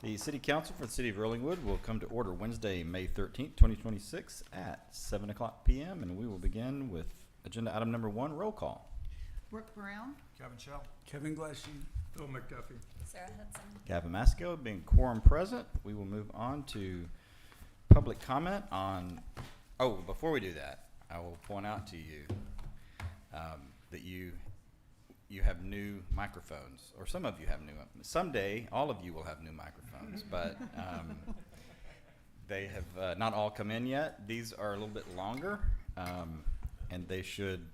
The City Council for the City of Rollingwood will come to order Wednesday, May 13th, 2026 at 7 o'clock p.m. and we will begin with agenda item number 1, roll call. Brooke Brown, Kevin Shell. Kevin Glasheen. Phil McDuffie. Sarah Hudson. Gavin Masco being quorum present. We will move on to public comment on, before we do that, I will point out to you that you have new microphones, or some of you have new, someday all of you will have new microphones, but they have not all come in yet. These are a little bit longer, and they should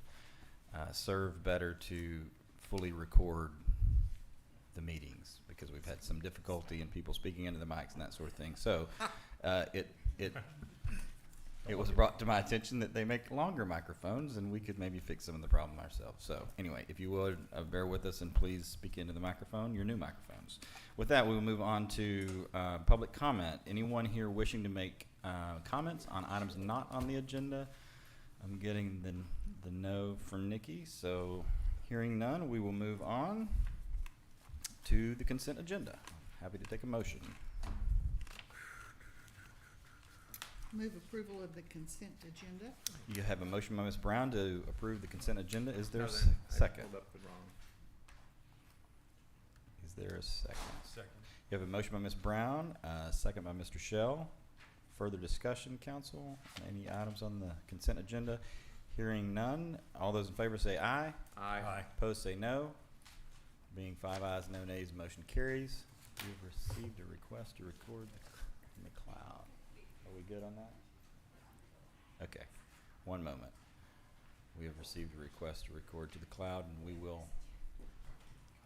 serve better to fully record the meetings, because we've had some difficulty in people speaking into the mics and that sort of thing. So it was brought to my attention that they make longer microphones, and we could maybe fix some of the problem ourselves. So anyway, if you would, bear with us and please speak into the microphone, your new microphones. With that, we will move on to public comment. Anyone here wishing to make comments on items not on the agenda? I'm getting the no from Nikki, so hearing none, we will move on to the consent agenda. Happy to take a motion. move approval of the consent agenda. You have a motion by Ms. Brown to approve the consent agenda. Is there a I second? pulled up the wrong. Is there a second? Second. You have a motion by Ms. Brown, second by Mr. Shell. Further discussion, council? Any items on the consent agenda? Hearing none. All those in favor say aye. Aye. Opposed say no. Being 5 ayes, no nays, motion carries. You've received a request to record in the cloud. Are we good on that? Okay. One moment. We have received a request to record to the cloud, and we will,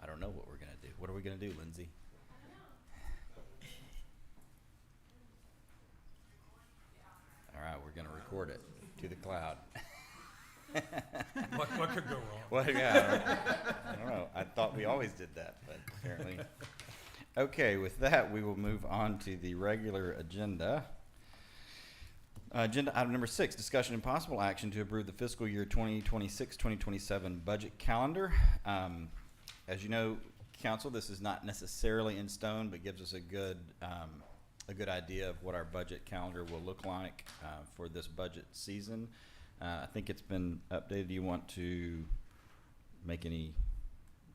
I don't know what we're going to do. What are we going to do, Lindsay? All right, we're going to record it to the cloud. What could go wrong? Well, yeah, I don't know. I thought we always did that, but apparently. Okay, with that, we will move on to the regular agenda. Agenda item number 6, discussion and possible action to approve the fiscal year 2026-2027 budget calendar. As you know, council, this is not necessarily in stone, but gives us a good idea of what our budget calendar will look like for this budget season. I think it's been updated. Do you want to make any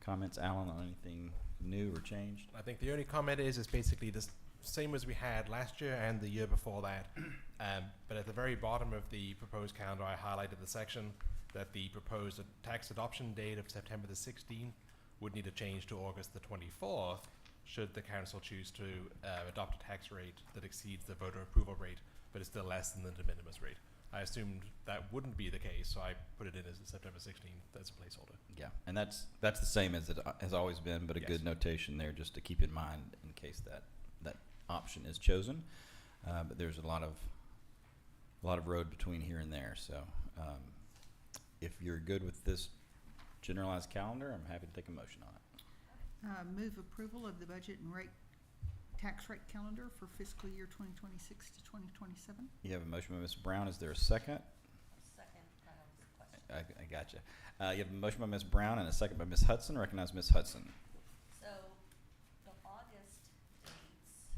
comments, Alan, on anything new or changed? I think the only comment is basically the same as we had last year and the year before that. But at the very bottom of the proposed calendar, I highlighted the section that the proposed tax adoption date of September the 16th would need to change to August the 24th should the council choose to adopt a tax rate that exceeds the voter approval rate but is still less than the de minimis rate. I assumed that wouldn't be the case, so I put it in as September 16th as a placeholder. Yeah, and that's the same as it has always been, but a Yes. good notation there just to keep in mind in case that option is chosen. But there's a lot of road between here and there. So if you're good with this generalized calendar, I'm happy to take a motion on it. Move approval of the budget and tax rate calendar for fiscal year 2026 to 2027. You have a motion by Ms. Brown. Is there a second? Second, question. I gotcha. You have a motion by Ms. Brown and a second by Ms. Hudson. Recognize Ms. Hudson. So the August dates,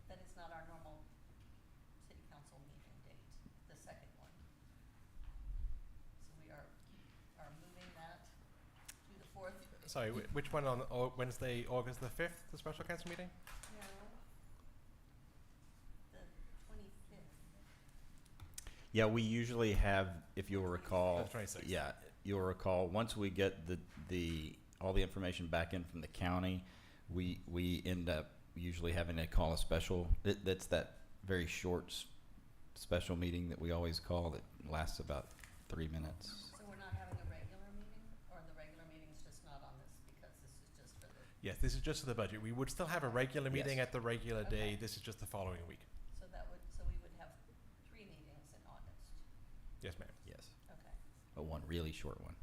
that is not our normal city council meeting date, the second one. So we are moving that to the 4th. Sorry, which one on Wednesday, August the 5th, the special council meeting? No, the 25th. Yeah, we usually have, if you'll recall. The 26th. Yeah, you'll recall, once we get all the information back in from the county, we end up usually having to call a special, that's that very short special meeting that we always call that lasts about 3 minutes. So we're not having a regular meeting, or the regular meeting's just not on this because this is just for the, Yes, this is just for the budget. We would still have a regular meeting Yes. at the regular day. Okay. This is just the following week. so we would have 3 meetings in August. Yes, ma'am. Yes, Okay. but one really short one.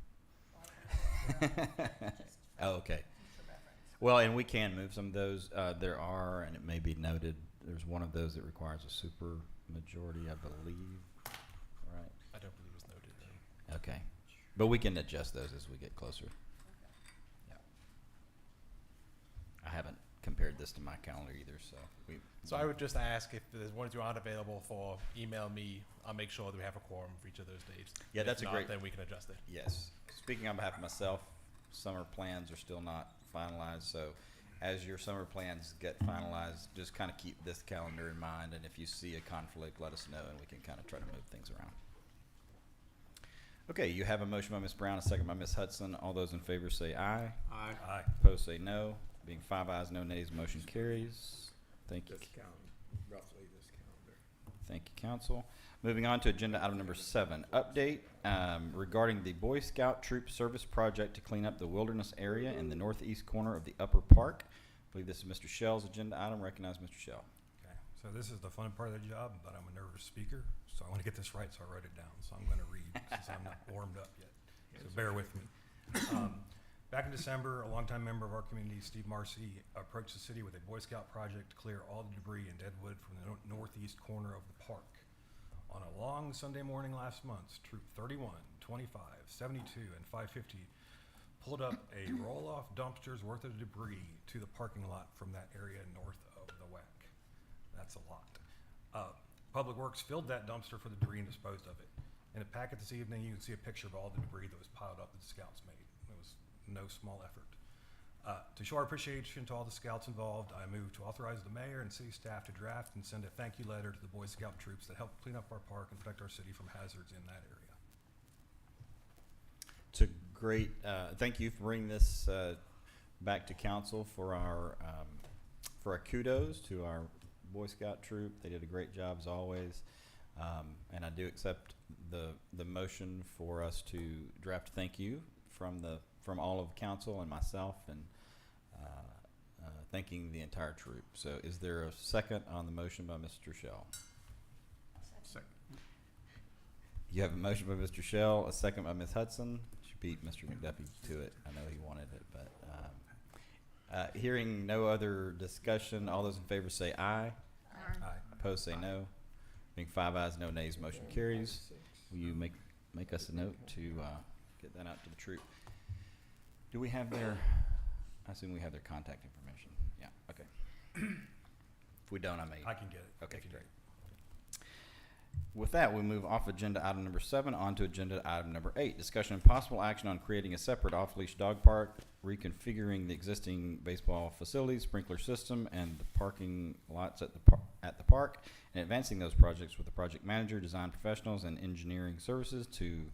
Well, I think we're on just for Oh, okay. future reference. Well, and we can move some of those. There are, and it may be noted, there's one of those that requires a super majority, I believe. Right? I don't believe it's noted then. Okay. But we can adjust those as we get closer. Okay. Yeah. I haven't compared this to my calendar either, so we. So I would just ask if there's one or two aren't available for, email me. I'll make sure that we have a quorum for each of those dates. Yeah, If that's a not, great- Then we can adjust it. Yes. Speaking on behalf of myself, summer plans are still not finalized, so as your summer plans get finalized, just kind of keep this calendar in mind, and if you see a conflict, let us know, and we can kind of try to move things around. Okay, you have a motion by Ms. Brown, a second by Ms. Hudson. All those in favor say aye. Aye. Opposed say no. Being 5 ayes, no nays, motion carries. Thank you. This calendar, roughly this calendar. Thank you, council. Moving on to agenda item number 7, update regarding the Boy Scout Troop Service Project to clean up the wilderness area in the northeast corner of the Upper Park. I believe this is Mr. Shell's agenda item. Recognize Mr. Shell. Okay, so this is the fun part of the job, but I'm a nervous speaker, so I want to get this right, so I wrote it down. So I'm going to read since I'm not warmed up yet. So bear with me. Back in December, a longtime member of our community, Steve Marcy, approached the city with a Boy Scout project to clear all the debris and dead wood from the northeast corner of the park. On a long Sunday morning last month, Troop 31, 25, 72, and 550 pulled up a roll-off dumpster's worth of debris to the parking lot from that area north of the WAC. That's a lot. Public Works filled that dumpster for the debris and disposed of it. In a packet this evening, you can see a picture of all the debris that was piled up that the scouts made. It was no small effort. To show our appreciation to all the scouts involved, I move to authorize the mayor and city staff to draft and send a thank you letter to the Boy Scout troops that helped clean up our park and protect our city from hazards in that area. It's a great, thank you for bringing this back to council for our kudos to our Boy Scout troop. They did a great job as always. And I do accept the motion for us to draft thank you from all of council and myself, and thanking the entire troop. So is there a second on the motion by Mr. Shell? Second. You have a motion by Mr. Shell, a second by Ms. Hudson. She beat Mr. McDuffie to it. I know he wanted it, but hearing no other discussion, all those in favor say aye. Aye. Opposed say no. Being 5 ayes, no nays, motion carries. Will you make us a note to get that out to the troop? Do we have their, I assume we have their contact information. Yeah, okay. If we don't, I may. I can get it. Okay, if you great. need. With that, we move off agenda item number 7 on to agenda item number 8. Discussion and possible action on creating a separate off-leash dog park, reconfiguring the existing baseball facilities, sprinkler system, and the parking lots at the park, and advancing those projects with the project manager, design professionals, and engineering services to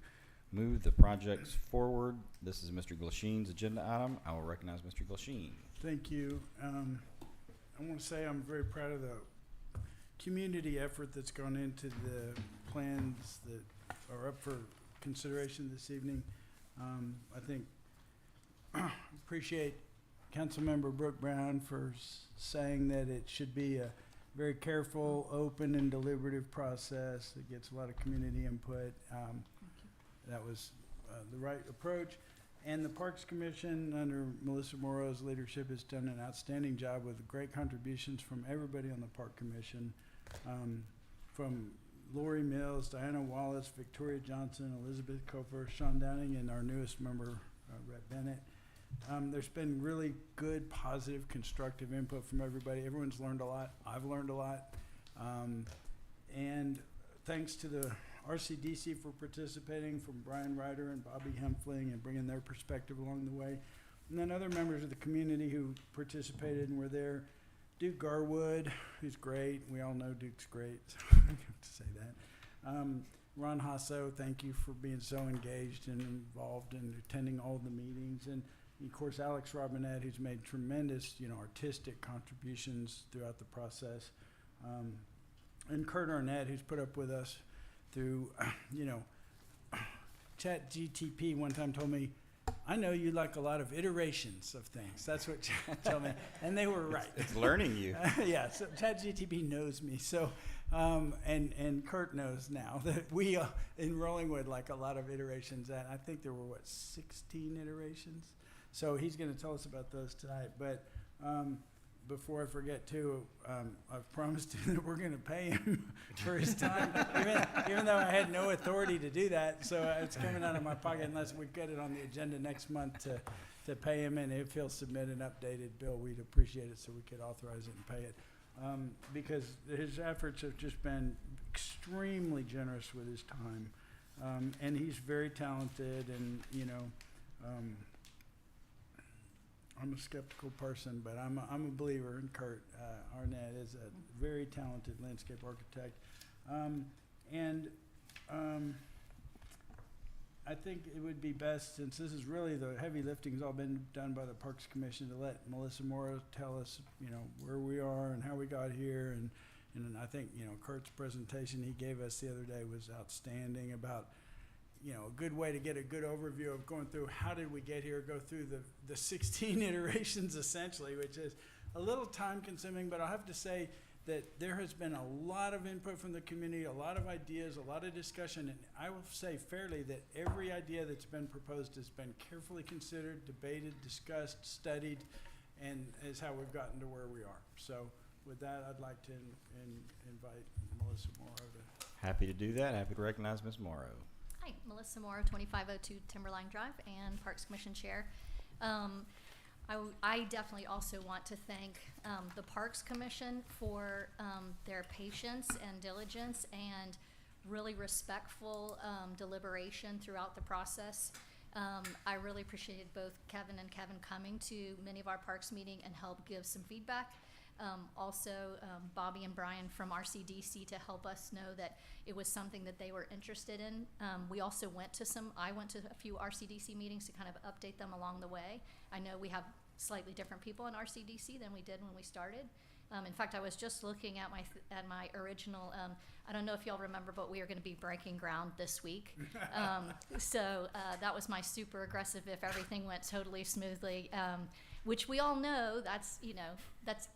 move the projects forward. This is Mr. Glasheen's agenda item. I will recognize Mr. Glasheen. Thank you. I want to say I'm very proud of the community effort that's gone into the plans that are up for consideration this evening. I think appreciate Councilmember Brooke Brown for saying that it should be a very careful, open, and deliberative process that gets a lot of community input. That was the right approach. And the Parks Commission, under Melissa Morrow's leadership, has done an outstanding job with great contributions from everybody on the Park Commission, from Lori Mills, Diana Wallace, Victoria Johnson, Elizabeth Kofer, Sean Downing, and our newest member, Rhett Bennett. There's been really good, positive, constructive input from everybody. Everyone's learned a lot. I've learned a lot. And thanks to the RCDC for participating, from Brian Ryder and Bobby Hempfling, and bringing their perspective along the way. And then other members of the community who participated and were there. Duke Garwood, who's great. We all know Duke's great, so I have to say that. Ron Hasso, thank you for being so engaged and involved and attending all the meetings. And of course, Alex Robinette, who's made tremendous, artistic contributions throughout the process. And Kurt Arnett, who's put up with us through, ChatGTP one time told me, I know you like a lot of iterations of things. That's what Chat told me. And they were right. It's learning you. Yeah, so ChatGTP knows me. So, and Kurt knows now that we in Rollingwood like a lot of iterations. And I think there were, 16 iterations? So he's going to tell us about those tonight. But before I forget too, I've promised him that we're gonna pay him for his time, even though I had no authority to do that, so it's coming out of my pocket unless we get it on the agenda next month to pay him, and if he'll submit an updated bill, we'd appreciate it so we could authorize it and pay it. Because his efforts have just been extremely generous with his time. And he's very talented and, you know, I'm a skeptical person, but I'm a believer in Kurt Arnett is a very talented landscape architect. I think it would be best, since this is really the heavy lifting's all been done by the Parks Commission, to let Melissa Morrow tell us, you know, where we are and how we got here. And I think, you know, Kurt's presentation he gave us the other day was outstanding about, you know, a good way to get a good overview of going through how did we get here, go through the 16 iterations essentially, which is a little time consuming, but I'll have to say that there has been a lot of input from the community, a lot of ideas, a lot of discussion, and I will say fairly that every idea that's been proposed has been carefully considered, debated, discussed, studied, and is how we've gotten to where we are. So with that, I'd like to invite Melissa Morrow to. Happy to do that. Happy to recognize Ms. Morrow. Hi, Melissa Morrow, 2502 Timberline Drive and Parks Commission Chair. I definitely also want to thank the Parks Commission for their patience and diligence and really respectful deliberation throughout the process. I really appreciated both Kevin and Kevin coming to many of our parks meeting and help give some feedback. Also, Bobby and Brian from RCDC to help us know that it was something that they were interested in. We also I went to a few RCDC meetings to kind of update them along the way. I know we have slightly different people in RCDC than we did when we started. In fact, I was just looking at my original, I don't know if y'all remember, but we are gonna be breaking ground this week. So that was my super aggressive if everything went totally smoothly. Which we all know that's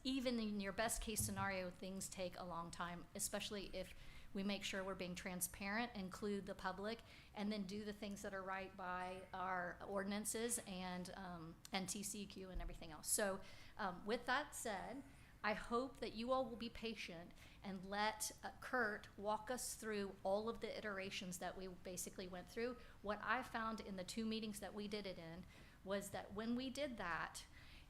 even in your best case scenario, things take a long time, especially if we make sure we're being transparent, include the public, and then do the things that are right by our ordinances and TCEQ and everything else. So with that said, I hope that you all will be patient and let Kurt walk us through all of the iterations that we basically went through. What I found in the 2 meetings that we did it in was that when we did that,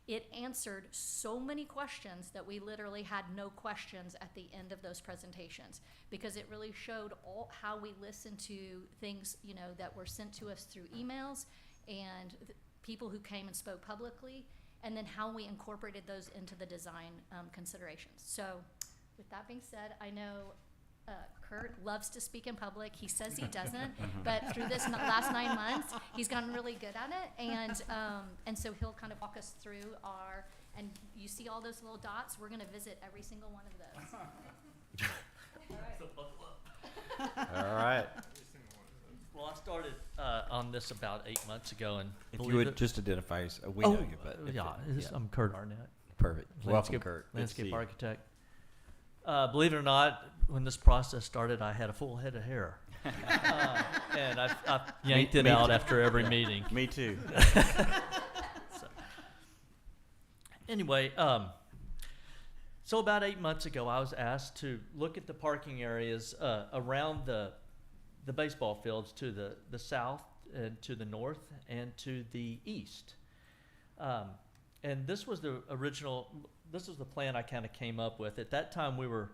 it answered so many questions that we literally had no questions at the end of those presentations, because it really showed how we listened to things, you know, that were sent to us through emails and people who came and spoke publicly, and then how we incorporated those into the design considerations. So with that being said, I know Kurt loves to speak in public. He says he doesn't, but through this last 9 months, he's gotten really good at it. And so he'll kind of walk us through and you see all those little dots? We're gonna visit every single one of those. All right. Well, I started on this about 8 months ago, and If you would just identify yourself, we know you, but I'm Kurt Arnett, perfect. Welcome, landscape- Kurt. Good to see landscape you. architect. Believe it or not, when this process started, I had a full head of hair, and I yanked it me out too. after every meeting. Me too. So, anyway, so about 8 months ago, I was asked to look at the parking areas around the baseball fields to the south and to the north and to the east. And this was the this was the plan I kind of came up with. At that time, we were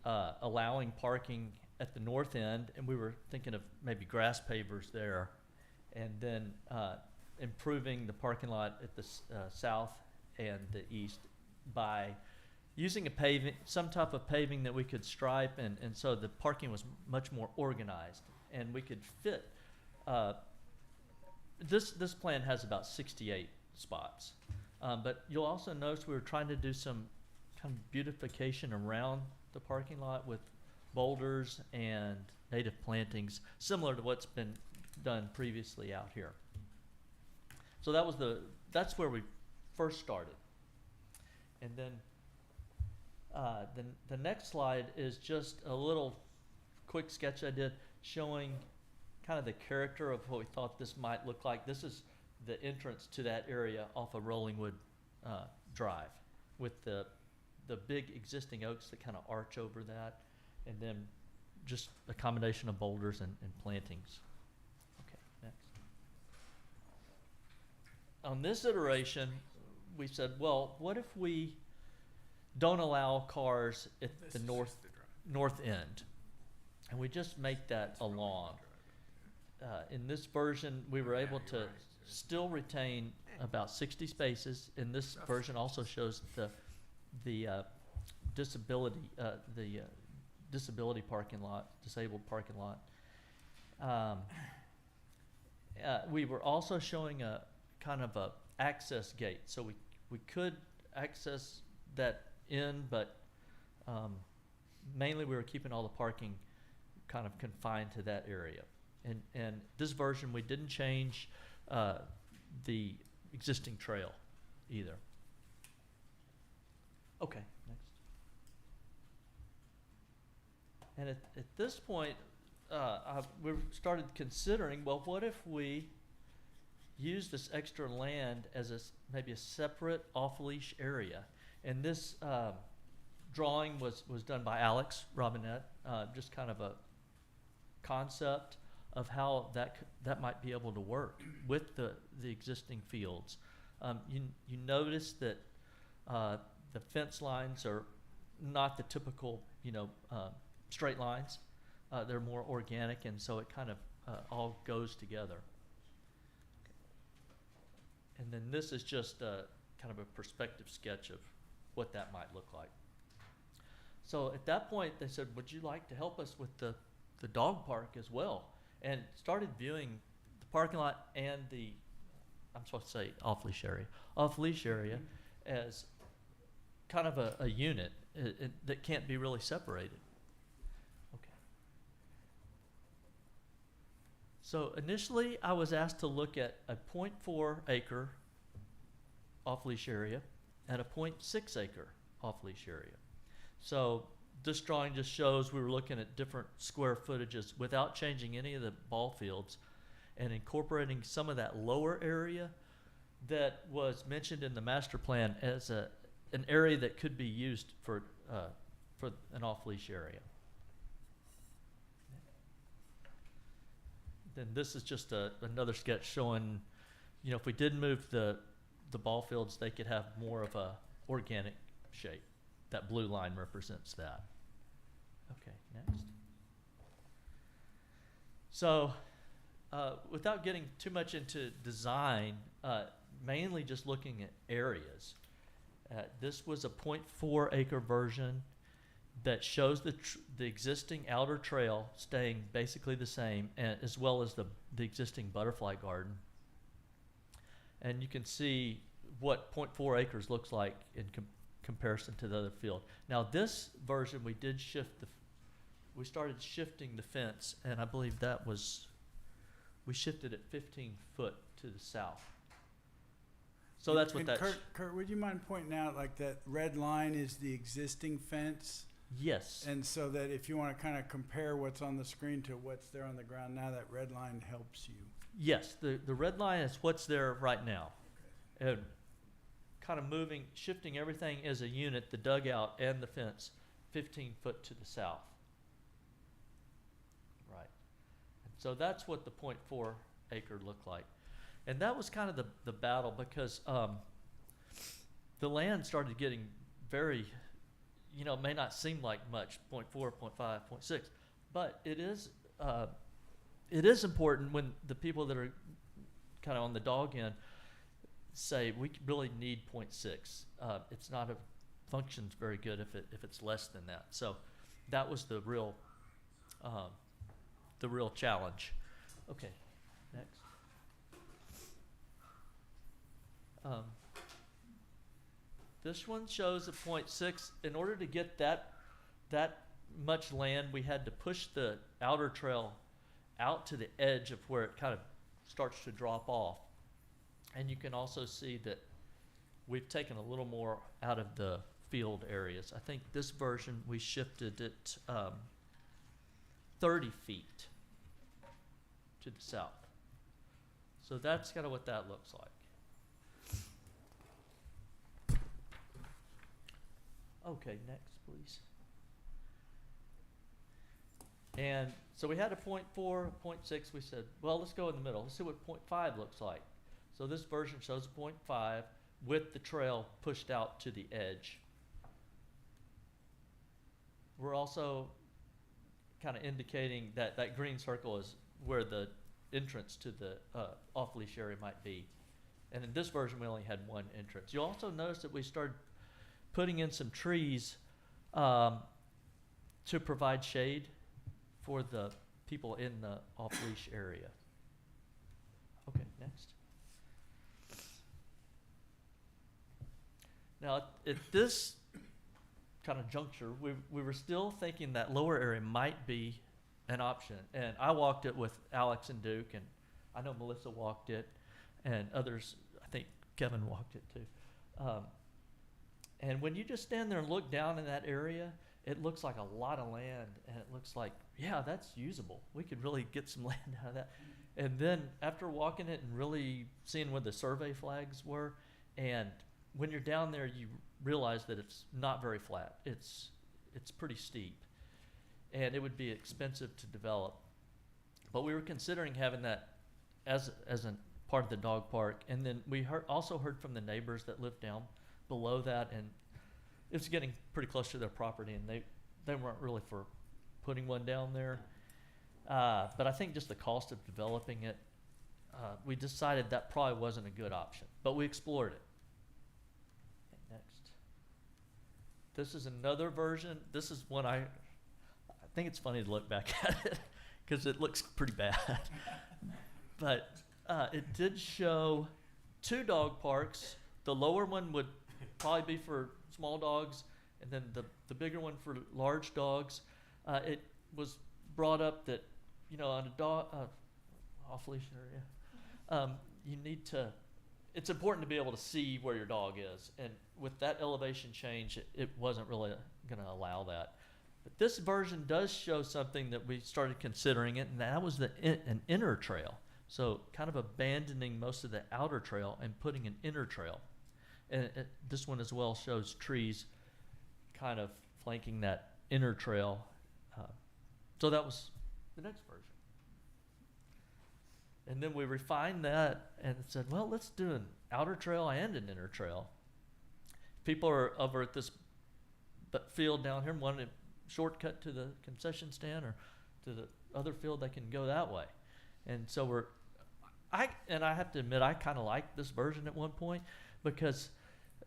allowing parking at the north end, and we were thinking of maybe grass pavers there, and then improving the parking lot at the south and the east by using some type of paving that we could stripe, and so the parking was much more organized, and we could fit. This plan has about 68 spots, but you'll also notice we were trying to do some kind of beautification around the parking lot with boulders and native plantings, similar to what's been done previously out here. So that's where we first started, and then. The next slide is just a little quick sketch I did showing kind of the character of what we thought this might look like. This is the entrance to that area off of Rollingwood Drive. with the big existing oaks that kind of arch over that, and then just a combination of boulders and plantings. Okay, next. On this iteration, we said, well, what if we don't allow cars at the north end, and we just make that a lawn? In this version, we were able to still retain about 60 spaces. And this version also shows the disability parking lot, disabled parking lot. We were also showing a kind of a access gate, so we could access that in, but mainly we were keeping all the parking kind of confined to that area. And this version, we didn't change the existing trail either. Okay, next. And at this point, we started considering, well, what if we use this extra land as maybe a separate off-leash area? And this drawing was done by Alex Robinette, just kind of a concept of how that might be able to work with the existing fields. You notice that the fence lines are not the typical, straight lines. They're more organic, and so it kind of all goes together. And then this is just kind of a perspective sketch of what that might look like. So at that point, they said, would you like to help us with the dog park as well? And started viewing the parking lot and I'm supposed to say off-leash area as kind of a unit that can't be really separated. Okay. So initially, I was asked to look at a 0.4 acre off-leash area and a 0.6 acre off-leash area. So this drawing just shows we were looking at different square footages without changing any of the ball fields and incorporating some of that lower area that was mentioned in the master plan as an area that could be used for an off-leash area. Then this is just another sketch showing, if we did move the ball fields, they could have more of a organic shape. That blue line represents that. Okay, next. So, without getting too much into design, mainly just looking at areas. This was a 0.4 acre version that shows the existing outer trail staying basically the same, as well as the existing butterfly garden. And you can see what 0.4 acres looks like in comparison to the other field. Now this version, we started shifting the fence, and I believe we shifted it 15 foot to the south. So that's what And that's. Kurt, would you mind pointing out, like, that red line is the existing fence? Yes. And so that if you want to kind of compare what's on the screen to what's there on the ground now, that red line helps you. Yes, the red line is what's there right now. And kind of shifting everything as a unit, the dugout and the fence, 15 foot to the south. Right. And so that's what the 0.4 acre looked like. And that was kind of the battle, because the land started getting very, it may not seem like much, 0.4, 0.5, 0.6, but it is important when the people that are kind of on the dog end say we really need 0.6. It's not functions very good if it's less than that. So that was the real challenge. Okay, next. This one shows a 0.6. In order to get that much land, we had to push the outer trail out to the edge of where it kind of starts to drop off. And you can also see that we've taken a little more out of the field areas. I think this version, we shifted it 30 feet to the south. So that's kind of what that looks like. Okay, next, please. And so we had a 0.4, 0.6. We said, well, let's go in the middle. Let's see what 0.5 looks like. So this version shows 0.5 with the trail pushed out to the edge. We're also kind of indicating that that green circle is where the entrance to the off-leash area might be. And in this version, we only had one entrance. You'll also notice that we started putting in some trees to provide shade for the people in the off-leash area. Okay, next. Now, at this kind of juncture, we were still thinking that lower area might be an option. And I walked it with Alex and Duke, and I know Melissa walked it, and others, I think Kevin walked it too. And when you just stand there and look down in that area, it looks like a lot of land, and it looks like, yeah, that's usable. We could really get some land out of that. And then after walking it and really seeing where the survey flags were, and when you're down there, you realize that it's not very flat. It's pretty steep, and it would be expensive to develop. But we were considering having that as a part of the dog park, and then we also heard from the neighbors that lived down below that, and it was getting pretty close to their property, and they weren't really for putting one down there. But I think just the cost of developing it, we decided that probably wasn't a good option, but we explored it. Okay, next. This is another version. This is one I think it's funny to look back at it because it looks pretty bad. But it did show 2 dog parks. The lower one would probably be for small dogs, and then the bigger one for large dogs. It was brought up that, you know, on a dog off-leash area, you need to. It's important to be able to see where your dog is, and with that elevation change, it wasn't really going to allow that. But this version does show something that we started considering it, and that was an inner trail. So kind of abandoning most of the outer trail and putting an inner trail. And this one as well shows trees kind of flanking that inner trail. So that was the next version. And then we refined that and said, well, let's do an outer trail and an inner trail. People are over at this field down here, wanting a shortcut to the concession stand or to the other field, they can go that way. And so I have to admit, I kind of liked this version at one point because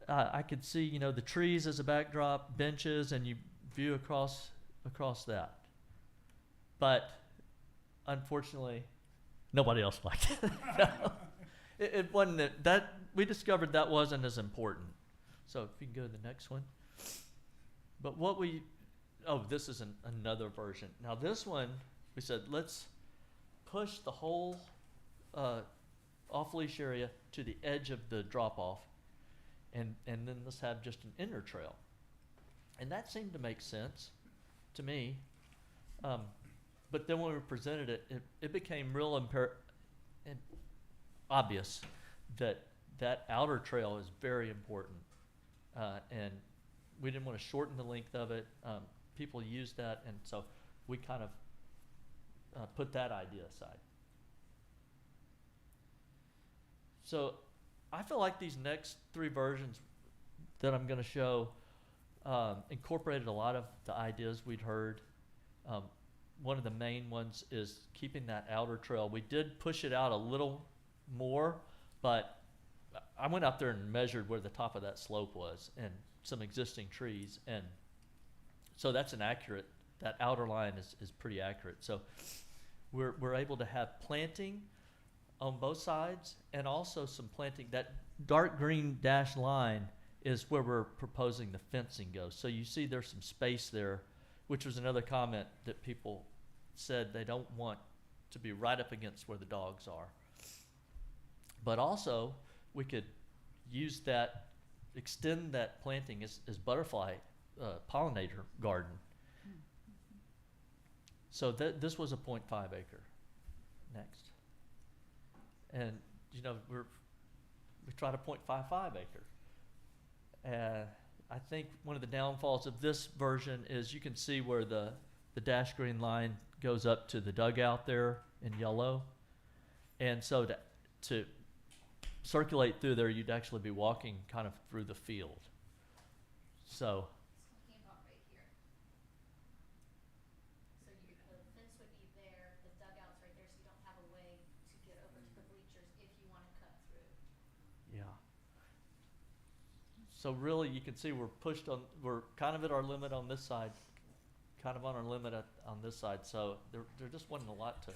I could see, you know, the trees as a backdrop, benches, and you view across that. But unfortunately, nobody else liked it. No. It wasn't that we discovered that wasn't as important. So if you can go to the next one. But this is another version. Now this one, we said, let's push the whole off-leash area to the edge of the drop-off, and then let's have just an inner trail. And that seemed to make sense to me. But then when we presented it became real and obvious that outer trail is very important. And we didn't want to shorten the length of it. People use that, and so we kind of put that idea aside. So I feel like these next 3 versions that I'm going to show incorporated a lot of the ideas we'd heard. One of the main ones is keeping that outer trail. We did push it out a little more, but I went out there and measured where the top of that slope was and some existing trees, and so that outer line is pretty accurate. So we're able to have planting on both sides, and also some planting. That dark green dashed line is where we're proposing the fencing goes. So you see there's some space there, which was another comment that people said they don't want to be right up against where the dogs are. But also, we could use that, extend that planting as butterfly pollinator garden. So this was a 0.5 acre. Next. And, you know, we tried a 0.55 acre. I think one of the downfalls of this version is you can see where the dash green line goes up to the dugout there in yellow. And so to circulate through there, you'd actually be walking kind of through the field. So, Talking about right here. So the fence would be there, the dugout's right there, so you don't have a way to get over to the bleachers if you want to cut through. yeah. So really, you can see we're kind of at our limit on this side, kind of on our limit on this side. So there just wasn't a lot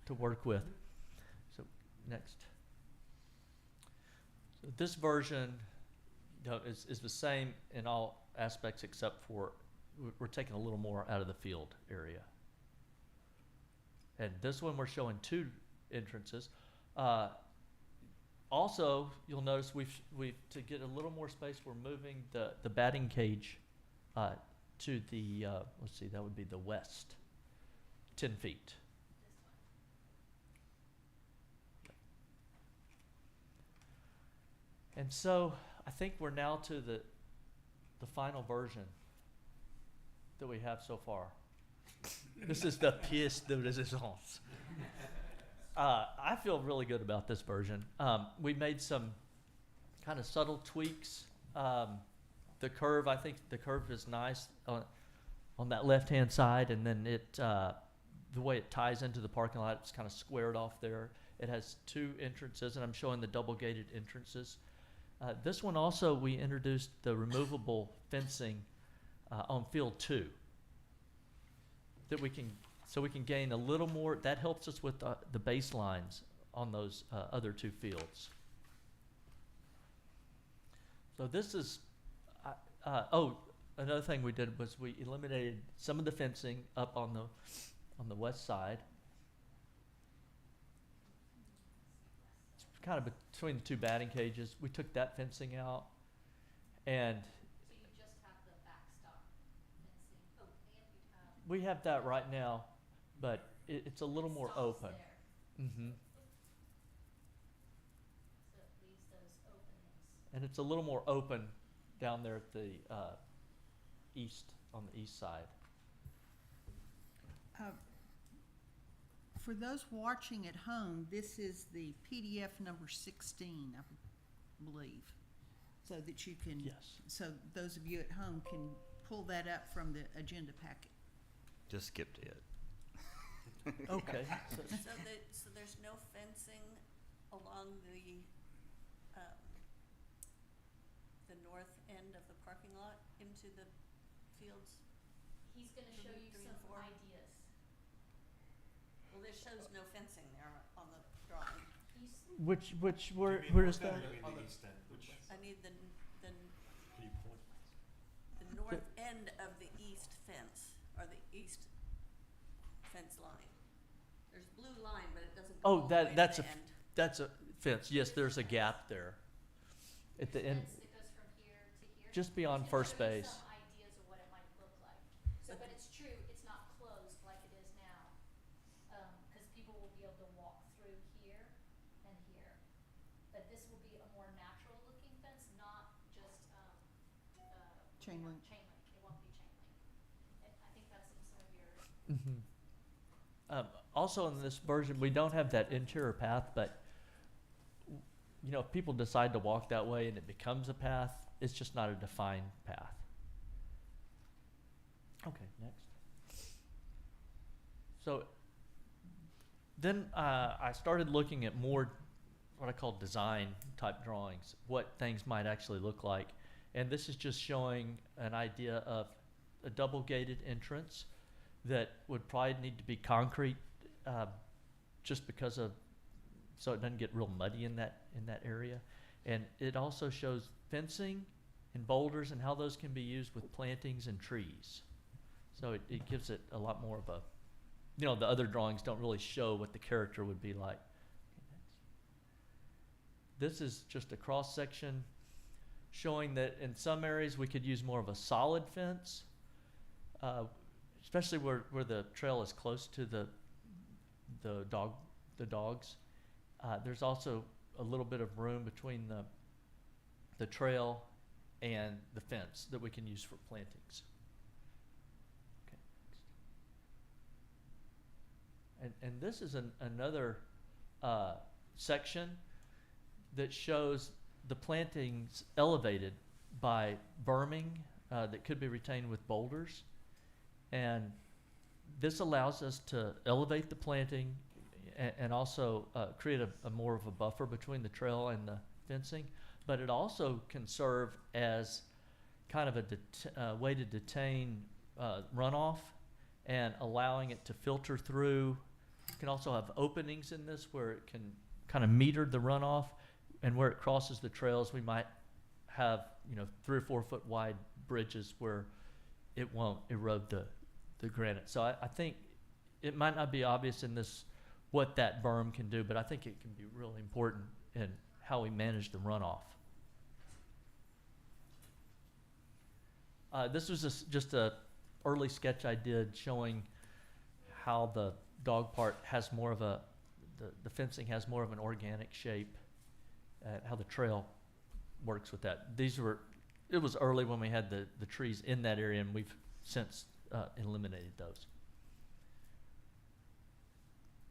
to work with. So next. So this version, is the same in all aspects except for we're taking a little more out of the field area. And this one we're showing 2 entrances. Also, you'll notice we've to get a little more space, we're moving the batting cage to the let's see, that would be the west, 10 feet. And so I think we're now to the final version that we have so far. This is the pièce de résistance. I feel really good about this version. We made some kind of subtle tweaks. The curve, I think the curve is nice on that left-hand side, and then the way it ties into the parking lot, it's kind of squared off there. It has 2 entrances, and I'm showing the double-gated entrances. This one also, we introduced the removable fencing on field 2 that we can gain a little more. That helps us with the baselines on those other 2 fields. So this is, another thing we did was we eliminated some of the fencing up on the west side. It's kind of between the 2 batting cages. We took that fencing out, and So you just have the backstop fencing. Oh, and you have. we have that right now, but it's a little more stops open. there. Mm-hmm. So it leaves those openings. And it's a little more open down there at the on the east side. For those watching at home, this is the PDF number 16, I believe, so that you can. Yes. So those of you at home can pull that up from the agenda packet. Just skipped it. Okay. So there's no fencing along the north end of the parking lot into the fields? He's gonna show you 3 and some 4. ideas. Well, this shows no fencing there on the drawing. Where is that? I need the north end of the east fence, or the east fence line. There's blue line, but it doesn't go Oh, all the way to that's the a end. that's a fence. Yes, there's a gap there. At the end, Fence that goes from here to here. just beyond He's gonna first show you base. some ideas of what it might look like. So, but it's true, it's not closed like it is now, because people will be able to walk through here and here. But this will be a more natural looking fence, not just, Chain link. Chain link, it won't be chain link. I think that's in some of yours. Mm-hmm. Also, in this version, we don't have that interior path, but you know, if people decide to walk that way and it becomes a path, it's just not a defined path. Okay, next. So then I started looking at more what I call design type drawings, what things might actually look like. And this is just showing an idea of a double gated entrance that would probably need to be concrete, just because of, so it doesn't get real muddy in that area. And it also shows fencing and boulders and how those can be used with plantings and trees. So it gives it a lot more of a, you know, the other drawings don't really show what the character would be like. This is just a cross section showing that in some areas we could use more of a solid fence, especially where the trail is close to the dogs. There's also a little bit of room between the trail and the fence that we can use for plantings. Okay. And this is another section that shows the plantings elevated by berming that could be retained with boulders. And this allows us to elevate the planting and also create a more of a buffer between the trail and the fencing. But it also can serve as kind of a way to detain runoff and allowing it to filter through. You can also have openings in this where it can kind of meter the runoff, and where it crosses the trails, we might have 3 or 4 foot wide bridges where it won't erode the granite. So I think it might not be obvious in this what that berm can do, but I think it can be really important in how we manage the runoff. This was just a early sketch I did showing how the dog park has more of the fencing has more of an organic shape, how the trail works with that. It was early when we had the trees in that area, and we've since eliminated those.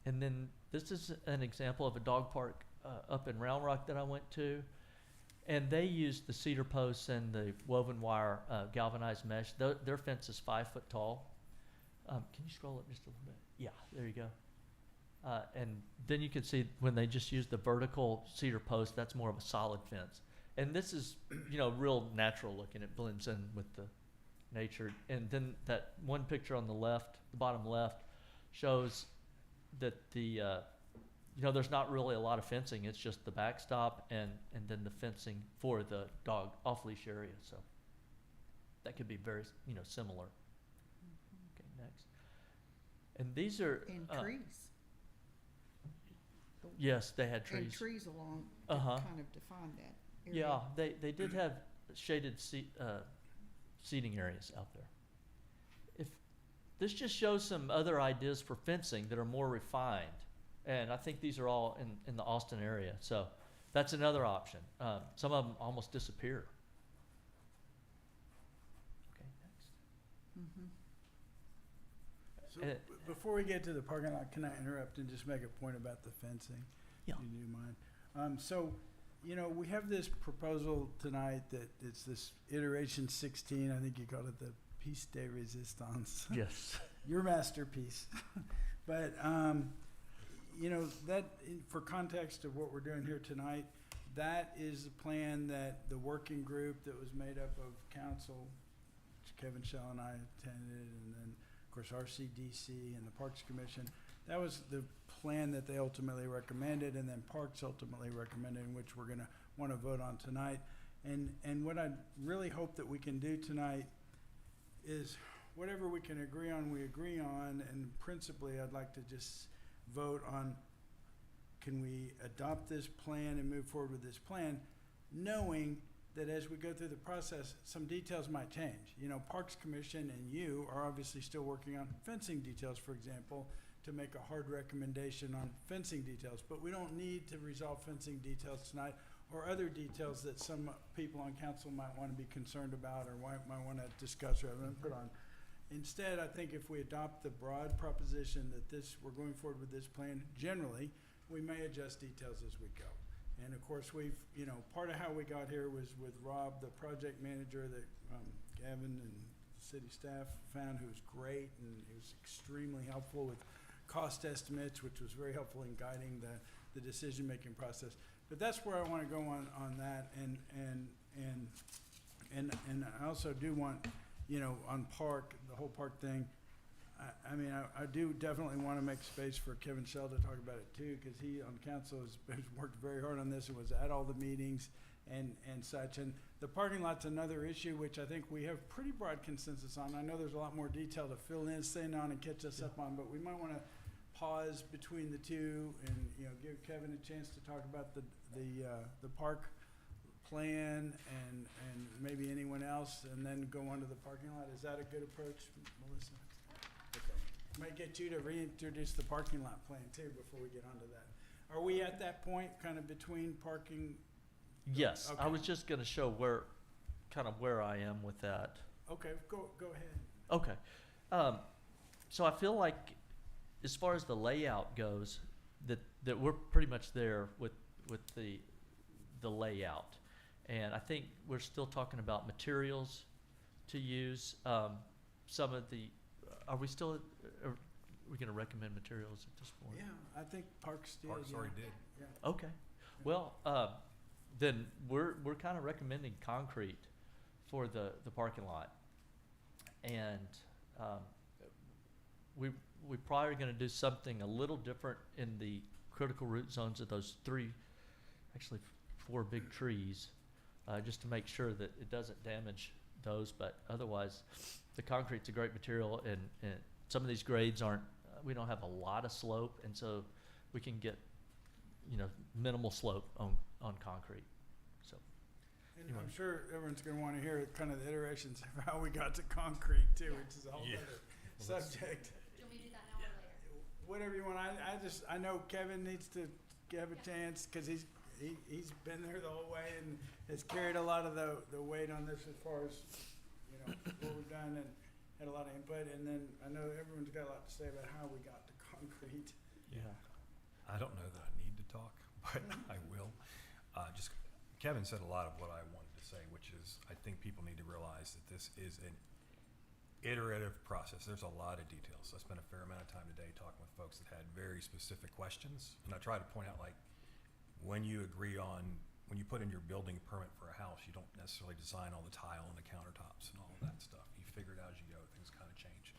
And then this is an example of a dog park up in Round Rock that I went to. And they used the cedar posts and the woven wire galvanized mesh. Their fence is 5 foot tall. Can you scroll up just a little bit? Yeah, there you go. And then you can see when they just use the vertical cedar post, that's more of a solid fence. And this is, real natural looking. It blends in with the nature. And then that one picture on the left, the bottom left, shows that there's not really a lot of fencing. It's just the backstop and then the fencing for the dog off-leash area. So that could be very, similar. Okay, next. And these are... And trees. Yes, they had trees. And trees along that Uh-huh. kind of define that area. Yeah, they did have shaded seating areas out there. This just shows some other ideas for fencing that are more refined. And I think these are all in the Austin area. So that's another option. Some of them almost disappear. Okay, next. Mhm. So Uh, before we get to the parking lot, can I interrupt and just make a point about the fencing? Yeah. Do you mind? So, we have this proposal tonight that it's this iteration 16. I think you called it the piece de resistance. Yes. Your masterpiece. But, that, for context of what we're doing here tonight, that is the plan that the working group that was made up of council, which Kevin Shell and I attended, and then, of course, RCDC and the Parks Commission. That was the plan that they ultimately recommended, and then Parks ultimately recommended, and which we're going to want to vote on tonight. And what I really hope that we can do tonight is whatever we can agree on, we agree on, and principally I'd like to just vote on, can we adopt this plan and move forward with this plan, knowing that as we go through the process, some details might change. Parks Commission and you are obviously still working on fencing details, for example, to make a hard recommendation on fencing details, but we don't need to resolve fencing details tonight or other details that some people on council might want to be concerned about or might want to discuss or input on. Instead, I think if we adopt the broad proposition that we're going forward with this plan, generally, we may adjust details as we go. And of course, part of how we got here was with Rob, the project manager that Gavin and the city staff found, who was great, and he was extremely helpful with cost estimates, which was very helpful in guiding the decision-making process. But that's where I want to go on that, and I also do want, on park, the whole park thing. I do definitely want to make space for Kevin Shell to talk about it too, because he on council has worked very hard on this and was at all the meetings and such. And the parking lot's another issue, which I think we have pretty broad consensus on. I know there's a lot more detail to fill in, stay on, and catch us up on, but we might want to pause between the two and give Kevin a chance to talk about the park plan and maybe anyone else, and then go on to the parking lot. Is that a good approach, Melissa? Okay. Might get you to reintroduce the parking lot plan too before we get onto that. Are we at that point, kind of between parking? Yes, I Okay. was just going to show where kind of where I am with that. Okay, go ahead. Okay. So I feel like as far as the layout goes, that we're pretty much there with the layout. And I think we're still talking about materials to use. Some of the, are we going to recommend materials at this point? Yeah, I think Parks did. Parks yeah. already did. Yeah. Okay. Well, then we're kind of recommending concrete for the parking lot. And we probably are going to do something a little different in the critical root zones of those actually 4 big trees, just to make sure that it doesn't damage those. But otherwise, the concrete's a great material, and some of these grades aren't, we don't have a lot of slope, and so we can get, minimal slope on concrete. So, And You I'm want- sure everyone's gonna wanna hear kind of the iterations of how we got to concrete too, which is a whole Yeah. other Well, that's- subject. Do you want me to do that now or later? Whatever you want, I know Kevin needs to have a chance, cause he's been there the whole way and has carried a lot of the weight on this as far as, what we've done and had a lot of input, and then I know everyone's got a lot to say about how we got to concrete. yeah. I don't know that I need to talk, but I will. Just Kevin said a lot of what I wanted to say, which is I think people need to realize that this is an iterative process. There's a lot of details. I spent a fair amount of time today talking with folks that had very specific questions, and I try to point out, like, when you put in your building permit for a house, you don't necessarily design all the tile and the countertops and all of that stuff. You figure it out as you go. Things kind of change.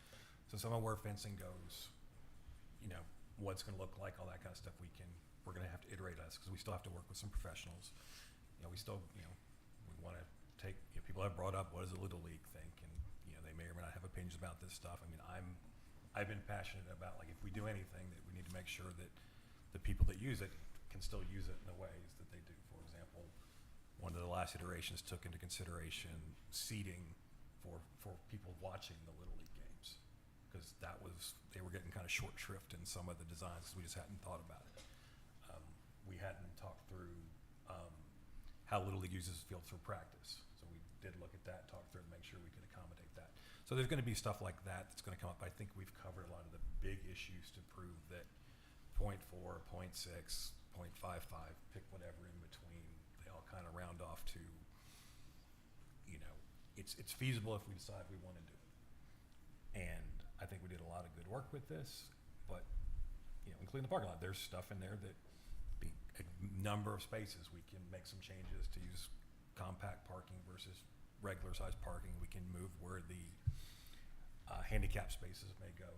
So some of where fencing goes, what's going to look like, all that kind of stuff, we're going to have to iterate us, because we still have to work with some professionals. We still, we want to take, people have brought up, what does a Little League think? And, they may or may not have opinions about this stuff. I mean, I've been passionate about, like, if we do anything, that we need to make sure that the people that use it can still use it in the ways that they do. For example, one of the last iterations took into consideration seating for people watching the Little League games, because they were getting kind of short shrift in some of the designs, because we just hadn't thought about it. We hadn't talked through how Little League uses fields for practice. So we did look at that, talk through it, and make sure we could accommodate that. So there's going to be stuff like that that's going to come up. I think we've covered a lot of the big issues to prove that 0.4, 0.6, 0.55, pick whatever in between, they all kind of round off to, it's feasible if we decide we want to do it. And I think we did a lot of good work with this, but, including the parking lot, there's stuff in there that a number of spaces, we can make some changes to use compact parking versus regular size parking. We can move where the handicap spaces may go,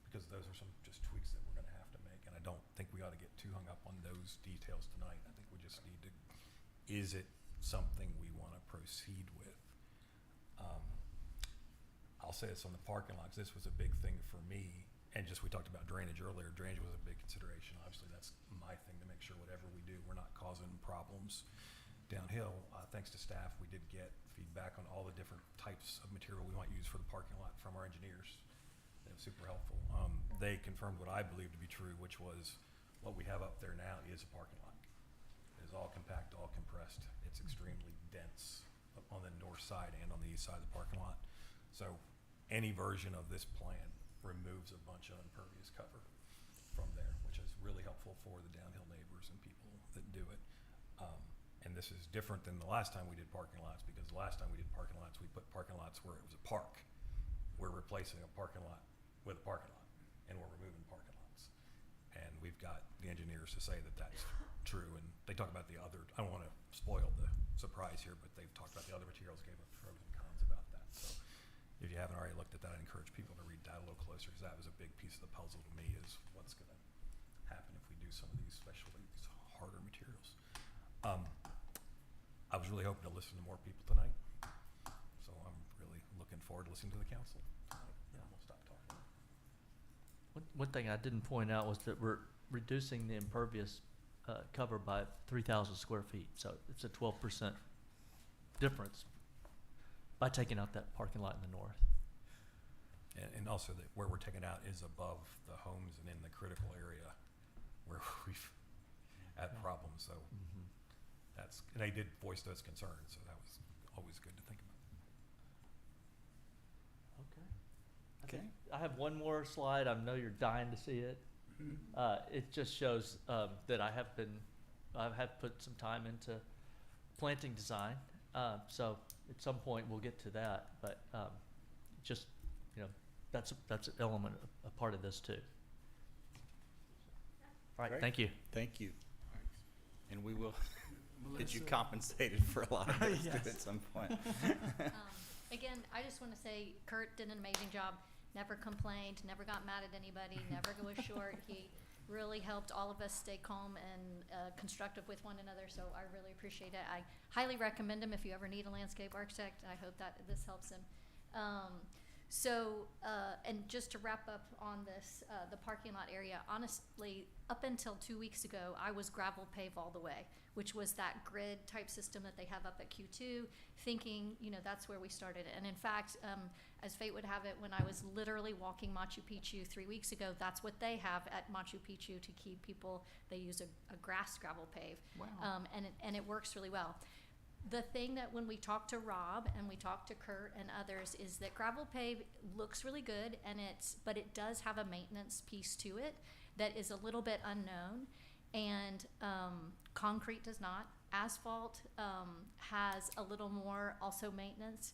because those are some just tweaks that we're going to have to make. And I don't think we ought to get too hung up on those details tonight. I think we just need to, is it something we want to proceed with? I'll say this on the parking lot, 'cause this was a big thing for me. And just, we talked about drainage earlier. Drainage was a big consideration. Obviously, that's my thing, to make sure whatever we do, we're not causing problems downhill. Thanks to staff, we did get feedback on all the different types of material we might use for the parking lot from our engineers. It was super helpful. They confirmed what I believe to be true, which was what we have up there now is a parking lot. It is all compact, all compressed. It's extremely dense on the north side and on the east side of the parking lot. So any version of this plan removes a bunch of impervious cover from there, which is really helpful for the downhill neighbors and people that do it. And this is different than the last time we did parking lots, because the last time we did parking lots, we put parking lots where it was a park. We're replacing a parking lot with a parking lot, and we're removing parking lots. And we've got the engineers to say that that's true, and they talk about the other, I don't want to spoil the surprise here, but they've talked about the other materials, gave us pros and cons about that. So if you haven't already looked at that, I'd encourage people to read that a little closer, because that was a big piece of the puzzle to me, is what's going to happen if we do some of these, especially these harder materials. I was really hoping to listen to more people tonight, so I'm really looking forward to listening to the council tonight. Yeah, we'll stop talking. One thing I didn't point out was that we're reducing the impervious cover by 3,000 square feet. So it's a 12% difference by taking out that parking lot in the north. And also that where we're taking out is above the homes and in the critical area where we've had problems. So and they did voice those concerns. So that was always good to think about. Okay. I Okay. think I have one more slide. I know you're dying to see it. It just shows that I have put some time into planting design. So at some point we'll get to that, but just, that's an element, a part of this too. All right, Great. thank you. Thank you. And we will get you compensated for a lot of this too Yes. at some point. Again, I just want to say Kurt did an amazing job. Never complained, never got mad at anybody, never was short. He really helped all of us stay calm and constructive with one another, so I really appreciate it. I highly recommend him if you ever need a landscape architect. I hope that this helps him. And just to wrap up on this, the parking lot area, honestly, up until 2 weeks ago, I was gravel pave all the way, which was that grid type system that they have up at Q2, thinking, that's where we started. And in fact, as fate would have it, when I was literally walking Machu Picchu 3 weeks ago, that's what they have at Machu Picchu to keep people, they use a grass gravel pave. Wow. And it works really well. The thing that when we talk to Rob and we talk to Kurt and others is that gravel pave looks really good, but it does have a maintenance piece to it that is a little bit unknown, and concrete does not. Asphalt has a little more also maintenance.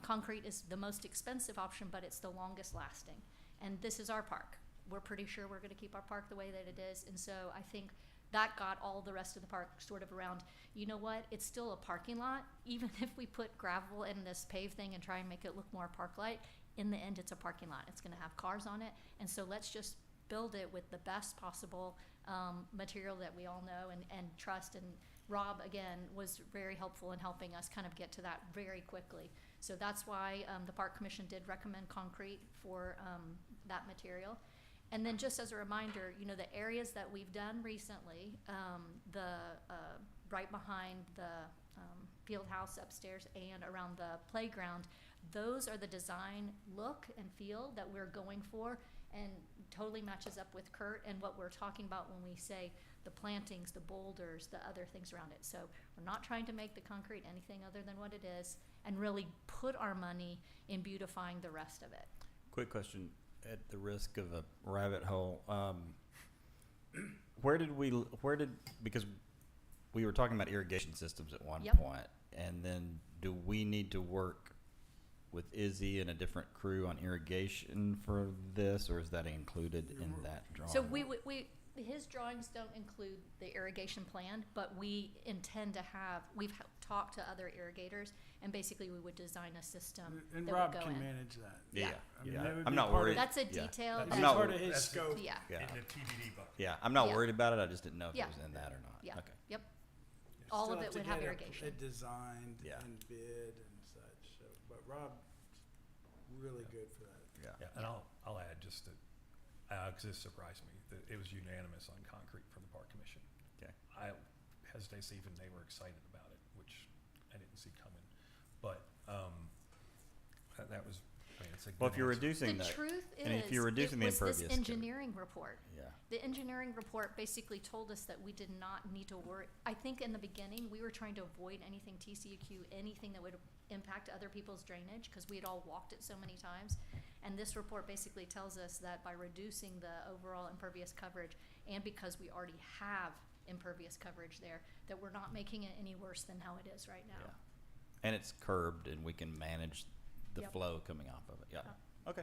Concrete is the most expensive option, but it's the longest lasting. And this is our park. We're pretty sure we're going to keep our park the way that it is, and so I think that got all the rest of the park sort of around, you know what, it's still a parking lot. Even if we put gravel in this paved thing and try and make it look more park-like, in the end, it's a parking lot. It's gonna have cars on it. And so let's just build it with the best possible material that we all know and trust. And Rob, again, was very helpful in helping us kind of get to that very quickly. So that's why the Park Commission did recommend concrete for that material. And then just as a reminder, the areas that we've done recently, right behind the field house upstairs and around the playground, those are the design look and feel that we're going for, and totally matches up with Kurt and what we're talking about when we say the plantings, the boulders, the other things around it. So we're not trying to make the concrete anything other than what it is, and really put our money in beautifying the rest of it. Quick question, at the risk of a rabbit hole, because we were talking about irrigation systems at one Yep. point, and then do we need to work with Izzy and a different crew on irrigation for this, or is that included in that drawing? So his drawings don't include the irrigation plan, but we intend to we've talked to other irrigators, and basically we would design a system And that Rob would go can in. manage that. Yeah, I mean, yeah. that would I'm be not part of- worried. That's a Yeah. detail. That'd that- be not part of worried. his That's- scope. Yeah. Yeah. In the TBD bucket. Yeah, I'm not Yeah. worried about it. I just didn't know if Yeah. it was in that or not. Yeah. Okay. Yep. All Still of have it to would have get irrigation. it designed Yeah. and bid and such, so, but Rob's really good for that. Yeah. Yeah, and I'll add just that, because this surprised me, that it was unanimous on concrete from the Park Commission. Okay. I hesitate to say even they were excited about it, which I didn't see coming. But that was, it's a good Well, if you're answer. reducing The that, truth is, and if you're reducing it the was this impervious coverage. engineering report. yeah. The engineering report basically told us that we did not need to worry. I think in the beginning, we were trying to avoid anything TCEQ, anything that would impact other people's drainage, because we had all walked it so many times. And this report basically tells us that by reducing the overall impervious coverage, and because we already have impervious coverage there, that we're not making it any worse than how it is right now. Yeah. And it's curbed, and we can manage the Yep. flow coming off of it. Yeah. Okay.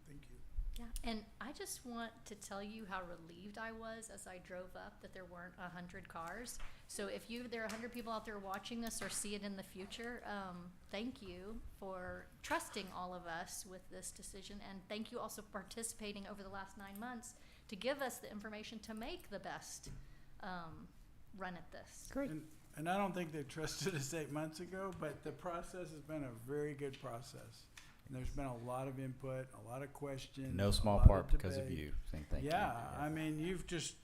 Thank you. Yeah, and I just want to tell you how relieved I was as I drove up that there weren't 100 cars. So if there are 100 people out there watching this or see it in the future, thank you for trusting all of us with this decision, and thank you also for participating over the last 9 months to give us the information to make the best run at this. Great. And I don't think they trusted us 8 months ago, but the process has been a very good process. And there's been a lot of input, a lot of questions. No a small lot of part because of debate. you. Saying thank you. Yeah, I mean, you've just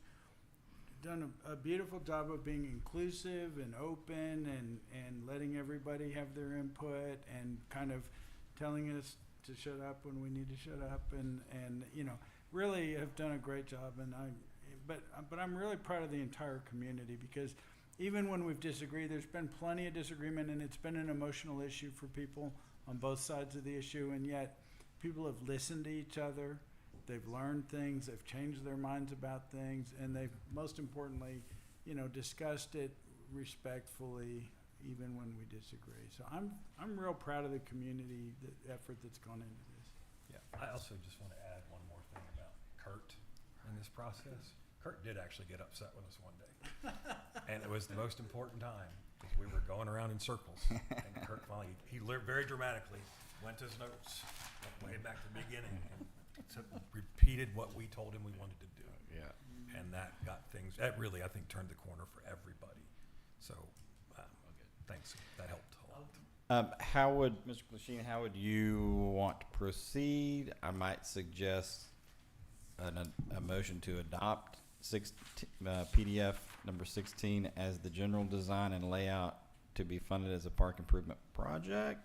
done a beautiful job of being inclusive and open and letting everybody have their input and kind of telling us to shut up when we need to shut up and really have done a great job. And but I'm really proud of the entire community, because even when we've disagreed, there's been plenty of disagreement, and it's been an emotional issue for people on both sides of the issue, and yet people have listened to each other, they've learned things, they've changed their minds about things, and they've, most importantly, you know, discussed it respectfully, even when we disagree. So I'm real proud of the community, the effort that's gone into this. Yeah, I also just want to add one more thing about Kurt in this process. Kurt did actually get upset with us one day. And it was the most important time, because we were going around in circles. And Kurt finally, he very dramatically went to his notes, went way back to the beginning, and repeated what we told him we wanted to do. Yeah. And that got things, that really, I think, turned the corner for everybody. So, thanks, that helped a lot. How would, Mr. Glasheen, how would you want to proceed? I might suggest a motion to adopt PDF number 16 as the general design and layout to be funded as a park improvement project.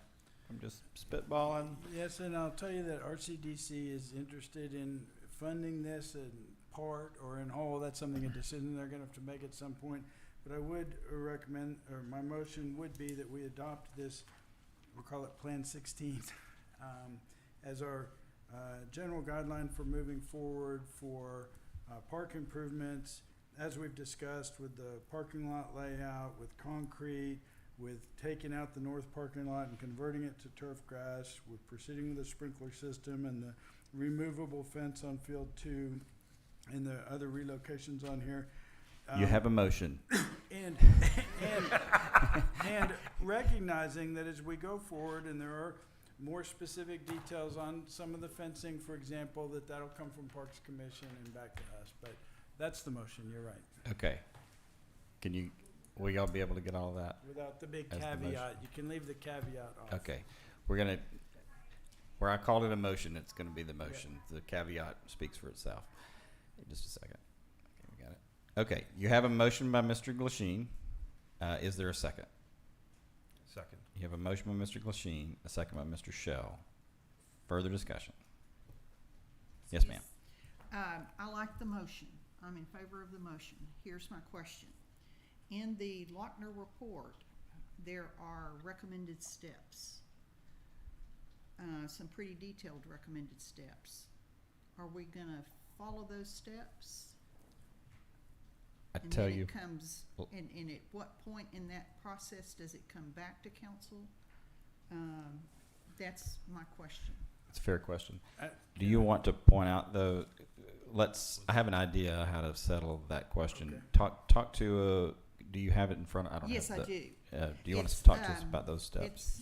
I'm just spitballing. Yes, and I'll tell you that RCDC is interested in funding this in part or in whole. That's something, a decision they're gonna have to make at some point. But I would recommend, or my motion would be that we adopt this, we'll call it Plan 16, as our general guideline for moving forward for park improvements, as we've discussed with the parking lot layout, with concrete, with taking out the north parking lot and converting it to turf grass, with proceeding with the sprinkler system and the removable fence on Field 2 and the other relocations on here. You have a motion. And recognizing that as we go forward, and there are more specific details on some of the fencing, for example, that'll come from Parks Commission and back to us. But that's the motion, you're right. Okay. Will y'all be able to get all of that? Without the big As the motion. caveat, you can leave the caveat off. Okay. Where I called it a motion, it's gonna be the motion. The caveat speaks for itself. Just a second. Okay, we got it. Okay, you have a motion by Mr. Glasheen. Is there a second? Second. You have a motion by Mr. Glasheen, a second by Mr. Shell. Further discussion? Yes, ma'am. I like the motion. I'm in favor of the motion. Here's my question. In the Lochner report, there are recommended steps, some pretty detailed recommended steps. Are we gonna follow those steps? I And tell then you, it comes, Well- and at what point in that process does it come back to council? That's my question. it's a fair question. I- Do you want to point out though, I have an idea how to settle that question. Okay. Talk to, do you have it in front of, I don't have Yes, I the- do. Do you want It's, to talk to us about those steps?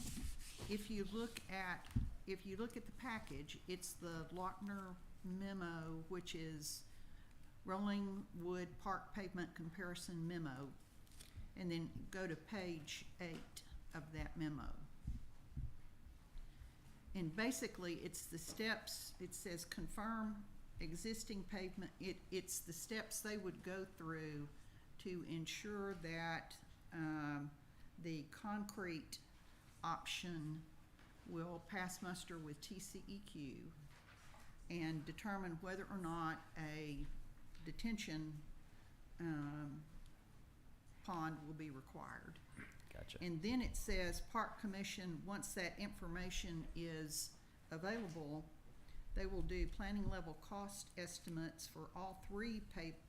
If you look at the package, it's the Lochner memo, which is Rolling Wood Park Pavement Comparison Memo, and then go to page 8 of that memo. And basically, it's the steps, it says confirm existing pavement, it's the steps they would go through to ensure that, the concrete option will pass muster with TCEQ and determine whether or not a detention pond will be required. Gotcha. And then it says Park Commission, once that information is available, they will do planning level cost estimates for all three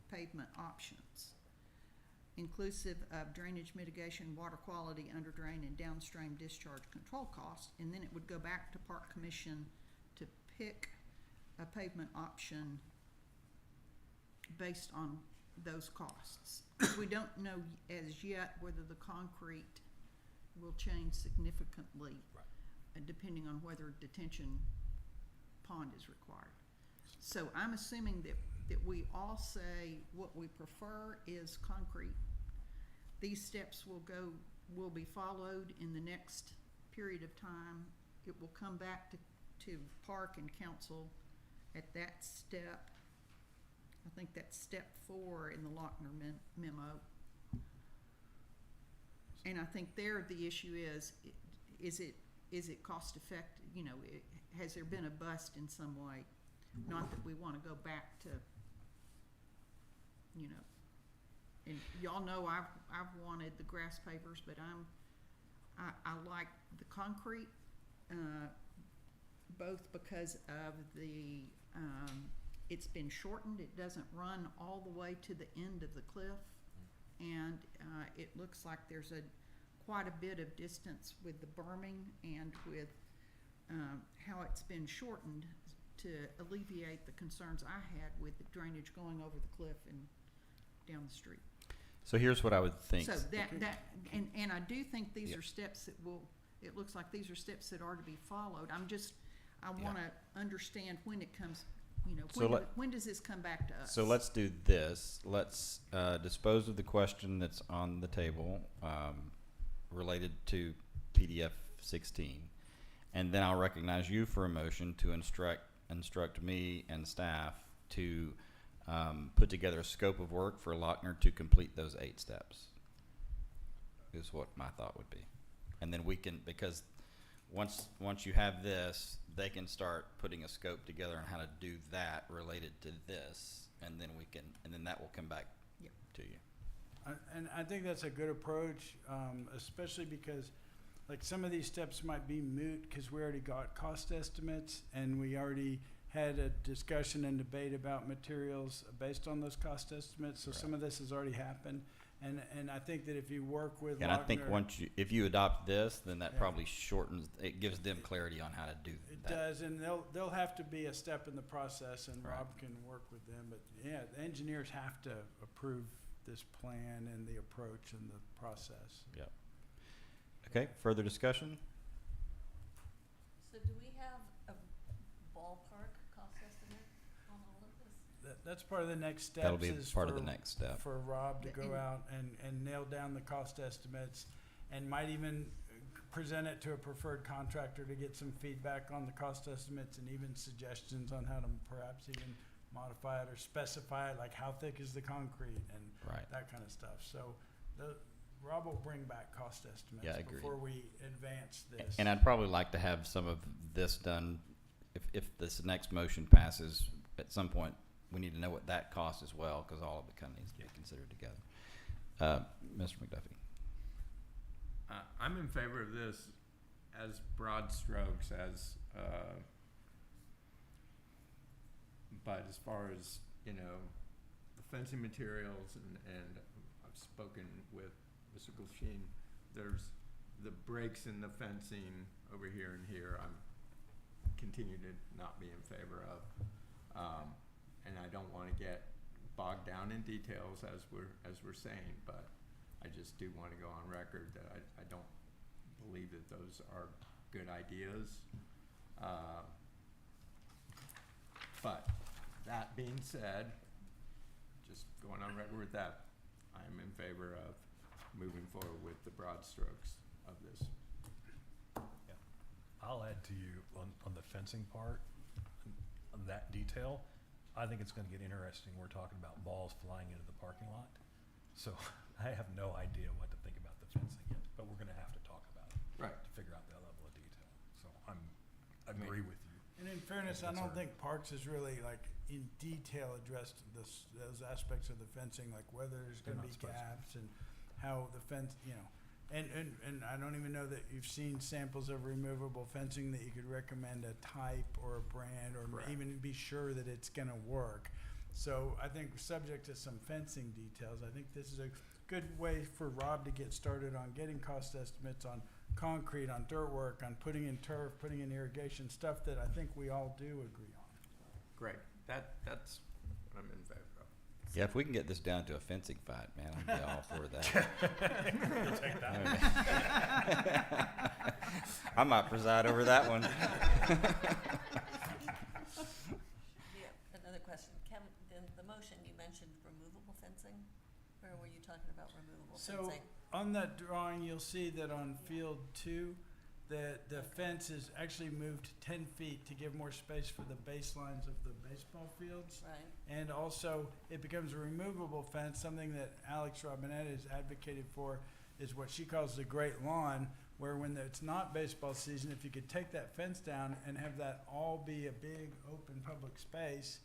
pavement options, inclusive of drainage mitigation, water quality, under drain, and downstream discharge control costs. And then it would go back to Park Commission to pick a pavement option based on those costs. We don't know as yet whether the concrete will change significantly, depending on whether detention pond is required. So I'm assuming that we all say what we prefer is concrete. These steps will be followed in the next period of time. It will come back to Park and Council at that step. I think that's step 4 in the Lochner memo. And I think there the issue is it cost effective? You know, has there been a bust in some way? Not that we want to go back to, you know, and y'all know I've wanted the grass pavers, but I like the concrete, both because of the, it's been shortened, it doesn't run all the way to the end of the cliff. And, it looks like there's quite a bit of distance with the berming and with, how it's been shortened to alleviate the concerns I had with the drainage going over the cliff and down the street. So here's what I would think. So and I do think these are steps that it looks like these are steps that are to be followed. I wanna understand when it comes, So when does this come back to us? So let's do this. Let's dispose of the question that's on the table related to PDF 16. And then I'll recognize you for a motion to instruct me and staff to put together a scope of work for Lochner to complete those 8 steps, is what my thought would be. And then we can, because once you have this, they can start putting a scope together on how to do that related to this, and then then that will come back Yep. to you. And I think that's a good approach, especially because, like, some of these steps might be moot because we already got cost estimates and we already had a discussion and debate about materials based on those cost estimates. So some of this has already happened. And I think that if you work with And I think Lochner- if you adopt this, then that Yeah. probably shortens, it gives them clarity on how to do It that. does, and they'll have to be a step in the process, and Right. Rob can work with them. But yeah, the engineers have to approve this plan and the approach and the process. Yep. Okay, further discussion? So do we have a ballpark cost estimate on all of this? That's part of the next steps. That'll be is part of the for- next step. For Rob to The- go and- out and nail down the cost estimates, and might even present it to a preferred contractor to get some feedback on the cost estimates and even suggestions on how to perhaps even modify it or specify it, like how thick is the concrete and Right. that kind of stuff. So Rob will bring back cost estimates Yeah, agreed. before we advance this. And I'd probably like to have some of this done, if this next motion passes, at some point, we need to know what that costs as well, because all of it kind of needs to be considered together. Mr. McDuffie? I'm in favor of this as broad strokes but as far as, the fencing materials and I've spoken with Mr. Gulshin, there's the breaks in the fencing over here and here, I'm continue to not be in favor of. And I don't wanna get bogged down in details as we're saying, but I just do want to go on record that I don't believe that those are good ideas. But that being said, just going on record with that, I'm in favor of moving forward with the broad strokes of this. I'll add to you on the fencing part, on that detail. I think it's gonna get interesting. We're talking about balls flying into the parking lot. So I have no idea what to think about the fencing yet, but we're gonna have to talk about it Right. to figure out that level of detail. So I agree with you. And in fairness, I don't think Parks has really, like, in detail addressed those aspects of the fencing, like whether there's They're gonna not be supposed to. gaps and how the fence, and I don't even know that you've seen samples of removable fencing that you could recommend a type or a brand or Correct. even be sure that it's gonna work. So I think subject to some fencing details, I think this is a good way for Rob to get started on getting cost estimates on concrete, on dirt work, on putting in turf, putting in irrigation, stuff that I think we all do agree on. Great. That's what I'm in favor of. Yeah, if we can get this down to a fencing fight, man, I'd be all for that. You'll take that. I might preside over that one. Yeah, another question. In the motion, you mentioned removable fencing? Or were you talking about removable So fencing? on that drawing, you'll see that on field 2, that the fence is actually moved 10 feet to give more space for the baselines of the baseball fields. Right, And also, it becomes a removable fence, something that Alex Robinette has advocated for, is what she calls the great lawn, where when it's not baseball season, if you could take that fence down and have that all be a big, open public space,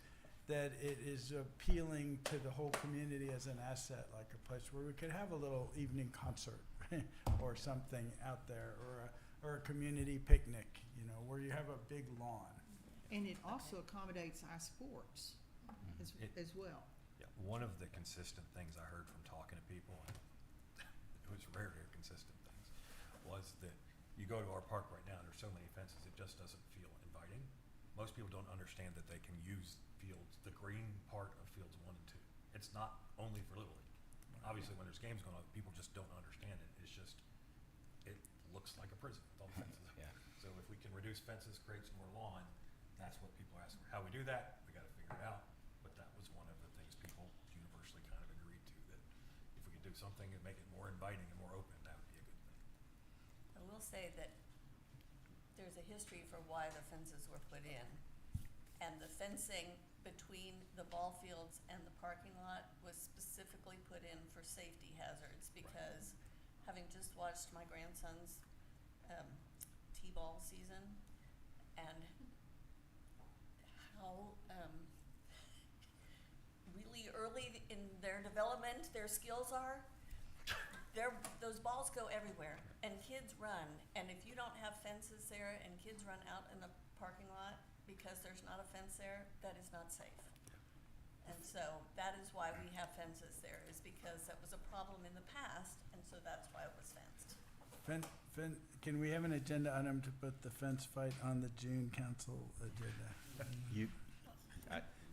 that it is appealing to the whole community as an asset, like a place where we could have a little evening concert or something out there, or a community picnic, you know, where you have a big lawn. And it also accommodates our sports as well. Yeah, one of the consistent things I heard from talking to people, and it was rare to hear consistent things, was that you go to our park right now, there's so many fences, it just doesn't feel inviting. Most people don't understand that they can use fields, the green part of fields 1 and 2. It's not only for Little League. Obviously, when there's games going on, people just don't understand it. It's just, it looks like a prison with all the fences. Yeah. So if we can reduce fences, create some more lawn, that's what people ask for. How we do that, we gotta figure it out. But that was one of the things people universally kind of agreed to, that if we could do something and make it more inviting and more open, that would be a good thing. I will say that there's a history for why the fences were put in. And the fencing between the ball fields and the parking lot was specifically put in for safety hazards, because having just watched my grandson's T-ball season and how really early in their development their skills are, those balls go everywhere, and kids run, and if you don't have fences there and kids run out in the parking lot because there's not a fence there, that is not safe. And so that is why we have fences there, is because that was a problem in the past, and so that's why it was fenced. Can we have an agenda item to put the fence fight on the June council agenda?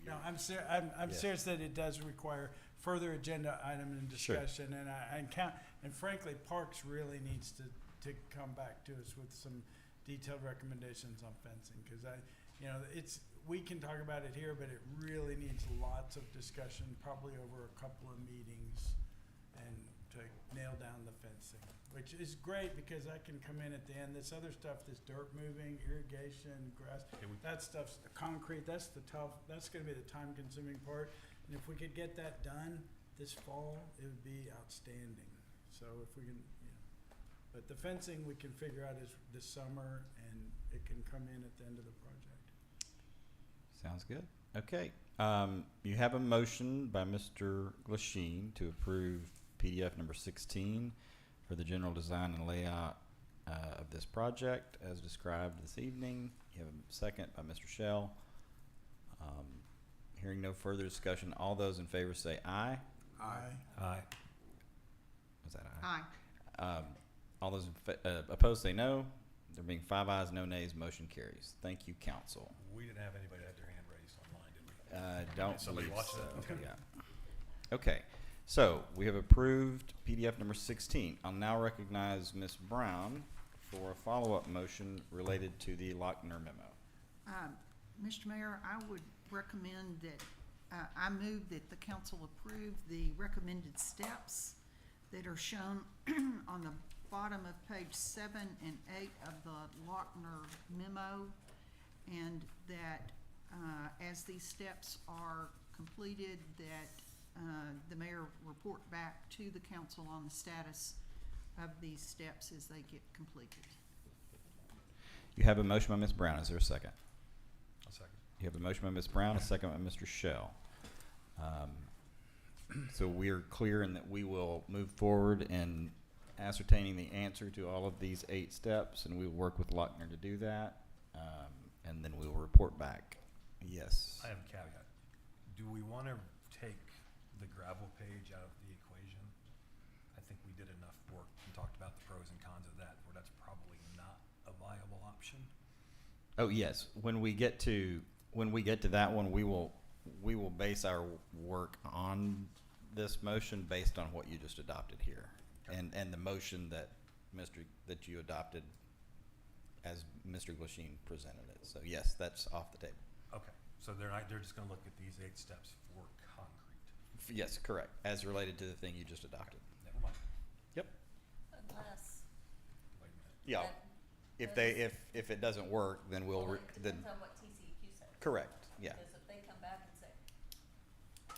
No, I'm Yeah. serious that it does require further agenda item and Sure. discussion, and frankly, Parks really needs to come back to us with some detailed recommendations on fencing, because we can talk about it here, but it really needs lots of discussion, probably over a couple of meetings, and to nail down the fencing, which is great because I can come in at the end. This other stuff, this dirt moving, irrigation, grass, that stuff's the concrete, that's gonna be the time consuming part. And if we could get that done this fall, it would be outstanding. So if we can, but the fencing we can figure out is this summer, and it can come in at the end of the project. Sounds good. Okay. You have a motion by Mr. Glasheen to approve PDF number 16 for the general design and layout of this project as described this evening. You have a second by Mr. Shell. Hearing no further discussion, all those in favor say aye. Aye. Aye. Was that aye? Aye. All those opposed say no. There being 5 ayes, no nays, motion carries. Thank you, council. We didn't have anybody that had their hand raised online, did we? Don't Somebody believe watched so. that? Okay. Yeah. Okay, so we have approved PDF number 16. I'll now recognize Ms. Brown for a follow-up motion related to the Lochner memo. Mr. Mayor, I would recommend that, I move that the council approve the recommended steps that are shown on the bottom of page 7 and 8 of the Lochner memo, and that as these steps are completed, that the mayor report back to the council on the status of these steps as they get completed. You have a motion by Ms. Brown. Is there a second? A second. You have a motion by Ms. Brown, a second by Mr. Shell. So we're clear in that we will move forward in ascertaining the answer to all of these 8 steps, and we will work with Lochner to do that, and then we will report back. Yes. I have a caveat. Do we want to take the gravel page out of the equation? I think we did enough work and talked about the pros and cons of that, where that's probably not a viable option. Oh, yes. When we get to that one, we will base our work on this motion based on what you just adopted here, and the motion that you adopted as Mr. Glasheen presented it. So yes, that's off the table. Okay, so they're just going to look at these 8 steps for concrete. Yes, correct. As related to the thing you just adopted. Never mind. Yep. Unless, Wait a minute. Yeah. That If it doesn't work, then well, it depends on what TCEQ says. correct. Yeah. Because if they come back and say,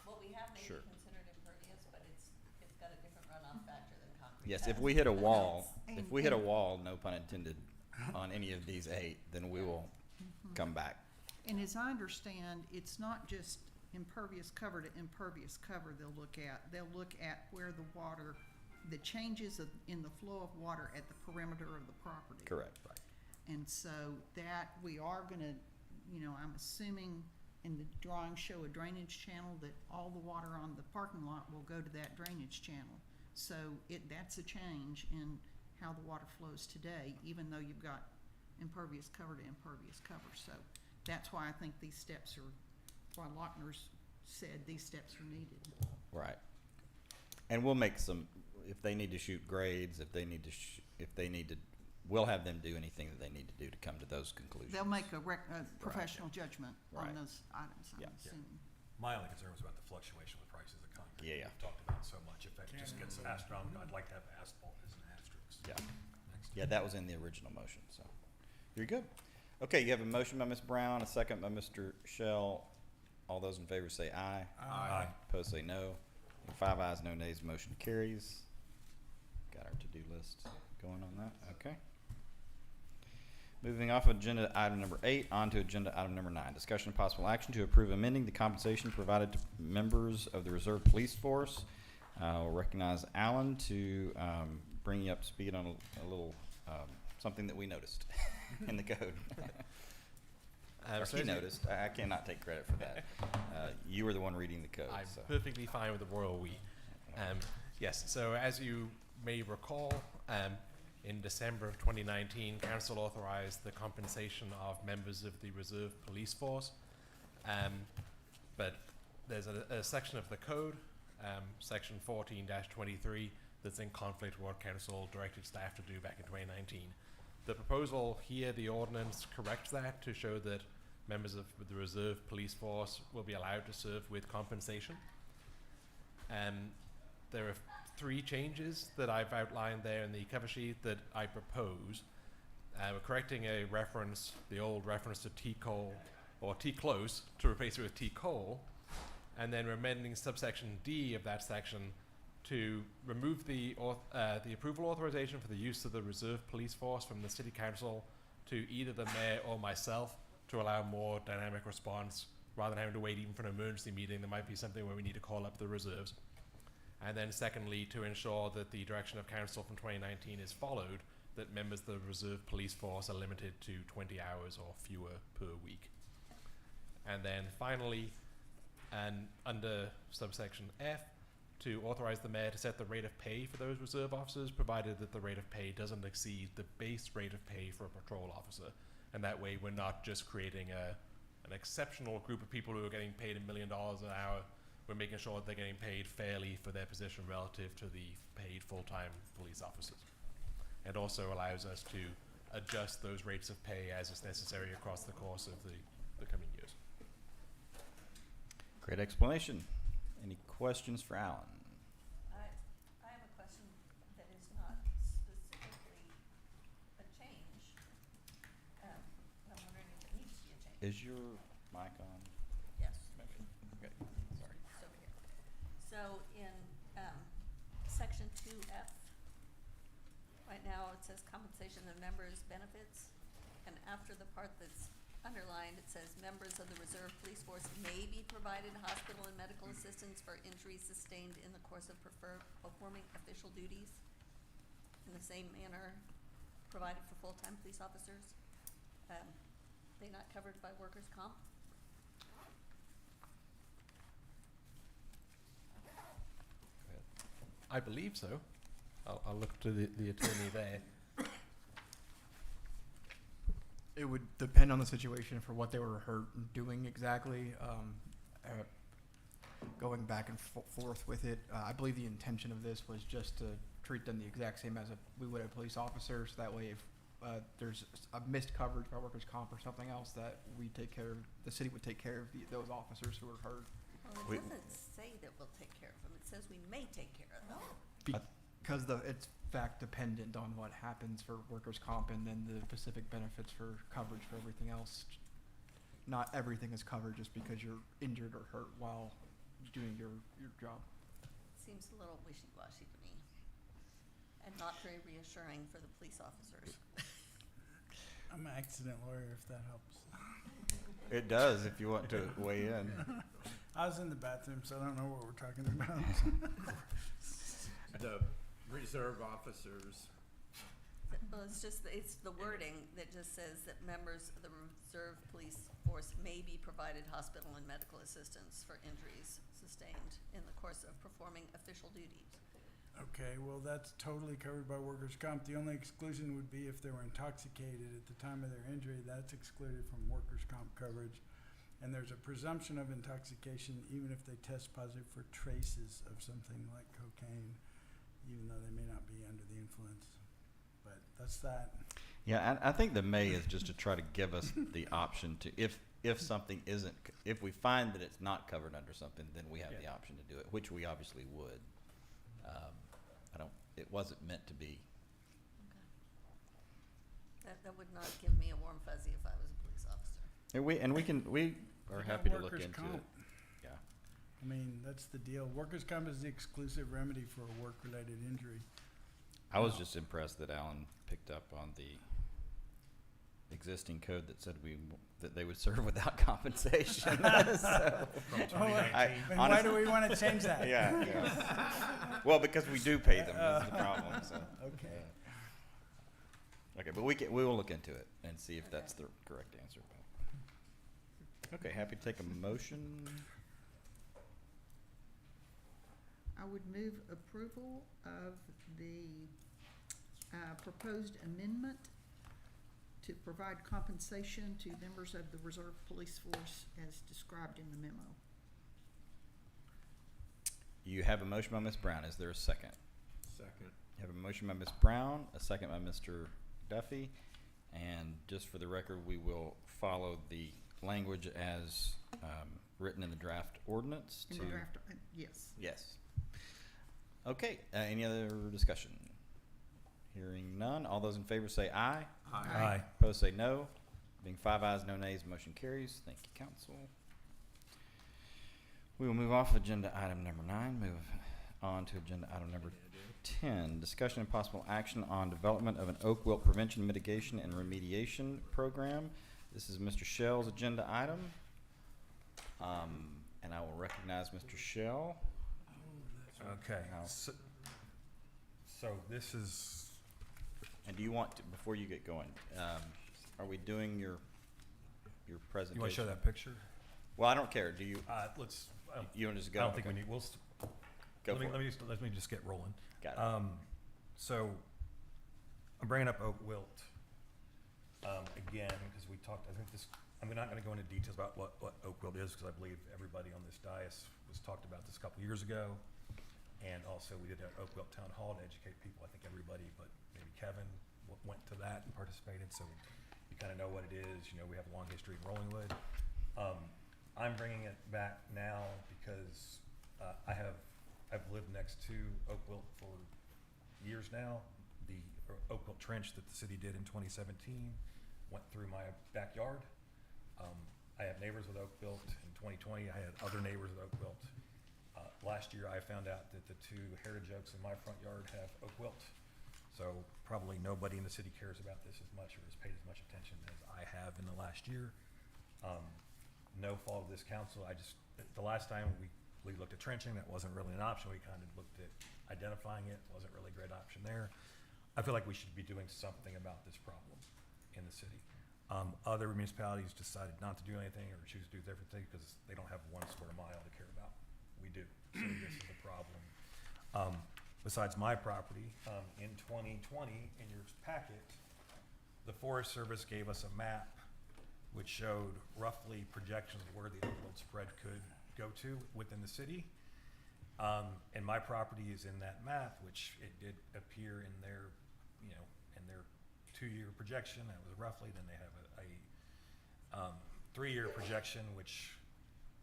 what we have may be Sure. considered impervious, but it's got a different runoff factor than concrete. Yes. does. If we hit a wall, And- if we hit a wall, no pun intended, on any of these 8, then we will come back. And as I understand, it's not just impervious cover to impervious cover they'll look at. They'll look at where the water, the changes in the flow of water at the perimeter of the property. Correct. And so that we are gonna, I'm assuming in the drawing show a drainage channel, that all the water on the parking lot will go to that drainage channel. So that's a change in how the water flows today, even though you've got impervious cover to impervious cover. So that's why I think these steps are, why Lochner's said these steps are needed. Right. And we'll make some, if they need to shoot grades, if they need to, we'll have them do anything that they need to do to come to those conclusions. They'll make a professional judgment Right. on those items, I'm Yeah. assuming. My only concern was about the fluctuation with prices of concrete. Yeah. We've talked about it so much. If that just gets astronomical, I'd like to have asphalt as an asterisk. Yeah. Next. Yeah, that was in the original motion, so you're good. Okay, you have a motion by Ms. Brown, a second by Mr. Shell. All those in favor say aye. Aye. Opposed say no. 5 ayes, no nays, motion carries. Got our to-do list going on that, okay. Moving off agenda item number 8, on to agenda item number 9. Discussion of possible action to approve amending the compensation provided to members of the Reserve Police Force. We'll recognize Alan to bring you up to speed on a little something that we noticed in the code. Or so he as you- noticed. I cannot take credit for that. You were the one reading the code. I'm So. perfectly fine with the royal we. Yes, so as you may recall, in December of 2019, Council authorized the compensation of members of the Reserve Police Force. But there's a section of the code, section 14-23, that's in conflict with what Council directed staff to do back in 2019. The proposal here, the ordinance, corrects that to show that members of the Reserve Police Force will be allowed to serve with compensation. There are 3 changes that I've outlined there in the cover sheet that I propose. We're correcting a reference, the old reference to T-Col, or T-Close, to replace it with T-Col, and then we're amending subsection D of that section to remove the approval authorization for the use of the Reserve Police Force from the City Council to either the Mayor or myself to allow more dynamic response rather than having to wait even for an emergency meeting. There might be something where we need to call up the reserves. And then secondly, to ensure that the direction of Council from 2019 is followed, that members of the Reserve Police Force are limited to 20 hours or fewer per week. And then finally, and under subsection F, to authorize the Mayor to set the rate of pay for those reserve officers, provided that the rate of pay doesn't exceed the base rate of pay for a patrol officer. And that way we're not just creating an exceptional group of people who are getting paid $1 million an hour. We're making sure that they're getting paid fairly for their position relative to the paid full-time police officers. It also allows us to adjust those rates of pay as is necessary across the course of the coming years. Great explanation. Any questions for Alan? I have a question that is not specifically a change. I'm wondering if it needs to be a change. Is your mic on? Yes. Maybe. Okay, sorry. It's over here. So in section 2F, right now it says compensation of members' benefits, and after the part that's underlined, it says members of the Reserve Police Force may be provided hospital and medical assistance for injuries sustained in the course of performing official duties in the same manner provided for full-time police officers. They not covered by workers' comp? I believe so. I'll look to the attorney there. It would depend on the situation for what they were hurt and doing exactly. Going back and forth with it, I believe the intention of this was just to treat them the exact same as we would a police officer. So that way, if there's a missed coverage by workers' comp or something else, that we take care of, the city would take care of those officers who were hurt. Well, it doesn't say that we'll take care of them. It says we may take care of them. Because it's fact dependent on what happens for workers' comp and then the specific benefits for coverage for everything else. Not everything is covered just because you're injured or hurt while doing your job. Seems a little wishy-washy to me, and not very reassuring for the police officers. I'm an accident lawyer, if that helps. It does if you want to weigh in. I was in the bathroom, so I don't know what we're talking about. The reserve officers, Well, it's the wording that just says that members of the reserve police force may be provided hospital and medical assistance for injuries sustained in the course of performing official duties. Okay, well, that's totally covered by workers' comp. The only exclusion would be if they were intoxicated at the time of their injury. That's excluded from workers' comp coverage. And there's a presumption of intoxication even if they test positive for traces of something like cocaine, even though they may not be under the influence. But that's that. Yeah, I think the may is just to try to give us the option to, if something isn't, if we find that it's not covered under something, then we have the option to do it, which we obviously would. It wasn't meant to be. That would not give me a warm fuzzy if I was a police officer. And we are What happy to about look workers' into comp? it. Yeah. I mean, that's the deal. Workers' comp is the exclusive remedy for a work-related injury. I was just impressed that Alan picked up on the existing code that said that they would serve without compensation. So, From Oh, 2019. and why do we want to change that? yeah. Well, because we do pay them. That's the problem. So. Okay. Okay, but we will look into it and see if that's the correct answer. Okay, happy to take a motion. I would move approval of the proposed amendment to provide compensation to members of the Reserve Police Force as described in the memo. You have a motion by Ms. Brown. Is there a second? second. You have a motion by Ms. Brown, a second by Mr. Duffy, and just for the record, we will follow the language as written in the draft ordinance. In the draft, yes. Yes. Okay. Any other discussion? Hearing none. All those in favor say aye. Aye. Opposed say no. Being 5 ayes, no nays, motion carries. Thank you, council. We will move off agenda item number 9. Move on to agenda item number 10. Discussion and possible action on development of an oak wilt prevention, mitigation, and remediation program. This is Mr. Shell's agenda item. And I will recognize Mr. Shell. Okay. Now- So this is, And do you want to, before you get going, are we doing your presentation? you want to show that picture? Well, I don't care. Do you? Let's, You want to just I go? don't think we Okay. need, Go for it. let me just get rolling. Got it. So I'm bringing up oak wilt again because we talked. I think this. I'm not going to go into details about what oak wilt is because I believe everybody on this dais was talked about this a couple years ago, and also we did an oak wilt town hall to educate people. I think everybody, but maybe Kevin, went to that and participated, so you kind of know what it is. You know, we have a long history in Rollingwood. I'm bringing it back now because I've lived next to oak wilt for years now. The oak wilt trench that the city did in 2017 went through my backyard. I have neighbors with oak wilt. In 2020, I had other neighbors with oak wilt. Last year, I found out that the 2 heritage oaks in my front yard have oak wilt. So probably nobody in the city cares about this as much or has paid as much attention as I have in the last year. No fault of this council. The last time we looked at trenching, that wasn't really an option. We kind of looked at identifying it. Wasn't really a great option there. I feel like we should be doing something about this problem in the city. Other municipalities decided not to do anything or choose to do different things because they don't have 1 square mile to care about. We do. So this is a problem. Besides my property, in 2020, in your packet, the Forest Service gave us a map which showed roughly projections of where the oak wilt spread could go to within the city. And my property is in that map, which it did appear in their, in their 2-year projection, that was roughly. Then they have a 3-year projection, which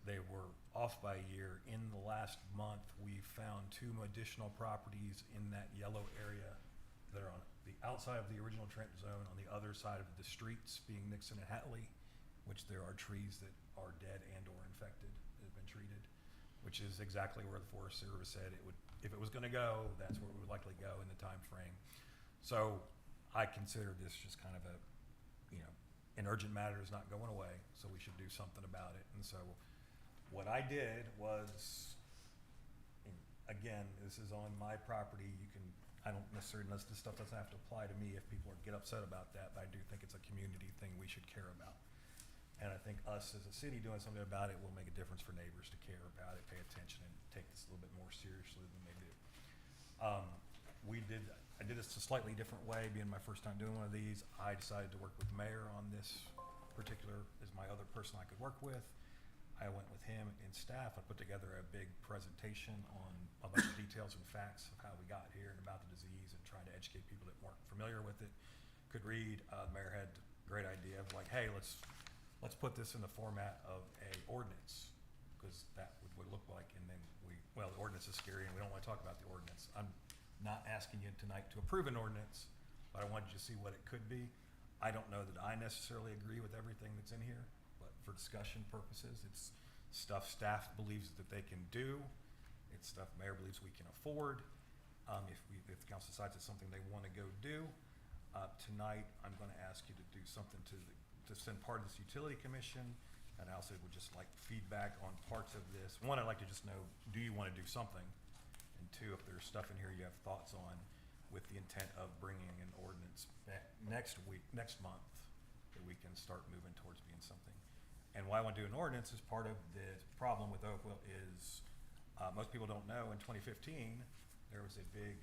they were off by a year. In the last month, we found 2 additional properties in that yellow area that are on the outside of the original trench zone, on the other side of the streets, being Nixon and Hatley, which there are trees that are dead and or infected that have been treated, which is exactly where the Forest Service said it would, if it was gonna go, that's where it would likely go in the time frame. So I consider this just kind of a, an urgent matter is not going away, so we should do something about it. And so what I did was, again, this is on my property, you can, I don't necessarily, this stuff doesn't have to apply to me if people get upset about that, but I do think it's a community thing we should care about. And I think us as a city doing something about it will make a difference for neighbors to care about it, pay attention, and take this a little bit more seriously than they do. I did this a slightly different way, being my first time doing one of these. I decided to work with the mayor on this particular, as my other person I could work with. I went with him and staff. I put together a big presentation on a bunch of details and facts of how we got here and about the disease, and trying to educate people that weren't familiar with it, could read. The mayor had a great idea of like, hey, let's put this in the format of a ordinance, because that would look like, and then the ordinance is scary and we don't want to talk about the ordinance. I'm not asking you tonight to approve an ordinance, but I wanted you to see what it could be. I don't know that I necessarily agree with everything that's in here, but for discussion purposes, it's stuff staff believes that they can do. It's stuff mayor believes we can afford. If the council decides it's something they want to go do, tonight I'm going to ask you to do something to send part of this utility commission, and I also would just like feedback on parts of this. One, I'd like to just know, do you want to do something? And two, if there's stuff in here you have thoughts on, with the intent of bringing an ordinance back next month, that we can start moving towards being something. And why I want to do an ordinance is part of the problem with Oakville is, most people don't know, in 2015, there was a big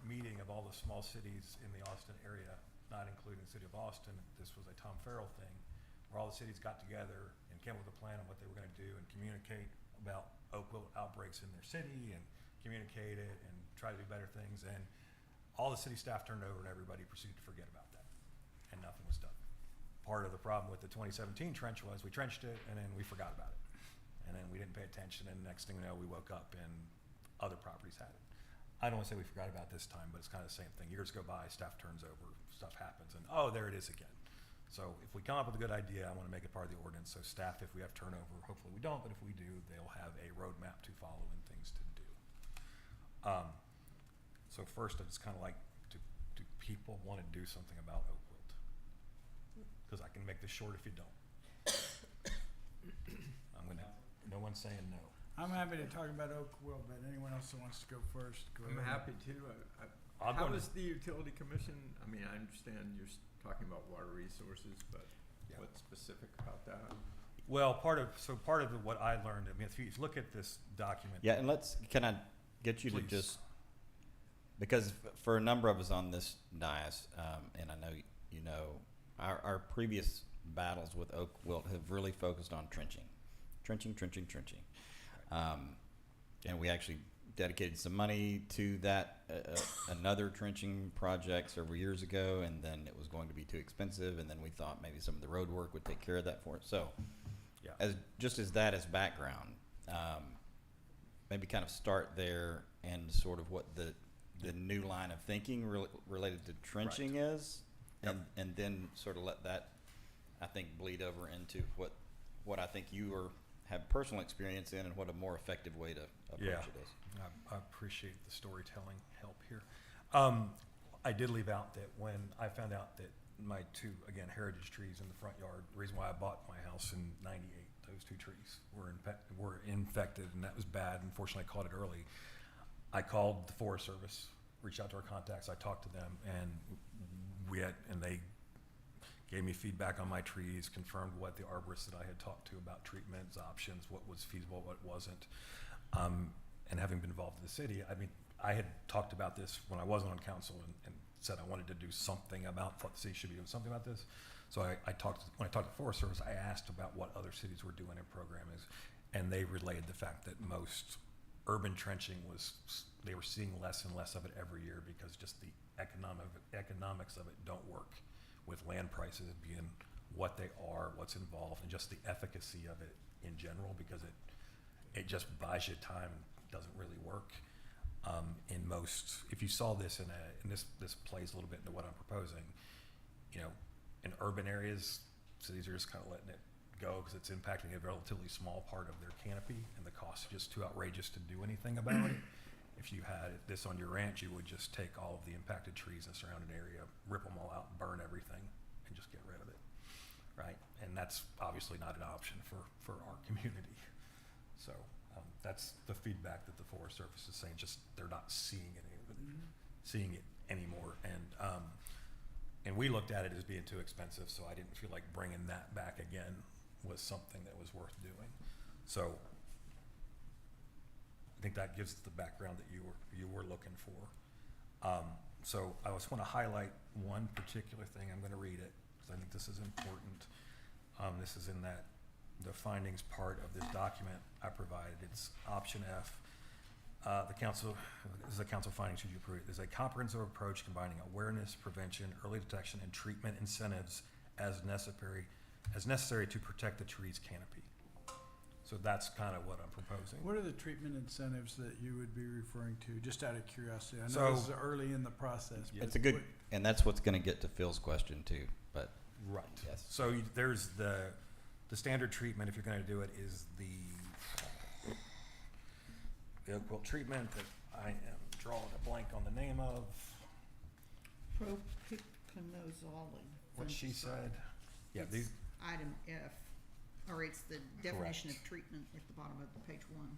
meeting of all the small cities in the Austin area, not including the city of Austin. This was a Tom Farrell thing, where all the cities got together and came up with a plan on what they were going to do and communicate about Oakville outbreaks in their city, and communicate it and try to do better things. And all the city staff turned over and everybody proceeded to forget about that, and nothing was done. Part of the problem with the 2017 trench was we trenched it and then we forgot about it, and then we didn't pay attention, and next thing you know, we woke up and other properties had it. I don't want to say we forgot about this time, but it's kind of the same thing. Years go by, staff turns over, stuff happens, and oh, there it is again. So if we come up with a good idea, I want to make it part of the ordinance. So staff, if we have turnover, hopefully we don't, but if we do, they'll have a roadmap to follow and things to do. So first, I just kind of like, do people want to do something about Oakville? Because I can make this short if you don't. No one's saying no. I'm happy to talk about Oakville, but anyone else that wants to go first, go I'm ahead. happy to. How is the utility commission? I mean, I understand you're talking about water resources, but Yeah. what's specific about that? Well, part of what I learned, I mean, if you look at this document. Yeah, and can I get you to Please. just, because for a number of us on this dais, and I know you know, our previous battles with Oak Wilt have really focused on trenching. And we actually dedicated some money to that, another trenching project several years ago, and then it was going to be too expensive, and then we thought maybe some of the road work would take care of that for us. So, Yeah. as that as background, maybe kind of start there and sort of what the new line of thinking related to trenching is, and then sort of let that, I think, bleed over into what I think you have personal experience in, and what a more effective way to approach Yeah. it is. I appreciate the storytelling help here. I did leave out that when I found out that my two, again, heritage trees in the front yard, the reason why I bought my house in '98, those two trees were infected, and that was bad. Unfortunately, I caught it early. I called the Forest Service, reached out to our contacts, I talked to them, and they gave me feedback on my trees, confirmed what the arborists that I had talked to about treatments, options, what was feasible, what wasn't. And having been involved in the city, I mean, I had talked about this when I wasn't on council, and said I wanted to do something about, thought the city should be doing something about this. So when I talked to the Forest Service, I asked about what other cities were doing in programming, and they relayed the fact that most urban trenching they were seeing less and less of it every year, because just the economics of it don't work, with land prices being what they are, what's involved, and just the efficacy of it in general, because it just buys you time, doesn't really work. If you saw this and this plays a little bit into what I'm proposing, you know, in urban areas, cities are just kind of letting it go because it's impacting a relatively small part of their canopy, and the cost is just too outrageous to do anything about it. If you had this on your ranch, you would just take all of the impacted trees in the surrounding area, rip them all out, and burn everything, and just get rid of it, right? And that's obviously not an option for our community. So that's the feedback that the Forest Service is saying, just they're not seeing it anymore. And we looked at it as being too expensive, so I didn't feel like bringing that back again was something that was worth doing. So I think that gives the background that you were looking for. So I just want to highlight one particular thing. I'm going to read it because I think this is important. This is in the findings part of this document I provided. It's option F. This is the council finding, should you approve it. There's a comprehensive approach combining awareness, prevention, early detection, and treatment incentives as necessary to protect the tree's canopy. So that's kind of what I'm proposing. What are the treatment incentives that you would be referring to, just out of curiosity? I know So- this is early in the process. Yeah. but It's a good, what- and that's what's gonna get to Phil's question too, but Right. yes. So there's the standard treatment, if you're gonna do it, is the oak wilt treatment that I am drawing a blank on the name of, Propiconazole. what she said. Yeah, It's these, Item F, or it's the definition of treatment at the bottom of page 1.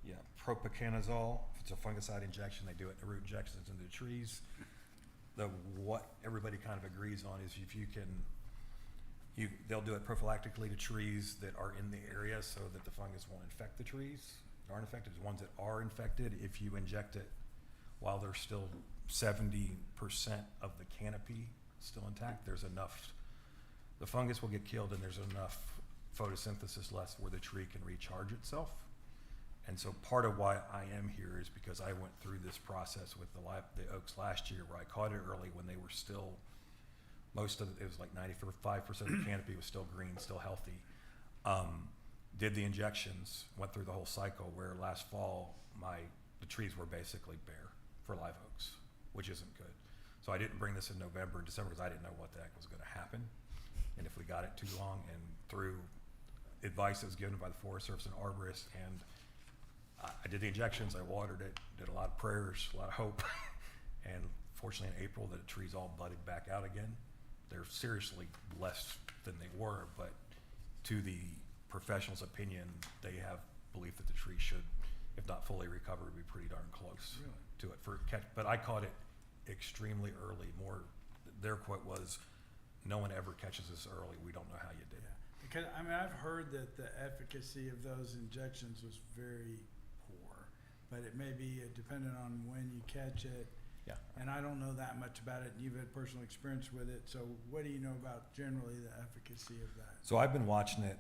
yeah, propiconazole, if it's a fungicide injection, they do it in the root injections into the trees. What everybody kind of agrees on is if you can, they'll do it prophylactically to trees that are in the area so that the fungus won't infect the trees that aren't infected. The ones that are infected, if you inject it while there's still 70% of the canopy still intact, there's enough, the fungus will get killed and there's enough photosynthesis left where the tree can recharge itself. And so part of why I am here is because I went through this process with the oaks last year where I caught it early when they were still, it was like 95% of the canopy was still green, still healthy. Did the injections, went through the whole cycle where last fall the trees were basically bare for live oaks, which isn't good. So I didn't bring this in November and December because I didn't know what the heck was going to happen. And if we got it too long, and through advice that was given by the Forest Service and arborists, and I did the injections, I watered it, did a lot of prayers, a lot of hope, and fortunately in April the trees all budded back out again. They're seriously less than they were, but to the professionals' opinion, they have belief that the tree should, if not fully recover, be pretty darn close to it for catch. But I caught it extremely early. Their quote was, "No one ever catches this early. We don't know how you did it." Because, I mean, I've heard that the efficacy of those injections was very poor, but it may be dependent on when you catch it. Yeah. And I don't know that much about it, and you've had personal experience with it, so what do you know about generally the efficacy of that? So I've been watching it.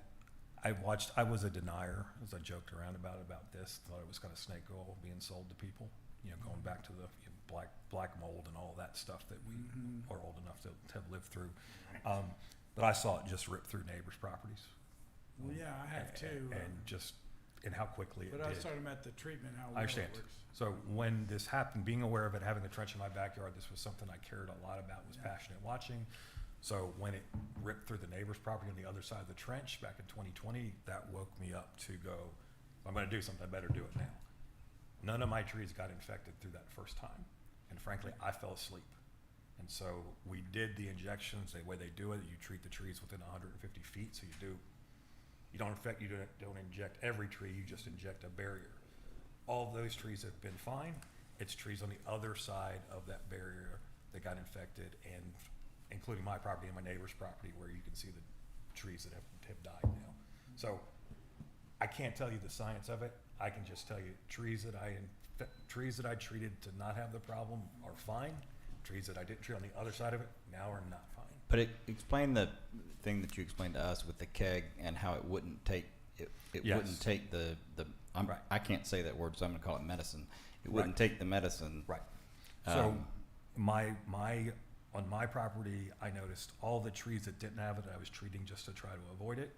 I was a denier, as I joked around about this, thought it was kind of snake oil being sold to people, going back to the black mold and all that stuff that we are old enough to have lived through. But I saw it just rip through neighbors' properties. Well, yeah, I have too. And how quickly it But did. I was talking about the treatment, how I well it understand. works. So when this happened, being aware of it, having the trench in my backyard, this was something I cared a lot about, was passionate watching. So when it ripped through the neighbor's property on the other side of the trench back in 2020, that woke me up to go, if I'm gonna do something, I better do it now. None of my trees got infected through that first time. And frankly, I fell asleep. And so we did the injections, the way they do it, you treat the trees within 150 feet. So you don't inject every tree, you just inject a barrier. All of those trees have been fine. It's trees on the other side of that barrier that got infected, and including my property and my neighbor's property, where you can see the trees that have died now. So I can't tell you the science of it. I can just tell you trees that I treated to not have the problem are fine. Trees that I didn't treat on the other side of it now are not fine. But explain the thing that you explained to us with the keg and how it wouldn't take it Yes. wouldn't take the Right. I can't say that word, so I'm gonna call it medicine. It Right. wouldn't take the medicine. Right. So Um, on my property, I noticed all the trees that didn't have it, I was treating just to try to avoid it.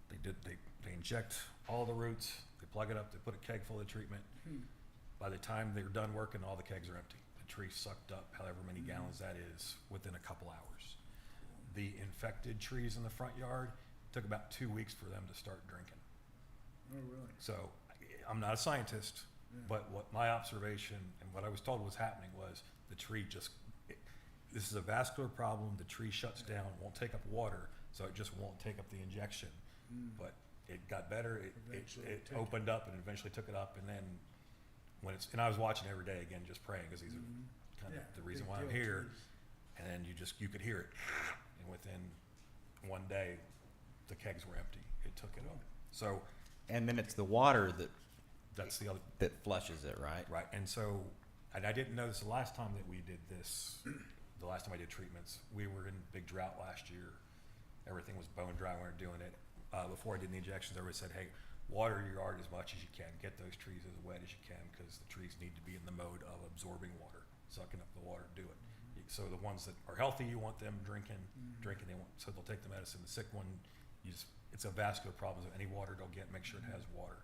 They inject all the roots, they plug it up, they put a keg full of treatment. By the time they're done working, all the kegs are empty. The tree sucked up however many gallons that is within a couple hours. The infected trees in the front yard took about 2 weeks for them to start drinking. Oh, really? So I'm not a scientist, but what my observation and what I was told was happening was the tree this is a vascular problem. The tree shuts down, won't take up water, so it just won't take up the injection. But it got better, it Eventually it took it. opened up and eventually took it up, and then when it's, and I was watching every day again, just praying, because these are kind of the reason why I'm here. And then you could hear it, and within one day, the kegs were empty. It took it up. So And then it's the water that's the other, that flushes it, right? right. And so, and I didn't know this the last time that we did this, the last time I did treatments, we were in big drought last year. Everything was bone dry when we were doing it. Before I did the injections, everybody said, hey, water your yard as much as you can. Get those trees as wet as you can, because the trees need to be in the mode of absorbing water, sucking up the water, do it. So the ones that are healthy, you want them drinking, they want, so they'll take the medicine. The sick one, it's a vascular problem, so any water they'll get, make sure it has water.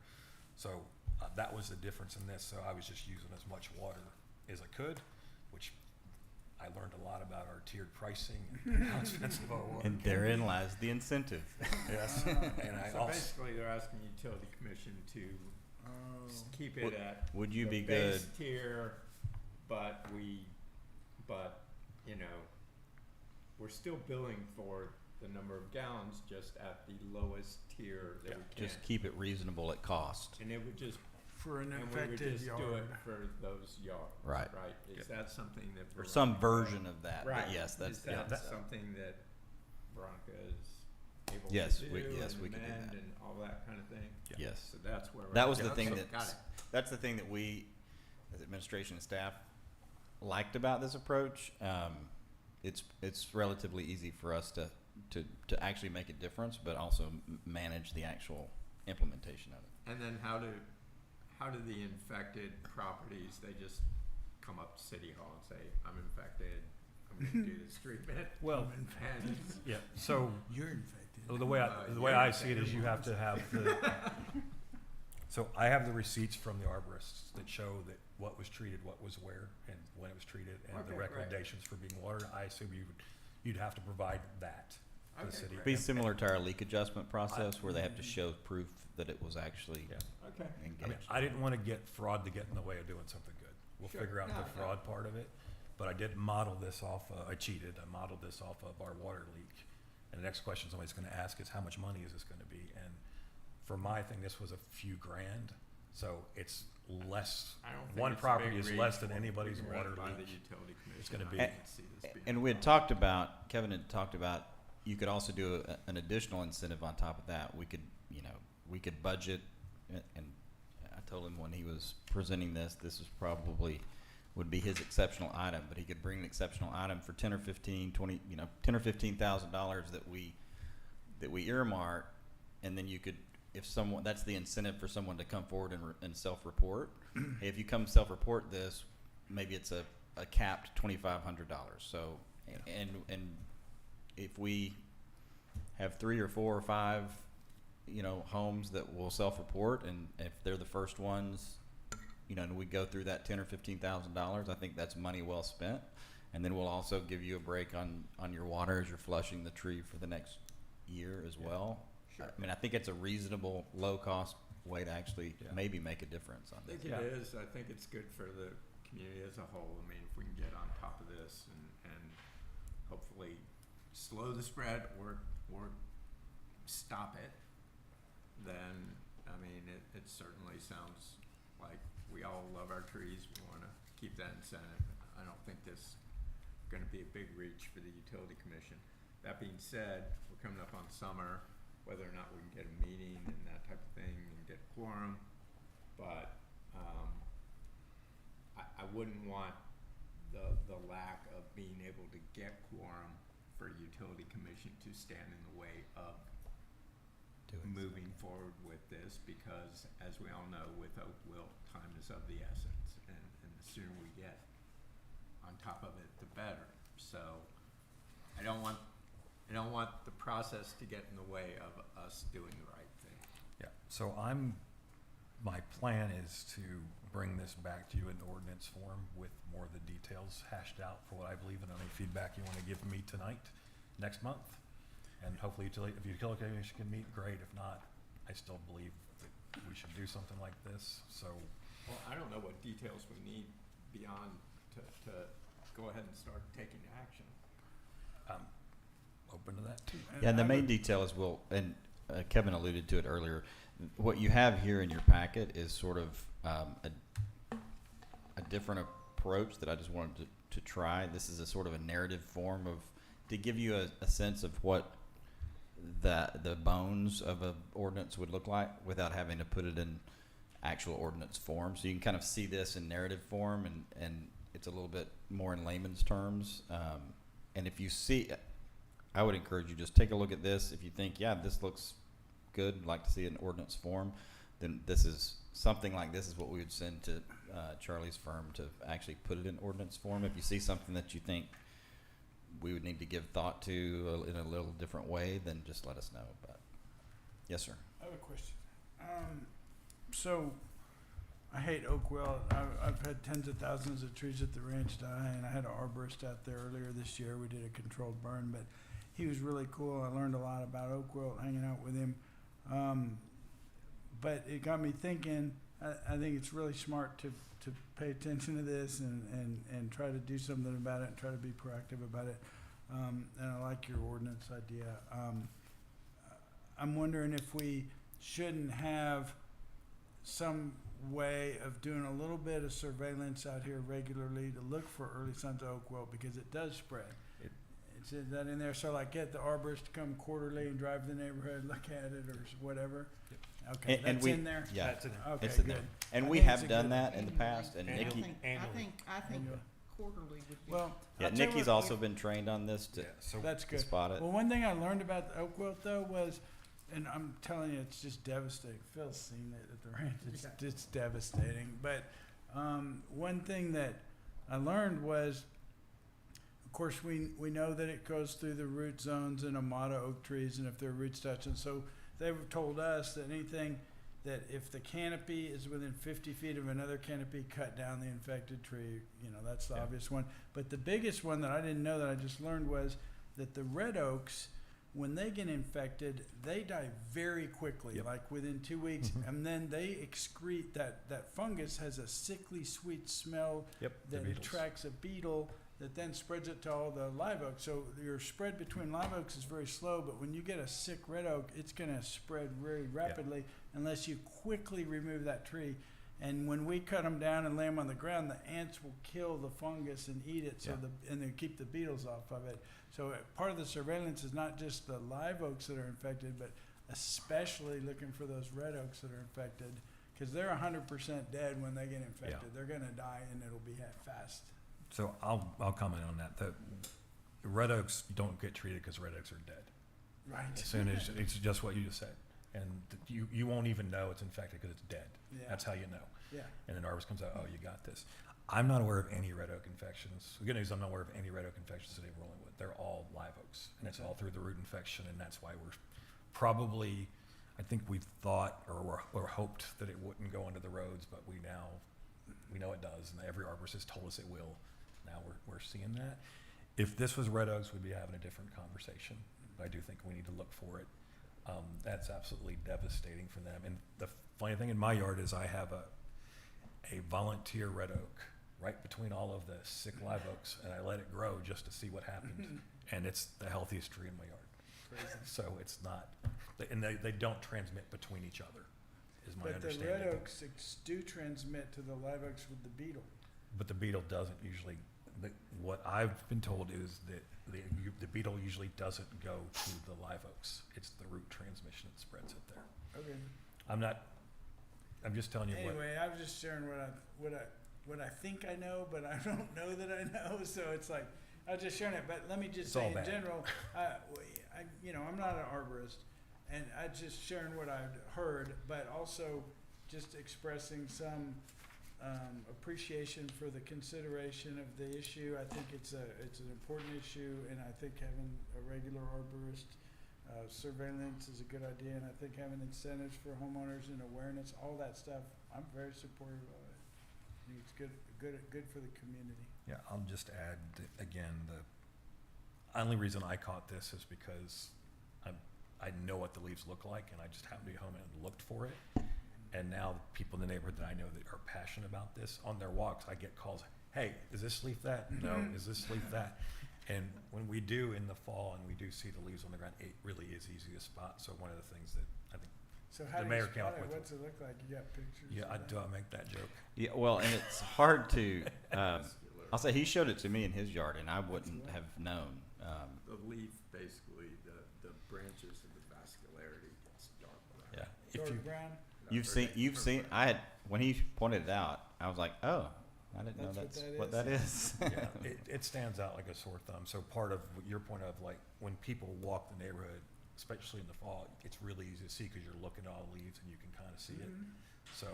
So that was the difference in this. So I was just using as much water as I could, which I learned a lot about our tiered pricing and how expensive our water And can therein be. lies the incentive. Yes, and I So also, basically, they're asking utility commission to keep it at Would you the be good? base tier, but you know, we're still billing for the number of gallons just at the lowest tier that we can. Just keep it reasonable at cost. And it would just, For an and we would affected just do yard. it for those yards, Right. right? Is that something that Or Veronica? some version of that, Right. but yes, that's, Is yeah, that that- something that Veronica is able Yes, to do? we could do amend that. And all that kind of thing? yes. So that's where we're That at. was the Yeah, thing okay, that, got it. that's the thing that we, as administration and staff, liked about this approach. It's relatively easy for us to actually make a difference, but also manage the actual implementation of it. And then how do the infected properties, they just come up to City Hall and say, I'm infected, I'm gonna do this treatment? well, And, yeah, so You're infected. the way yeah, I see it is you have to have the, so I have the receipts from the arborists that show that what was treated, what was where, and when it was treated, and the Okay, right. recommendations for being watered. I assume you'd have to provide that to the Okay, city. great. Be similar to our leak adjustment process, where they have to show proof that it was actually Yeah. okay, I mean, engaged. I didn't want to get fraud to get in the way of doing something good. We'll Sure. figure out No, the fraud part of it, but I did model this off, I cheated, I modeled this off of our water leak. And the next question somebody's gonna ask is, how much money is this gonna be? And for my thing, this was a few grand, so it's less, I don't think one it's a property big is reach less than for- anybody's run water by the leak. utility commission. gonna be- I can see this being And a we had problem. talked about, Kevin had talked about, you could also do an additional incentive on top of that. We could, we could budget, and I told him when he was presenting this is probably, would be his exceptional item, but he could bring an exceptional item for 10 or 15, 20, $10 or $15,000 that we earmark, and then you could, if someone, that's the incentive for someone to come forward and self-report. Hey, if you come self-report this, maybe it's a capped $2,500. So, and if we have 3 or 4 or 5, homes that will self-report, and if they're the first ones, and we go through that $10,000 or $15,000, I think that's money well spent. And then we'll also give you a break on your water as you're flushing the tree for the next year as well. Sure. I mean, I think it's a reasonable, low-cost way to actually Yeah. maybe make a difference on I this. think Yeah. it is. I think it's good for the community as a whole. I mean, if we can get on top of this and hopefully slow the spread or stop it, then, I mean, it certainly sounds like we all love our trees. We want to keep that incentive. I don't think this is going to be a big reach for the utility commission. That being said, we're coming up on summer, whether or not we can get a meeting and that type of thing and get a quorum. But I wouldn't want the lack of being able to get quorum for utility commission to stand in the way of moving forward with this, because as we all know, with Oak Wilt, time is of the essence, and the sooner we get on top of it, the better. So I don't want the process to get in the way of us doing the right thing. Yeah, so my plan is to bring this back to you in ordinance form with more of the details hashed out for what I believe, and any feedback you want to give me tonight, next month. And hopefully, if utility commission can meet, great. If not, I still believe that we should do something like this. So, Well, I don't know what details we need beyond to go ahead and start taking action. I'm open to that too. Yeah, and the main detail is and Kevin alluded to it earlier. What you have here in your packet is sort of a different approach that I just wanted to try. This is a sort of a narrative form to give you a sense of what the bones of an ordinance would look like without having to put it in actual ordinance form. So you can kind of see this in narrative form, and it's a little bit more in layman's terms. And if you see, I would encourage you just take a look at this. If you think, yeah, this looks good, like to see it in ordinance form, then this is something like this is what we would send to Charlie's firm to actually put it in ordinance form. If you see something that you think we would need to give thought to in a little different way, then just let us know. But yes, sir. I have a question. So, I hate Oakwell. I've had tens of thousands of trees at the ranch die, and I had an arborist out there earlier this year. We did a controlled burn, but he was really cool. I learned a lot about Oakwell hanging out with him. But it got me thinking. I think it's really smart to pay attention to this and try to do something about it and try to be proactive about it. And I like your ordinance idea. I'm wondering if we shouldn't have some way of doing a little bit of surveillance out here regularly to look for early signs of Oakwell, because it does spread. Is that in there? So like get the arborist to come quarterly and drive the neighborhood, look at it or whatever? Okay, And that's we, in there? yeah, That's in there. Okay, it's in good. there. And I we think it's have a done good- that in the past. And Annually. Nikki, I think Annually. quarterly would be. Well, yeah, I'll tell you Nikki's what- also been trained on this to, So That's to good. spot it. Well, one thing I learned about the oak wilt though was, and I'm telling you, it's just devastating. Phil's seen it at the ranch. It's devastating. But one thing that I learned was, of course, we know that it goes through the root zones in Amata oak trees, and if their roots touch, and so they've told us that anything that if the canopy is within 50 feet of another canopy, cut down the infected tree. You know, that's the Yeah. obvious one. But the biggest one that I didn't know that I just learned was that the red oaks, when they get infected, they die very quickly, Yep. like within 2 weeks, and then they excrete that fungus has a sickly sweet smell Yep, the that beetles. attracts a beetle that then spreads it to all the live oaks. So your spread between live oaks is very slow, but when you get a sick red oak, it's going to spread very rapidly unless you quickly remove that tree. And when we cut them down and lay them on the ground, the ants will kill the fungus and eat it, and they keep the beetles off of it. So part of the surveillance is not just the live oaks that are infected, but especially looking for those red oaks that are infected, because they're 100% dead when they get infected. Yeah. They're going to die, and it'll be fast. So I'll comment on that. The red oaks don't get treated because red oaks are dead. Right. As soon as it's just what you just said, and you won't even know it's infected because it's dead. Yeah. That's how you know. Yeah. And then arborist comes out, oh, you got this. I'm not aware of any red oak infections. The good news, I'm not aware of any red oak infections today we're rolling with. They're all live oaks, and it's all through the root infection, and that's why we're probably, I think we've thought or hoped that it wouldn't go under the roads, but we know it does, and every arborist has told us it will. Now we're seeing that. If this was red oaks, we'd be having a different conversation. But I do think we need to look for it. That's absolutely devastating for them. And the funny thing in my yard is I have a volunteer red oak right between all of the sick live oaks, and I let it grow just to see what happened. And it's the healthiest tree in my yard. Crazy. So it's not, and they don't transmit between each other, is my But the understanding. red oaks do transmit to the live oaks with the beetle. But the beetle doesn't usually. What I've been told is that the beetle usually doesn't go to the live oaks. It's the root transmission that spreads it there. Okay. I'm just telling you Anyway, I was just sharing what I think I know, but I don't know that I know. So it's like I was just sharing it. But let me just It's say all in bad. general, I'm not an arborist, and I just sharing what I've heard, but also just expressing some appreciation for the consideration of the issue. I think it's an important issue, and I think having a regular arborist surveillance is a good idea, and I think having incentives for homeowners and awareness, all that stuff, I'm very supportive of it. I think it's good for the community. Yeah, I'll just add that, again, the only reason I caught this is because I know what the leaves look like, and I just happened to be home and looked for it. And now the people in the neighborhood that I know that are passionate about this, on their walks, I get calls, hey, is this leaf that? No. Is this leaf that? And when we do in the fall and we do see the leaves on the ground, it really is easy to spot. So one of the things that I think, So how The do you mayor came spot up it? with it. What's it look like? You got pictures? yeah, of I that? do, I make that joke. Yeah, well, and it's hard to, I'll say he showed it to me in his yard and I wouldn't have known. The leaf, basically, the branches of the vascularity gets dark brown. Yeah. If Dark you, brown? You've seen, I had, when he pointed it out, I was like, oh, I didn't know That's that's what what that that is. yeah, it stands out like a sore thumb. So part of what your point of like when people walk the neighborhood, especially in the fall, it's really easy to see because you're looking at all the leaves and you can kind of see it. So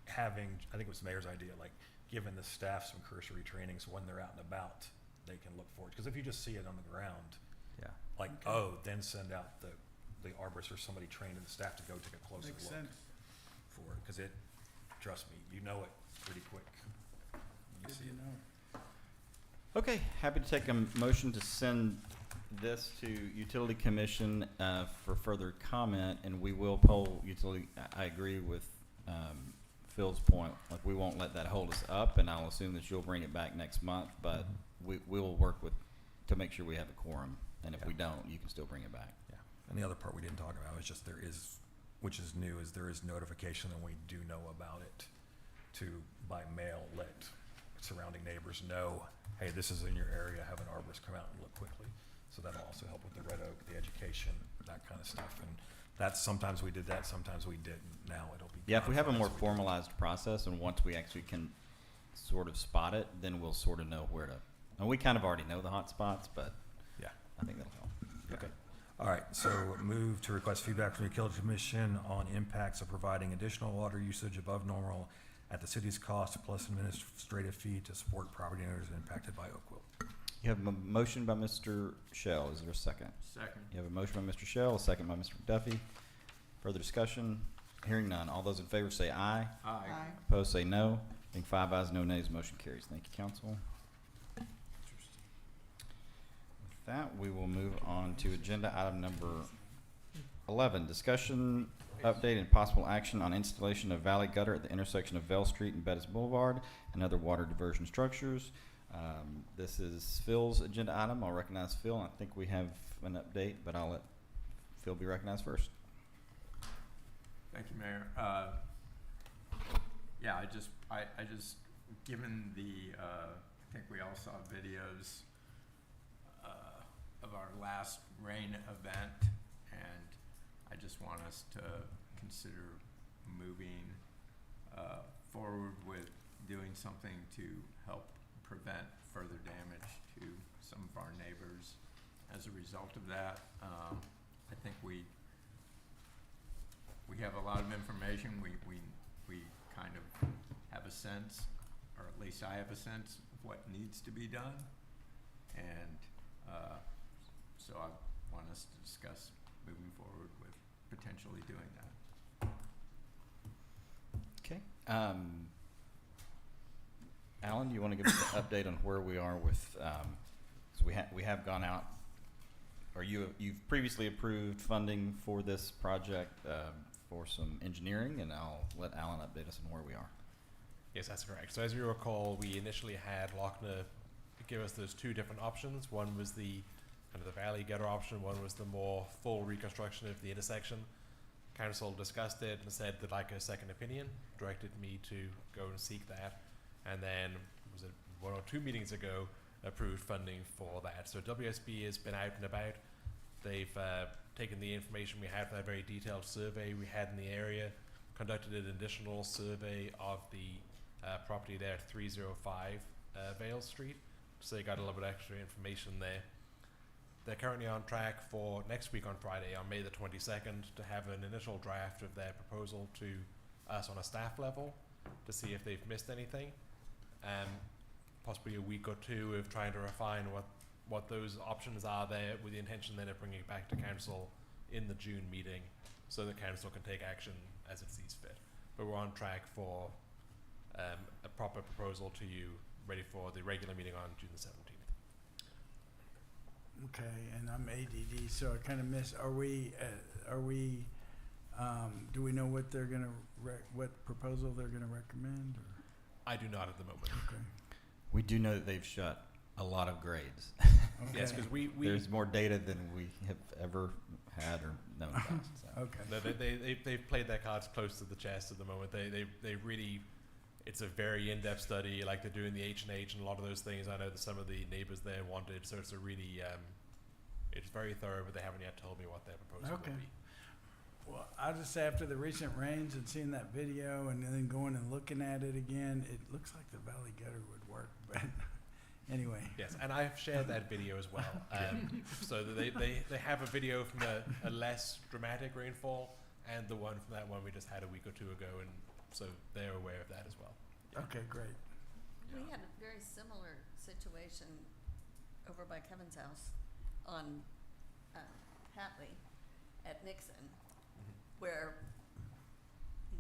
having, I think it was the mayor's idea, like giving the staff some cursory training so when they're out and about, they can look for it. Because if you just see it on the ground, Yeah. like, oh, then send out the arborist or somebody trained in the staff to go take a closer Makes look sense. for it. Because it, trust me, you know it pretty quick. You Good see to it. know. Okay, happy to take a motion to send this to Utility Commission for further comment, and we will poll utility. I agree with Phil's point. Like, we won't let that hold us up, and I'll assume that you'll bring it back next month. But we'll work to make sure we have a quorum, and if we don't, you can still bring it back. Yeah, and the other part we didn't talk about is just which is new, is there is notification and we do know about it to, by mail, let surrounding neighbors know, hey, this is in your area, have an arborist come out and look quickly. So that'll also help with the red oak, the education, that kind of stuff. And that's, sometimes we did that, sometimes we didn't. Now it'll be. Yeah, if we have a more as we do. formalized process, and once we actually can sort of spot it, then we'll sort of know where to. And we kind of already know the hot spots, but Yeah. I think that'll help. Okay. All right, so move to request feedback from the Utility Commission on impacts of providing additional water usage above normal at the city's cost plus administrative fee to support property owners impacted by Oakville. You have a motion by Mr. Shell. Is there a second? Second. You have a motion by Mr. Shell, a second by Mr. McDuffie. Further discussion? Hearing none. All those in favor say aye. Aye. Opposed say no. Being 5 ayes, no nays, motion carries. Thank you, council. With that, we will move on to agenda item number 11, discussion, update, and possible action on installation of valley gutter at the intersection of Vale Street and Bettis Boulevard and other water diversion structures. This is Phil's agenda item. I'll recognize Phil. I think we have an update, but I'll let Phil be recognized first. Thank you, Mayor. Yeah, I just, given the, I think we all saw videos of our last rain event, and I just want us to consider moving forward with doing something to help prevent further damage to some of our neighbors as a result of that. I think we have a lot of information. We kind of have a sense, or at least I have a sense of what needs to be done. And so I want us to discuss moving forward with potentially doing that. Okay. Alan, do you want to give us an update on where we are with, because we have gone out, or you've previously approved funding for this project for some engineering, and I'll let Alan update us on where we are. Yes, that's correct. So as you recall, we initially had Lochner give us those two different options. One was the kind of the valley gutter option. One was the more full reconstruction of the intersection. Council discussed it and said they'd like a second opinion, directed me to go and seek that, and then was it 1 or 2 meetings ago approved funding for that. So WSB has been out and about. They've taken the information we had from that very detailed survey we had in the area, conducted an additional survey of the property there at 305 Vale Street, so they got a little bit extra information there. They're currently on track for next week on Friday, on May the 22nd, to have an initial draft of their proposal to us on a staff level to see if they've missed anything. Possibly a week or two of trying to refine what those options are there, with the intention then of bringing it back to council in the June meeting so that council can take action as it sees fit. But we're on track for a proper proposal to you, ready for the regular meeting on June the 17th. Okay, and I'm ADD, so I kind of miss, do we know what they're gonna, what proposal they're gonna recommend, or? I do not at the moment. Okay. We do know that they've shut a lot of grades. Yes, Okay. because we There's more data than we have ever had or known about. So. Okay. no, they've played their cards close to the chest at the moment. They really, it's a very in-depth study, like they're doing the H&H and a lot of those things. I know that some of the neighbors there wanted, so it's a really, it's very thorough, but they haven't yet told me what their proposal Okay. will be. Well, I'll just say after the recent rains and seeing that video and then going and looking at it again, it looks like the valley gutter would work, but anyway. Yes, and I've shared that video as well. So that they have a video from a less dramatic rainfall and the one from that one we just had a week or two ago, and so they're aware of that as well. Okay, great. We had a very similar situation over by Kevin's house on Hatley at Nixon, where he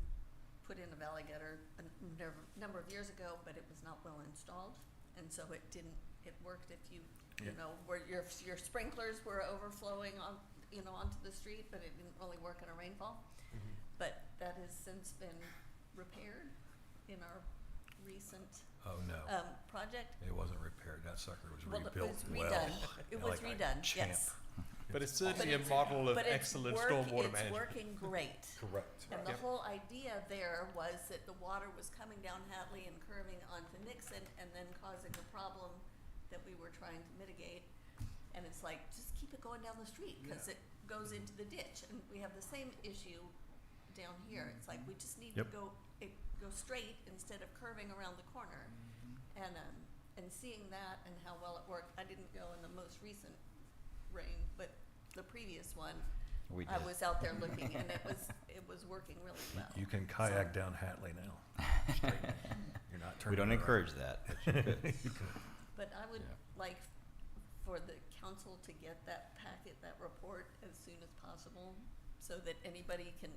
put in a valley gutter a number of years ago, but it was not well installed, and so it didn't. It worked if you know, where your sprinklers were overflowing on, onto the street, but it didn't really work in a rainfall. But that has since been repaired in our recent Oh, no. project. It wasn't repaired. That sucker was Well, it rebuilt was well. redone. It was Like a redone, champ. yes. But it's certainly But a model of But it's excellent work- stormwater It's management. working great. Correct. And the Yep. whole idea there was that the water was coming down Hatley and curving onto Nixon and then causing a problem that we were trying to mitigate. And it's like, just keep it going down the street, cause it goes into the ditch, and we have the same issue down here. It's like, we just need to Yep. go straight instead of curving around the corner. And seeing that and how well it worked, I didn't go in the most recent rain, but the previous one, We I did. was out there looking, and it was working really well. You can kayak down Hatley now. Straight. You're not turning. We don't around. encourage that. But you could. But I would Yeah. like for the council to get that packet, that report, as soon as possible, so that anybody can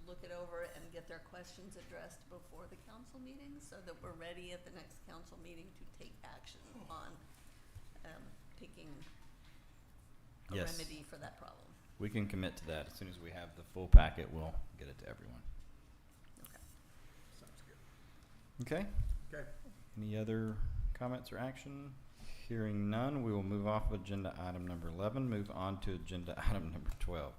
look it over and get their questions addressed before the council meeting, so that we're ready at the next council meeting to take action on taking a Yes. remedy for that problem. We can commit to that. As soon as we have the full packet, we'll get it to everyone. Okay. Sounds good. Okay? Okay. Any other comments or action? Hearing none, we will move off of agenda item number 11, move on to agenda item number 12.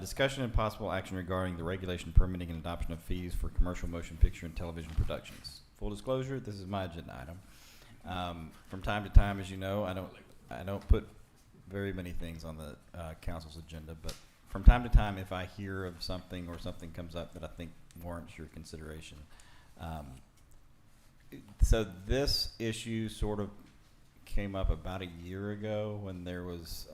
Discussion and possible action regarding the regulation, permitting, and adoption of fees for commercial motion picture and television productions. Full disclosure, this is my agenda item. From time to time, as you know, I don't put very many things on the council's agenda, but from time to time, if I hear of something or something comes up that I think warrants your consideration, so this issue sort of came up about a year ago when there was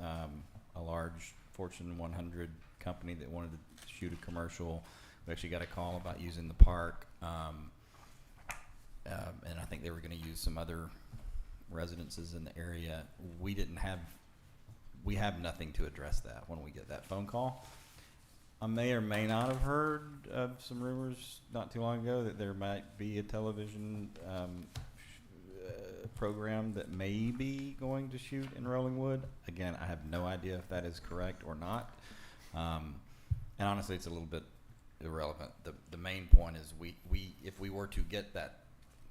a large Fortune 100 company that wanted to shoot a commercial. We actually got a call about using the park, and I think they were going to use some other residences in the area. We have nothing to address that when we get that phone call. I may or may not have heard of some rumors not too long ago that there might be a television program that may be going to shoot in Rollingwood. Again, I have no idea if that is correct or not. And honestly, it's a little bit irrelevant. The main point is we if we were to get that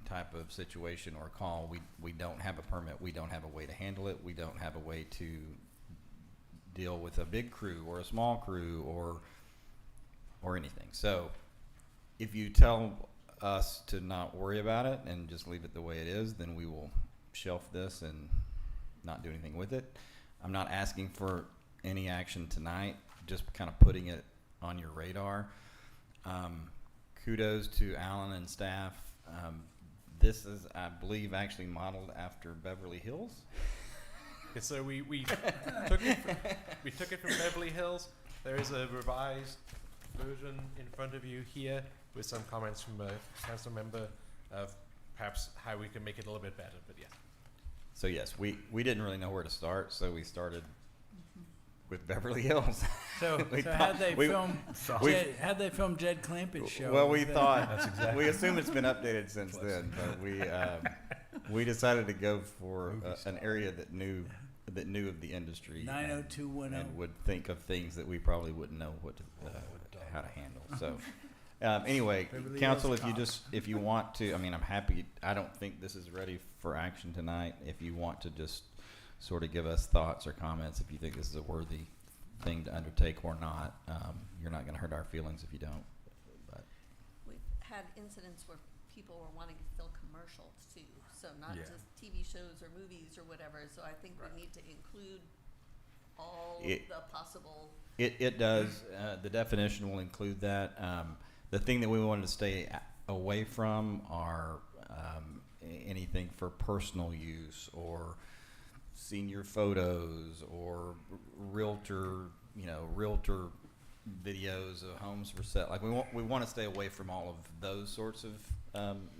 type of situation or call, we don't have a permit. We don't have a way to handle it. We don't have a way to deal with a big crew or a small crew or anything. So if you tell us to not worry about it and just leave it the way it is, then we will shelf this and not do anything with it. I'm not asking for any action tonight, just kind of putting it on your radar. Kudos to Alan and staff. This is, I believe, actually modeled after Beverly Hills. Yeah, so we took it from Beverly Hills. There is a revised version in front of you here with some comments from a council member of perhaps how we can make it a little bit better. But yeah. So yes, we didn't really know where to start, so we started with Beverly Hills. So, We so thought- how'd they we- how'd they film Jed Clampett's show? Well, we Then- thought That's exactly- we assume it's been updated since then, but we decided to go for an area that knew of the industry and 90210. would think of things that we probably wouldn't know what to, how to handle. So Anyway, Beverly council, Hills if you Cop. just, if you want to, I mean, I'm happy, I don't think this is ready for action tonight. If you want to just sort of give us thoughts or comments, if you think this is a worthy thing to undertake or not, you're not gonna hurt our feelings if you don't, but, We've had incidents where people were wanting to fill commercials too, so not Yeah. just TV shows or movies or whatever, so I think we need to include all It- the possible. It does, the definition will include that. The thing that we wanted to stay away from are, anything for personal use or senior photos or realtor videos of homes for sale. Like we want to stay away from all of those sorts of,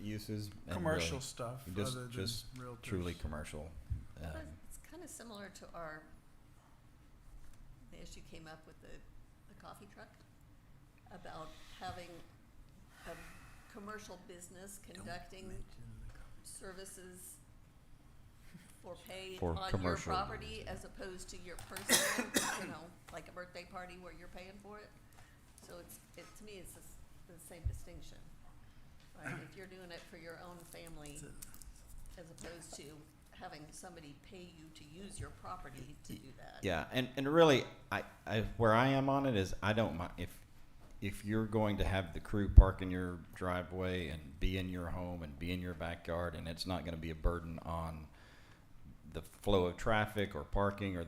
uses. and Commercial really stuff just- other than just realtors. truly commercial. But it's kind of similar to the issue came up with the coffee truck about having a commercial business conducting services for pay For on your commercial. property as opposed to your personal, like a birthday party where you're paying for it. So to me, it's the same distinction, right? If you're doing it for your own family as opposed to having somebody pay you to use your property to do that. Yeah, and really, I where I am on it is I don't mind if you're going to have the crew park in your driveway and be in your home and be in your backyard, and it's not going to be a burden on the flow of traffic or parking or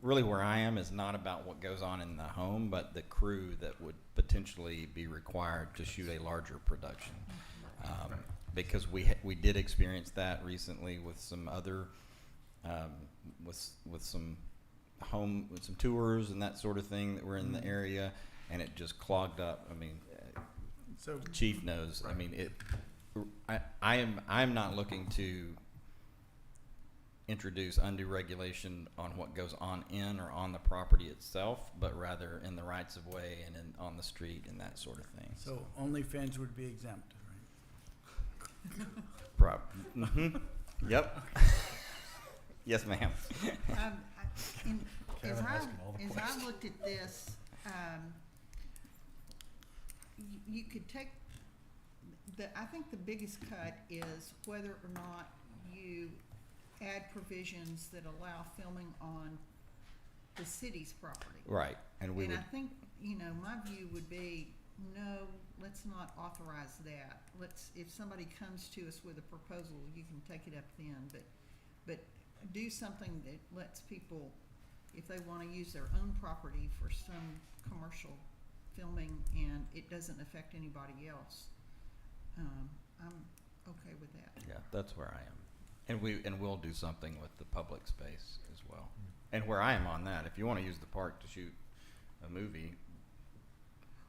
really where I am is not about what goes on in the home, but the crew that would potentially be required to shoot a larger production. Because we did experience that recently with some other with some tours and that sort of thing that were in the area, and it just clogged up. I mean, So Chief knows. I mean, I'm not looking to introduce undue regulation on what goes on in or on the property itself, but rather in the rights of way and on the street and that sort of thing. so OnlyFans would be exempt, right? Yep. Yes, ma'am. Kevin asking all the As questions. I looked at this, you could take, I think the biggest cut is whether or not you add provisions that allow filming on the city's property. Right, and we And would. I think, my view would be, no, let's not authorize that. If somebody comes to us with a proposal, you can take it up then, but do something that lets people, if they wanna use their own property for some commercial filming and it doesn't affect anybody else, I'm okay with that. Yeah, that's where I am. And we'll do something with the public space as well. And where I am on that, if you wanna use the park to shoot a movie,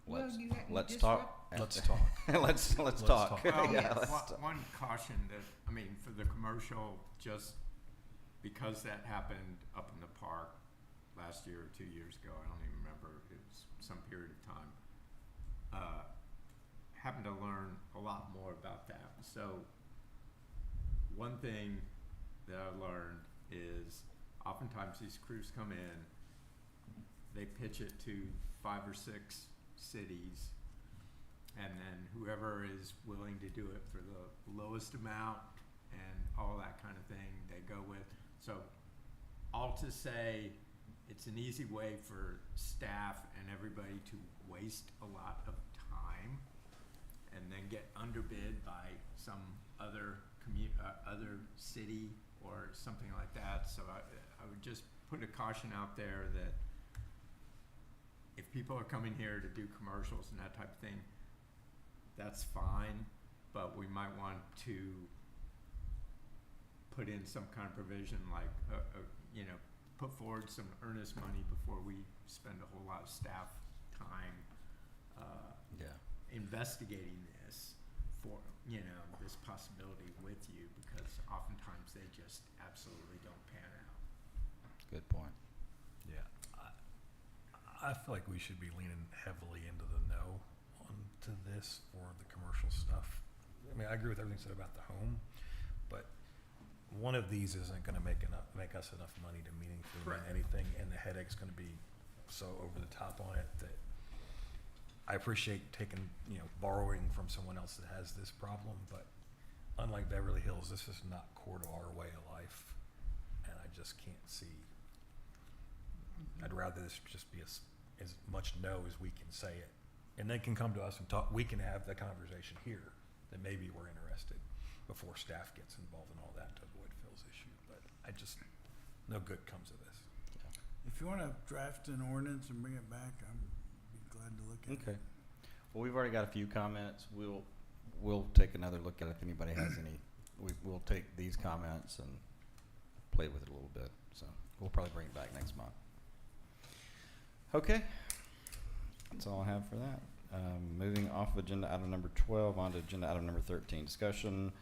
Well, let's you talk. Let's talk. Let's Let's talk. talk. Well, Yeah, let's talk. one caution that, for the commercial, just because that happened up in the park last year or 2 years ago, I don't even remember, it was some period of time, happened to learn a lot more about that. So one thing that I learned is oftentimes these crews come in, they pitch it to 5 or 6 cities, and then whoever is willing to do it for the lowest amount and all that kind of thing, they go with. So all to say, it's an easy way for staff and everybody to waste a lot of time and then get underbid by some other other city or something like that. So I would just put a caution out there that if people are coming here to do commercials and that type of thing, that's fine, but we might want to put in some kind of provision like, put forward some earnest money before we spend a whole lot of staff time Yeah. investigating this for, this possibility with you, because oftentimes they just absolutely don't pan out. Good point. Yeah, I feel like we should be leaning heavily into the no onto this for the commercial stuff. I mean, I agree with everything said about the home, but one of these isn't going to make us enough money to meaningfully run Correct. anything, and the headache's going to be so over the top on it that I appreciate taking, borrowing from someone else that has this problem, but unlike Beverly Hills, this is not core to our way of life, and I just can't see. I'd rather this just be as much no as we can say it, and they can come to us and talk. We can have the conversation here that maybe we're interested before staff gets involved in all that to avoid Phil's issue. But no good comes of this. If you wanna draft an ordinance and bring it back, I'm be glad to look at it. Okay. Well, we've already got a few comments. We'll take another look at it if anybody has any. We'll take these comments and play with it a little bit. So we'll probably bring it back next month. Okay. That's all I have for that. Moving off of agenda item number 12 on to agenda item number 13, discussion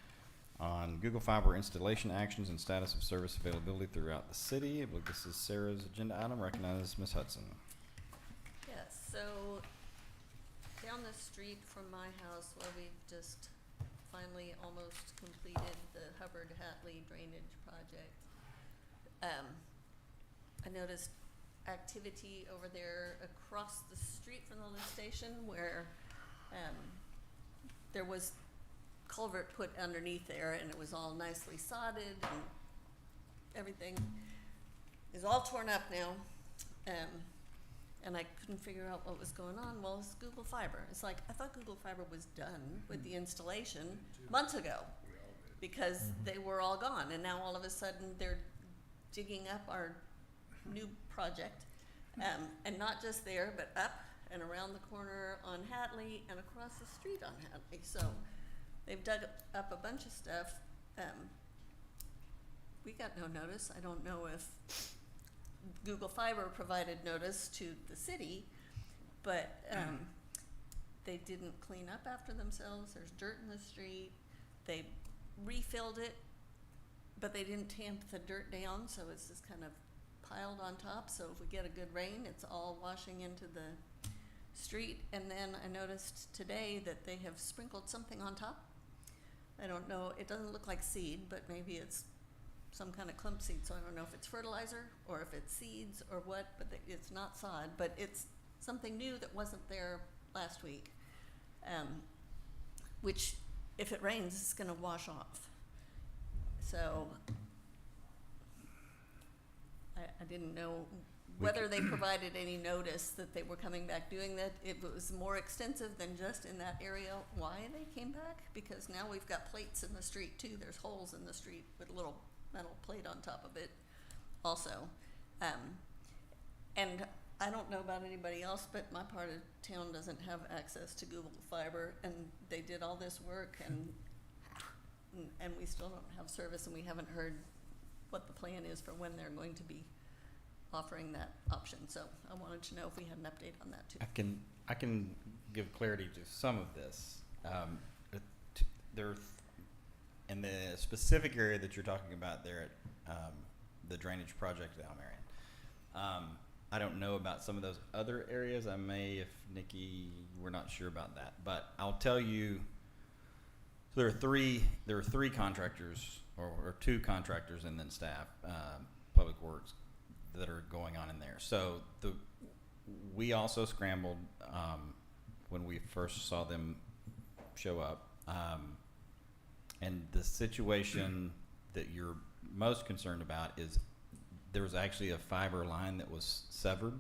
on Google Fiber installation actions and status of service availability throughout the city. I believe this is Sarah's agenda item. Recognize Ms. Hudson. Yes, so down the street from my house, where we've just finally almost completed the Hubbard-Hatley drainage project, I noticed activity over there across the street from the lift station where there was culvert put underneath there, and it was all nicely sodded, and everything is all torn up now. And I couldn't figure out what was going on. Well, it's Google Fiber. It's like, I thought Google Fiber was done with the installation months ago, because they were all gone, and now all of a sudden they're digging up our new project, and not just there, but up and around the corner on Hatley and across the street on Hatley. So they've dug up a bunch of stuff. We got no notice. I don't know if Google Fiber provided notice to the city, but they didn't clean up after themselves. There's dirt in the street. They refilled it, but they didn't tamp the dirt down, so it's just kind of piled on top. So if we get a good rain, it's all washing into the street. And then I noticed today that they have sprinkled something on top. I don't know, it doesn't look like seed, but maybe it's some kind of clump seed, so I don't know if it's fertilizer or if it's seeds or what, but it's not sod, but it's something new that wasn't there last week, which if it rains, it's gonna wash off. So I didn't know whether they provided any notice that they were coming back doing that. It was more extensive than just in that area. Why they came back? Because now we've got plates in the street too. There's holes in the street with a little metal plate on top of it also. And I don't know about anybody else, but my part of town doesn't have access to Google Fiber, and they did all this work, and we still don't have service, and we haven't heard what the plan is for when they're going to be offering that option. So I wanted to know if we had an update on that too. I can give clarity to some of this. There, in the specific area that you're talking about there at the drainage project at Almerian, I don't know about some of those other areas. I may, if Nikki, we're not sure about that. But I'll tell you, there are three contractors, or two contractors and then staff, Public Works, that are going on in there. So we also scrambled when we first saw them show up. And the situation that you're most concerned about is there was actually a fiber line that was severed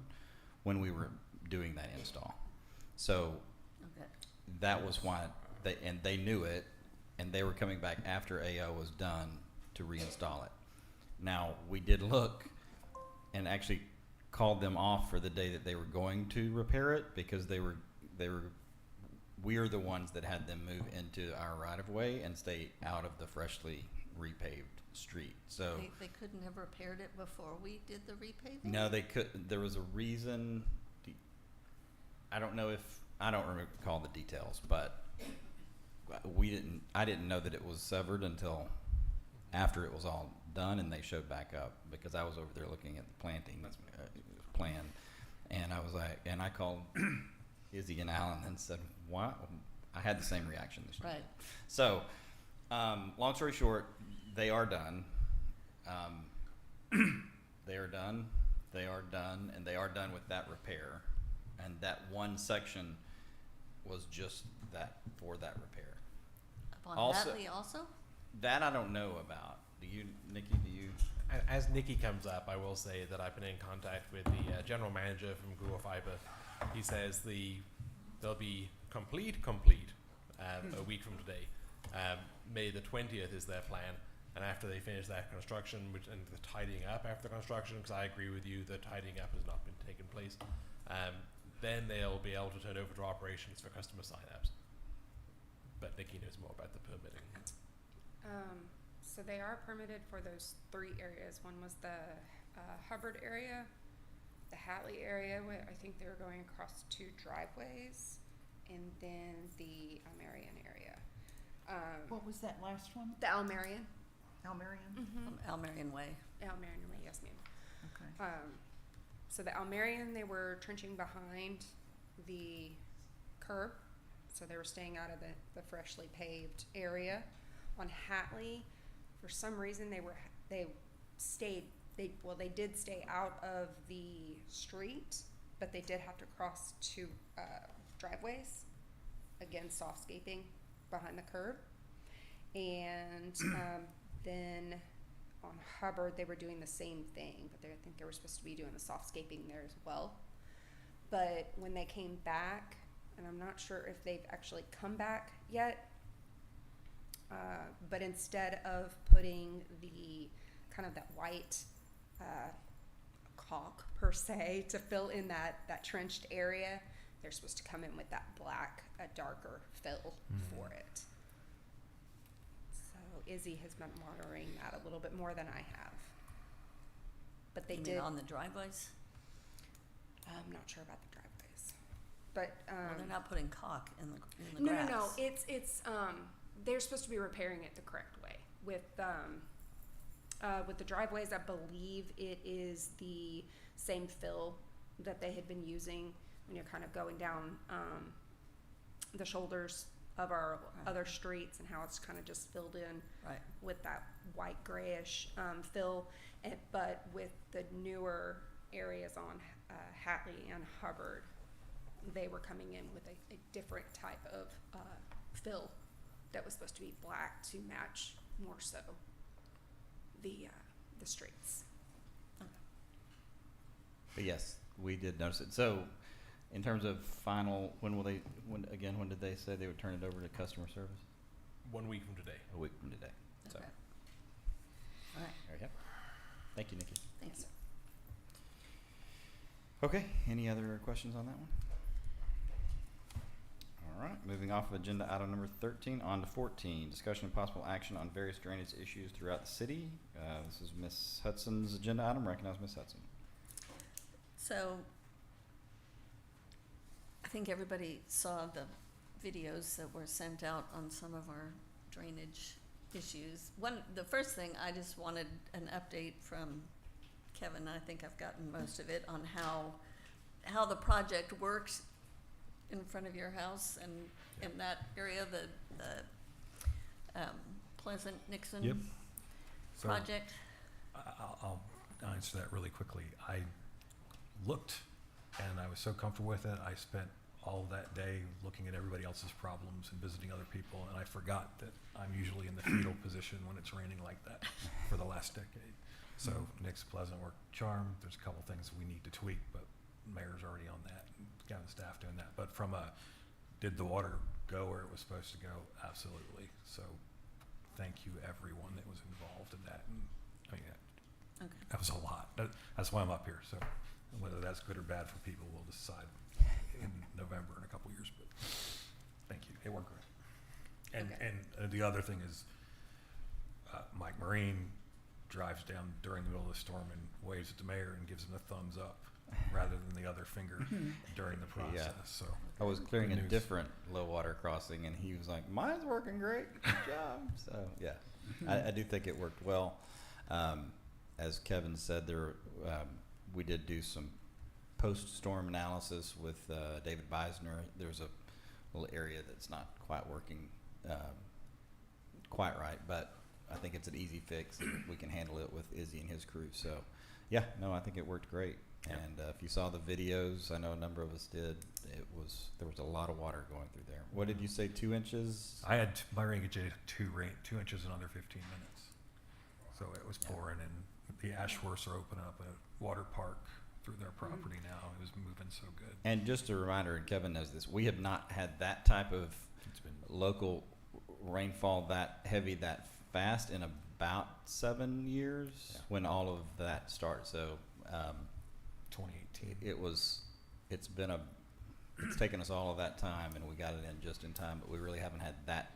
when we were doing that install. So Okay. that was why they knew it, and they were coming back after AO was done to reinstall it. Now, we did look and actually called them off for the day that they were going to repair it, because we are the ones that had them move into our right of way and stay out of the freshly repaved street. So They couldn't have repaired it before we did the repaving? no, they could. There was a reason. I don't recall the details, but I didn't know that it was severed until after it was all done, and they showed back up, because I was over there looking at the planting plan, and I was like, and I called Izzy and Alan and said, "Why?" I had the same reaction this year. Right. So, long story short, they are done. They are done. They are done, and they are done with that repair. And that one section was just that, for that repair. Up on Also- Hatley also? That I don't know about. Do you, Nikki, do you? As Nikki comes up, I will say that I've been in contact with the general manager from Google Fiber. He says they'll be complete a week from today. May the 20th is their plan, and after they finish that construction and the tidying up after construction, because I agree with you, the tidying up has not been taking place, then they'll be able to turn over to operations for customer sign-ups. But Nikki knows more about the permitting. So they are permitted for those 3 areas. One was the Hubbard area, the Hatley area, where I think they were going across 2 driveways, and then the Almerian area. What was that last one? The Almerian. Almerian? From Almerian Way. Almerian, yes ma'am. Okay. So the Almerian, they were trenching behind the curb, so they were staying out of the freshly paved area. On Hatley, for some reason they did stay out of the street, but they did have to cross 2 driveways, again softscaping behind the curb. And then on Hubbard they were doing the same thing, but I think they were supposed to be doing the softscaping there as well. But when they came back, and I'm not sure if they've actually come back yet, but instead of putting the kind of that white caulk per se to fill in that trenched area, they're supposed to come in with that black, a darker fill for it. So Izzy has been monitoring that a little bit more than I have. But they You did. mean on the driveways? I'm not sure about the driveways, but Well, they're not putting caulk in the grass. No. It's they're supposed to be repairing it the correct way. With the driveways, I believe it is the same fill that they had been using when you're kind of going down the shoulders of our other streets, and how it's kind of just filled in Right. with that white grayish fill. But with the newer areas on Hatley and Hubbard, they were coming in with a different type of fill that was supposed to be black to match more so the streets. But yes, we did notice it. So, in terms of final, when did they say they would turn it over to customer service? 1 week from today. A week from today. So, Okay. All right. there you go. Thank you, Nikki. Thanks. Okay, any other questions on that one? All right, moving off of agenda item number 13, on to 14, discussion and possible action on various drainage issues throughout the city. This is Ms. Hudson's agenda item. Recognize Ms. Hudson. So, I think everybody saw the videos that were sent out on some of our drainage issues. The first thing, I just wanted an update from Kevin. I think I've gotten most of it on how the project works in front of your house and in that area, the Pleasant Nixon Yep. So project. I'll answer that really quickly. I looked and I was so comfortable with it. I spent all that day looking at everybody else's problems and visiting other people, and I forgot that I'm usually in the fetal position when it's raining like that for the last decade. So Nick's Pleasant work charm. There's a couple things we need to tweak, but mayor's already on that and got the staff doing that. But from did the water go where it was supposed to go? Absolutely. So thank you everyone that was involved in that. And I mean, Okay. that was a lot. That's why I'm up here. So whether that's good or bad for people, we'll decide in November in a couple years. But thank you. It worked great. And Okay. and the other thing is, Mike Marine drives down during the middle of the storm and waves at the mayor and gives him a thumbs up rather than the other finger during the process. So I was clearing good a news. different low water crossing, and he was like, "Mine's working great. Good job." So yeah, I do think it worked well. As Kevin said, we did do some post-storm analysis with David Beisner. There's a little area that's not quite working quite right, but I think it's an easy fix, and we can handle it with Izzy and his crew. So yeah, no, I think it worked great. And if you saw the videos, I know a number of us did. There was a lot of water going through there. What did you say? 2 inches? I had my rain gauge at 2 inches in under 15 minutes. So it was Yeah. pouring, and the Ashworths are opening up a water park through their property now. It was moving so good. And just a reminder, and Kevin knows this, we have not had that type of It's been local rainfall that heavy, that fast in about 7 years Yeah. when all of that started. So 2018. it's taken us all of that time, and we got it in just in time, but we really haven't had that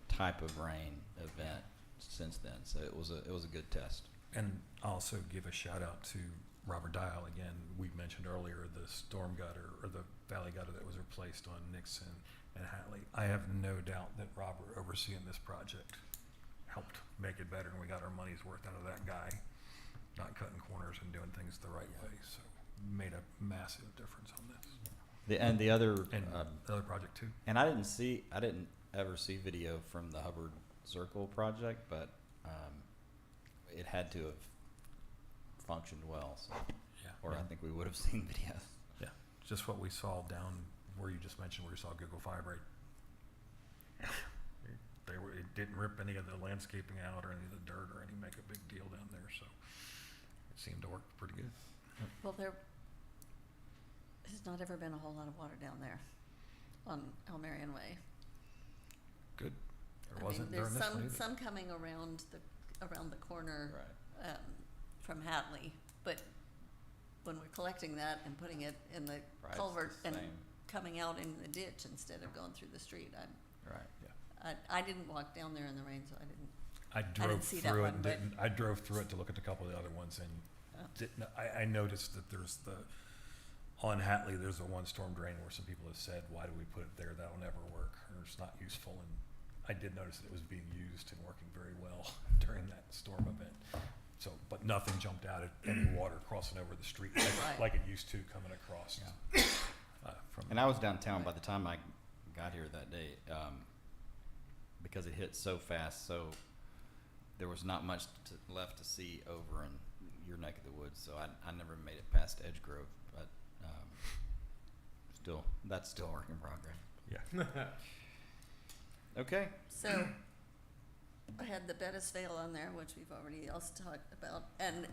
type of rain event since then. So it was a good test. And also give a shout out to Robert Dial again. We mentioned earlier the storm gutter or the valley gutter that was replaced on Nixon and Hatley. I have no doubt that Robert, overseeing this project, helped make it better, and we got our money's worth out of that guy, not cutting corners and doing things the right way. So made a massive difference on this. And the other And the other project too. and I didn't ever see video from the Hubbard Circle project, but it had to have functioned well. So, Yeah. or I think we would have seen videos. Yeah, just what we saw down where you just mentioned, where you saw Google Fiber. It didn't rip any of the landscaping out or any of the dirt or any make a big deal down there, so it seemed to work pretty good. Well, there has not ever been a whole lot of water down there on El Marion Way. Good. I There mean, wasn't there's during this one either. some coming around the corner Right. from Hatley, but when we're collecting that and putting it in the Right, culvert it's the and same. coming out in the ditch instead of going through the street, Right. I didn't walk down there in the rain, so I didn't. I drove see that through it one, and but- didn't, I drove through it to look at a couple of the other ones and Oh. didn't, I noticed that there's on Hatley, there's a one storm drain where some people have said, why do we put it there? That'll never work, or it's not useful. And I did notice that it was being used and working very well during that storm event. So, but nothing jumped out at any water crossing over the street Right. like it used to coming across. From And I was downtown by the time I got here that day, because it hit so fast. So there was not much left to see over in your neck of the woods. So I never made it past Edge Grove, but that's still a work in progress. yeah. Okay. So I had the Bettis Vale on there, which we've already also talked about, and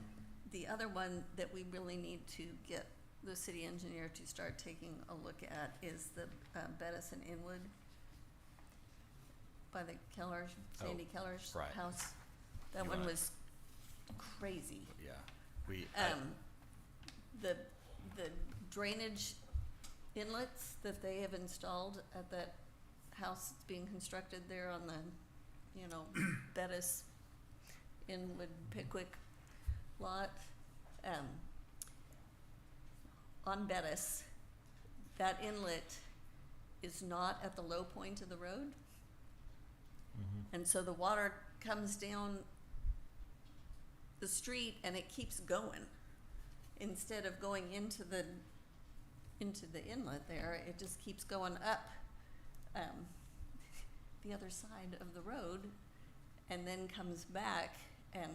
the other one that we really need to get the city engineer to start taking a look at is the Bettis and Inwood by the Keller, Sandy Keller's right. house. That You one wanna- was crazy. Yeah. We. The drainage inlets that they have installed at that house that's being constructed there on the, Bettis, Inwood, Pickwick lot, on Bettis, that inlet is not at the low point of the road. And so the water comes down the street and it keeps going. Instead of going into the inlet there, it just keeps going up the other side of the road and then comes back, and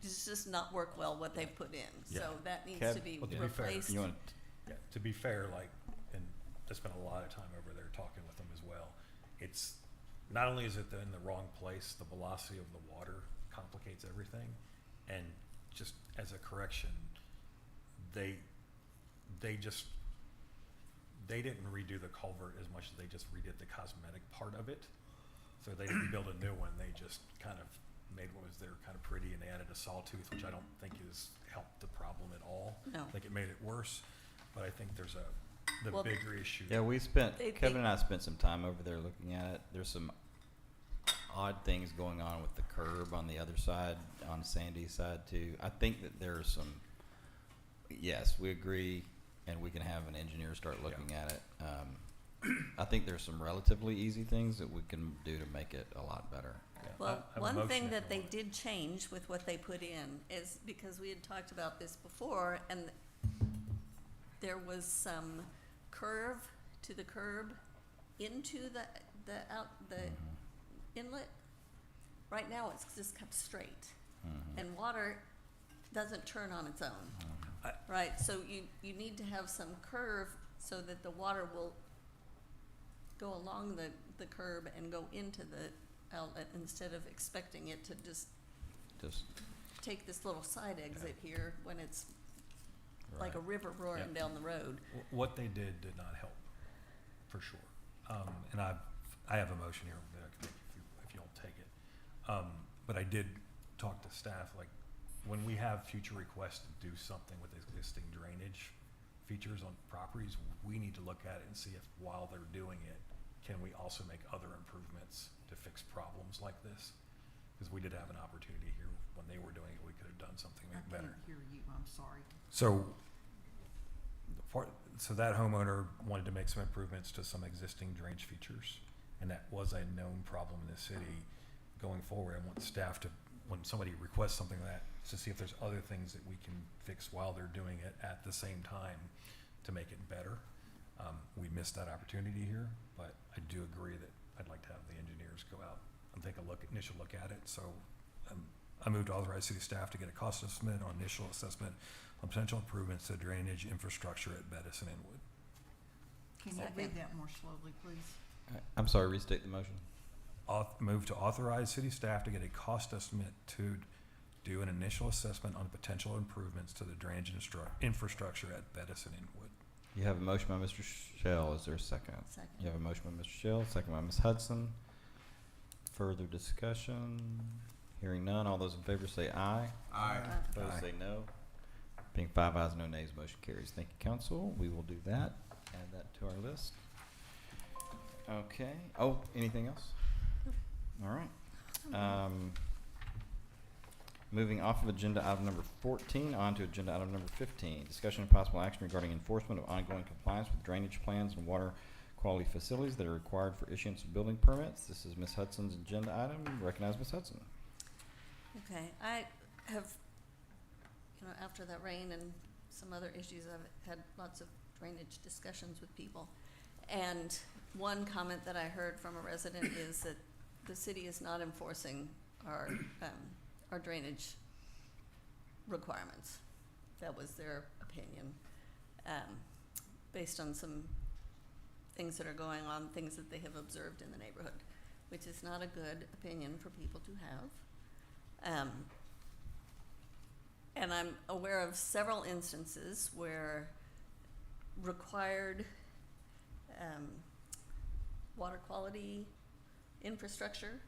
it's just not work well what they've put in. So Yeah. that needs Kev, to be well, to be fair, replaced. You want Yeah, to be fair, and I spent a lot of time over there talking with them as well. It's not only is it in the wrong place, the velocity of the water complicates everything. And just as a correction, they didn't redo the culvert as much as they just redid the cosmetic part of it. So they didn't build a new one. They just kind of made what was there kind of pretty, and they added a sawtooth, which I don't think has helped the problem at all. No. I think it made it worse. But I think there's the Well, bigger issue. Yeah, They- Kevin and I spent some time over there looking at it. There's some odd things going on with the curb on the other side, on Sandy's side too. I think that there's some, yes, we agree, and we can have an engineer start looking at it. I think there's some relatively easy things that we can do to make it a lot better. Yeah, Well, I have a one motion thing if that you they want. did change with what they put in is because we had talked about this before, and there was some curve to the curb into the inlet. Right now, it's just cut straight, and water doesn't turn on its own. I- Right, so you need to have some curve so that the water will go along the curb and go into the outlet instead of expecting it to just Just, take this little side exit here when it's like a Right. river roaring Yeah. down the road. What they did not help, for sure. And I have a motion here that I can make if you'll take it. But I did talk to staff, like, when we have future requests to do something with existing drainage features on properties, we need to look at it and see if while they're doing it, can we also make other improvements to fix problems like this? Because we did have an opportunity here when they were doing it, we could have done something I better. can't hear you, I'm sorry. So, so that homeowner wanted to make some improvements to some existing drainage features, and that was a known problem in the city. Going forward, I want staff to, when somebody requests something like that, to see if there's other things that we can fix while they're doing it at the same time to make it better. We missed that opportunity here, but I do agree that I'd like to have the engineers go out and take a initial look at it. So I moved to authorize city staff to get a cost estimate on initial assessment on potential improvements to drainage infrastructure at Bettis and Inwood. Can you Second. read that more slowly, please? I'm sorry, restate the motion. Move to authorize city staff to get a cost estimate to do an initial assessment on potential improvements to the drainage infrastructure at Bettis and Inwood. You have a motion by Mr. Shell. Is there a second? Second. You have a motion by Mr. Shell, second by Ms. Hudson. Further discussion? Hearing none. All those in favor say aye. Aye. Opposed Aye. say no. Being 5 ayes, no nays, motion carries. Thank you, council. We will do that. Add that to our list. Okay. Oh, anything else? All right. Moving off of agenda item number 14 on to agenda item number 15. Discussion and possible action regarding enforcement of ongoing compliance with drainage plans and water quality facilities that are required for issuance of building permits. This is Ms. Hudson's agenda item. Recognize Ms. Hudson. Okay, I have, after that rain and some other issues, I've had lots of drainage discussions with people. And one comment that I heard from a resident is that the city is not enforcing our drainage requirements. That was their opinion, based on some things that are going on, things that they have observed in the neighborhood, which is not a good opinion for people to have. And I'm aware of several instances where required water quality infrastructure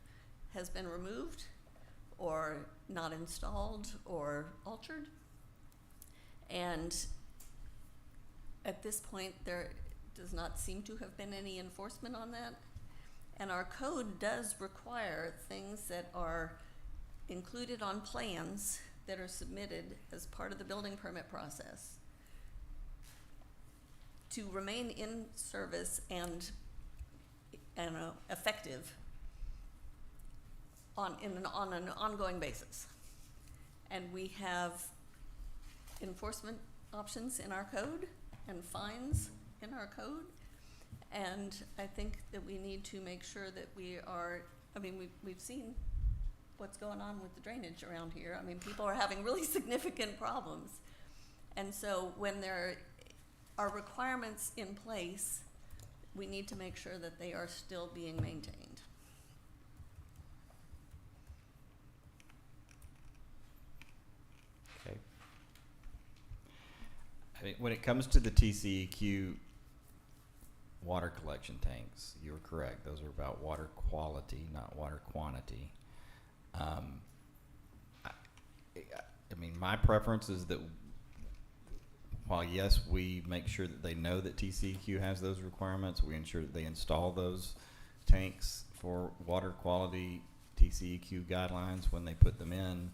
has been removed or not installed or altered. And at this point, there does not seem to have been any enforcement on that. And our code does require things that are included on plans that are submitted as part of the building permit process to remain in service and effective on an ongoing basis. And we have enforcement options in our code and fines in our code. And I think that we need to make sure that we are, we've seen what's going on with the drainage around here. People are having really significant problems. And so when there are requirements in place, we need to make sure that they are still being maintained. Okay. When it comes to the TCEQ water collection tanks, you're correct. Those are about water quality, not water quantity. My preference is that while yes, we make sure that they know that TCEQ has those requirements, we ensure that they install those tanks for water quality TCEQ guidelines when they put them in.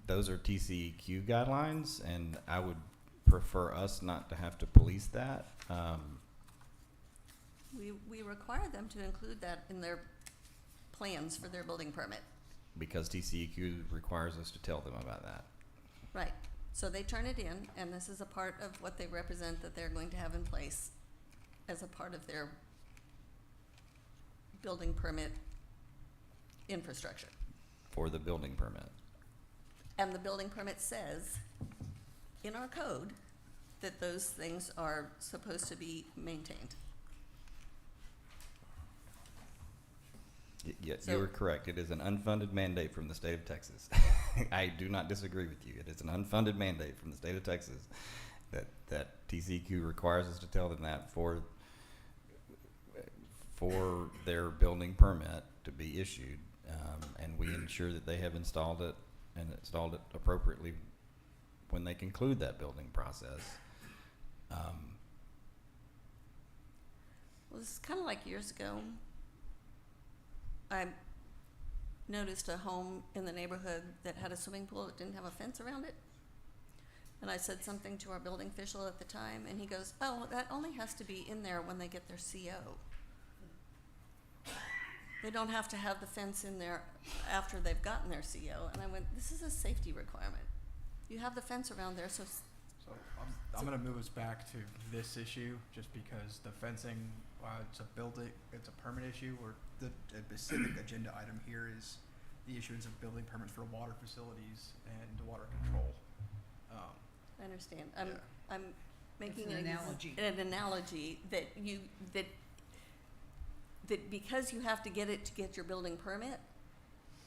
Those are TCEQ guidelines, and I would prefer us not to have to police that. We require them to include that in their plans for their building permit. Because TCEQ requires us to tell them about that. Right. So they turn it in, and this is a part of what they represent that they're going to have in place as a part of their building permit infrastructure. for the building permit. And the building permit says in our code that those things are supposed to be maintained. Yes, So- you are correct. It is an unfunded mandate from the state of Texas. I do not disagree with you. It is an unfunded mandate from the state of Texas that TCEQ requires us to tell them that for their building permit to be issued, and we ensure that they have installed it appropriately when they conclude that building process. Well, this is kind of like years ago. I noticed a home in the neighborhood that had a swimming pool that didn't have a fence around it. And I said something to our building official at the time, and he goes, "Oh, that only has to be in there when they get their CO. They don't have to have the fence in there after they've gotten their CO." And I went, "This is a safety requirement. You have the fence around there, so So I'm going to move us back to this issue just because the fencing, it's a permit issue, or the specific agenda item here is the issuance of building permits for water facilities and water control. I understand. Yeah. I'm making It's an an analogy that that because you have to get it to get your building permit,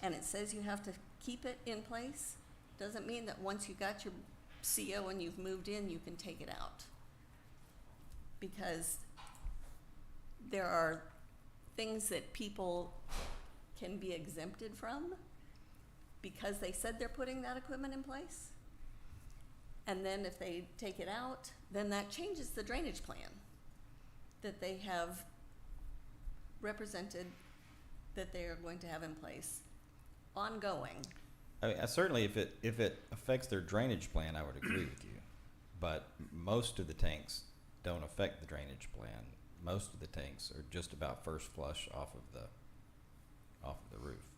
and it says you have to keep it in place, doesn't mean that once you got your CO and you've moved in, you can take it out. Because there are things that people can be exempted from because they said they're putting that equipment in place. And then if they take it out, then that changes the drainage plan that they have represented that they are going to have in place ongoing. I mean, certainly if it affects their drainage plan, I would agree with you. But most of the tanks don't affect the drainage plan. Most of the tanks are just about first flush off of the roof.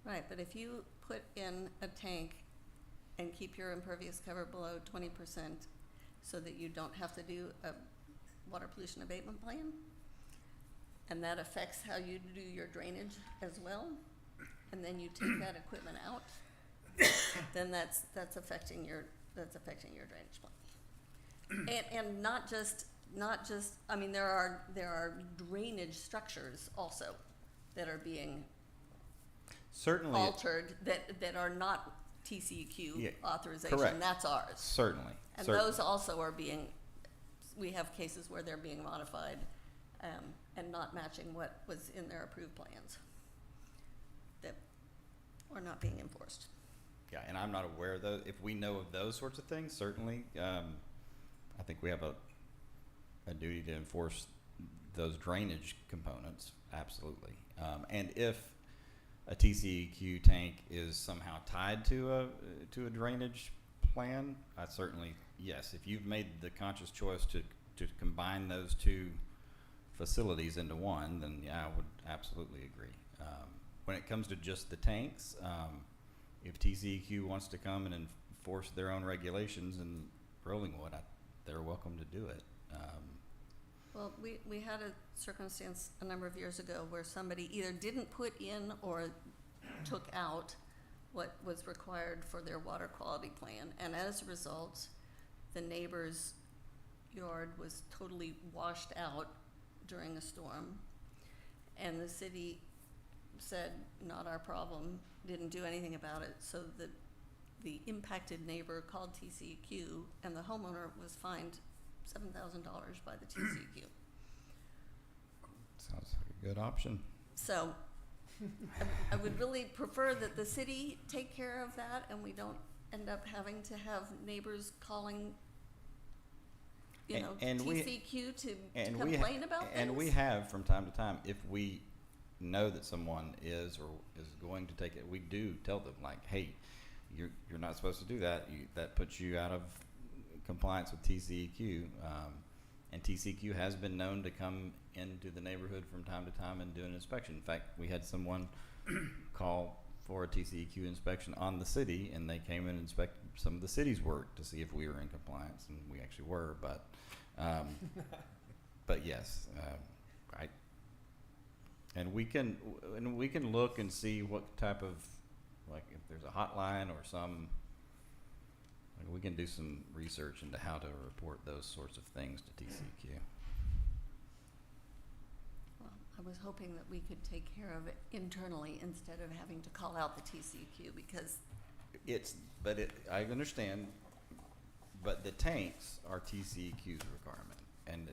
Right, but if you put in a tank and keep your impervious cover below 20% so that you don't have to do a water pollution abatement plan, and that affects how you do your drainage as well, and then you take that equipment out, then that's affecting your drainage plan. And not just I mean, there are drainage structures also that are being Certainly. altered that are not TCEQ Yeah, authorization. correct. That's ours. Certainly. And Certainly. those also are being, we have cases where they're being modified and not matching what was in their approved plans that are not being enforced. Yeah, and I'm not aware of those. If we know of those sorts of things, certainly, I think we have a duty to enforce those drainage components, absolutely. And if a TCEQ tank is somehow tied to a drainage plan, I certainly, yes. If you've made the conscious choice to combine those two facilities into one, then yeah, I would absolutely agree. When it comes to just the tanks, if TCEQ wants to come and enforce their own regulations in Rollingwood, they're welcome to do it. Well, we had a circumstance a number of years ago where somebody either didn't put in or took out what was required for their water quality plan, and as a result, the neighbor's yard was totally washed out during a storm, and the city said, "Not our problem," didn't do anything about it, so the impacted neighbor called TCEQ, and the homeowner was fined $7,000 by the TCEQ. Sounds like a good option. So I would really prefer that the city take care of that and we don't end up having to have neighbors calling, And we- TCEQ to And complain about things. And we have from time to time, if we know that someone is or is going to take it, we do tell them like, hey, you're not supposed to do that. That puts you out of compliance with TCEQ. And TCEQ has been known to come into the neighborhood from time to time and do an inspection. In fact, we had someone call for a TCEQ inspection on the city, and they came and inspected some of the city's work to see if we were in compliance, and we actually were. But yes, and we can look and see what type of like if there's a hotline or some, like we can do some research into how to report those sorts of things to TCEQ. Well, I was hoping that we could take care of it internally instead of having to call out the TCEQ because, I understand, but the tanks are TCEQ's requirement and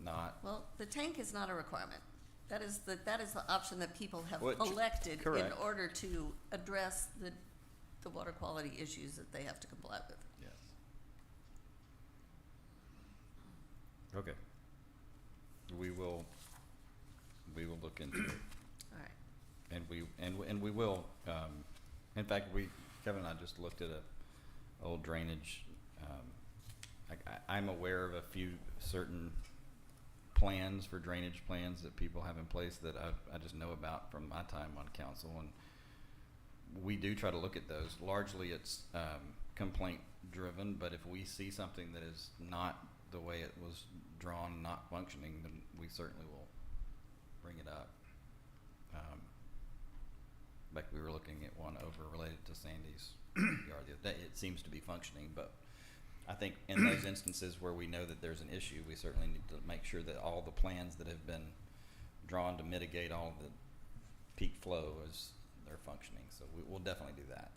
not. well, the tank is not a requirement. That is the option that people have Which- elected in correct. order to address the water quality issues that they have to comply with. Yes. Okay. We will look into it. All right. And we will, in fact, Kevin and I just looked at a old drainage, I'm aware of a few certain plans for drainage plans that people have in place that I just know about from my time on council, and we do try to look at those. Largely it's, complaint driven, but if we see something that is not the way it was drawn, not functioning, then we certainly will bring it up. In fact, we were looking at one over related to Sandy's yard the other day. It seems to be functioning, but I think in those instances where we know that there's an issue, we certainly need to make sure that all the plans that have been drawn to mitigate all the peak flow is they're functioning. So we'll definitely do that.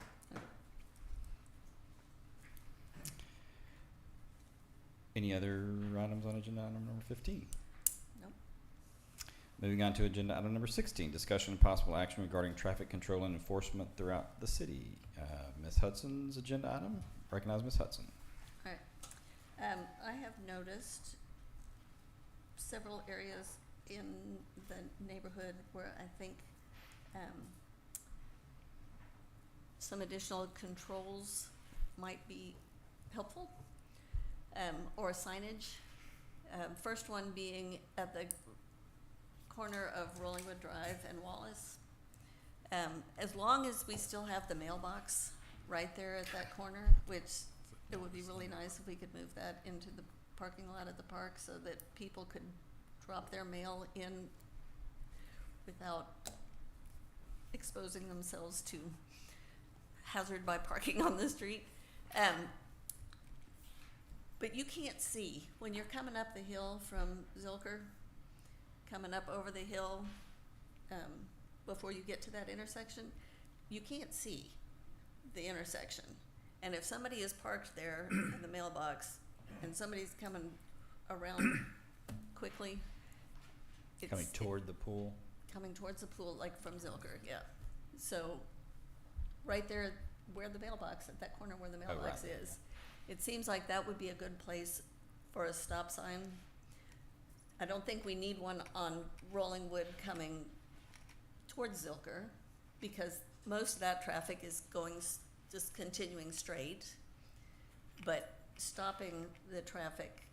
Any other items on agenda item number 15? Nope. Moving on to agenda item number 16, discussion and possible action regarding traffic control and enforcement throughout the city. Ms. Hudson's agenda item. Recognize Ms. Hudson. All right. I have noticed several areas in the neighborhood where I think some additional controls might be helpful, or signage. First one being at the corner of Rollingwood Drive and Wallace. As long as we still have the mailbox right there at that corner, which it would be really nice if we could move that into the parking lot at the park so that people could drop their mail in without exposing themselves to hazard by parking on the street. But you can't see when you're coming up the hill from Zilker, coming up over the hill, before you get to that intersection, you can't see the intersection. And if somebody is parked there in the mailbox and somebody's coming around quickly, it's Coming toward the pool. coming towards the pool, like from Zilker, yeah. So, right there where the mailbox, at that corner where the mailbox right, is, it seems like that would be a good place for a stop sign. I don't think we need one on Rollingwood coming towards Zilker, because most of that traffic is going just continuing straight, but stopping the traffic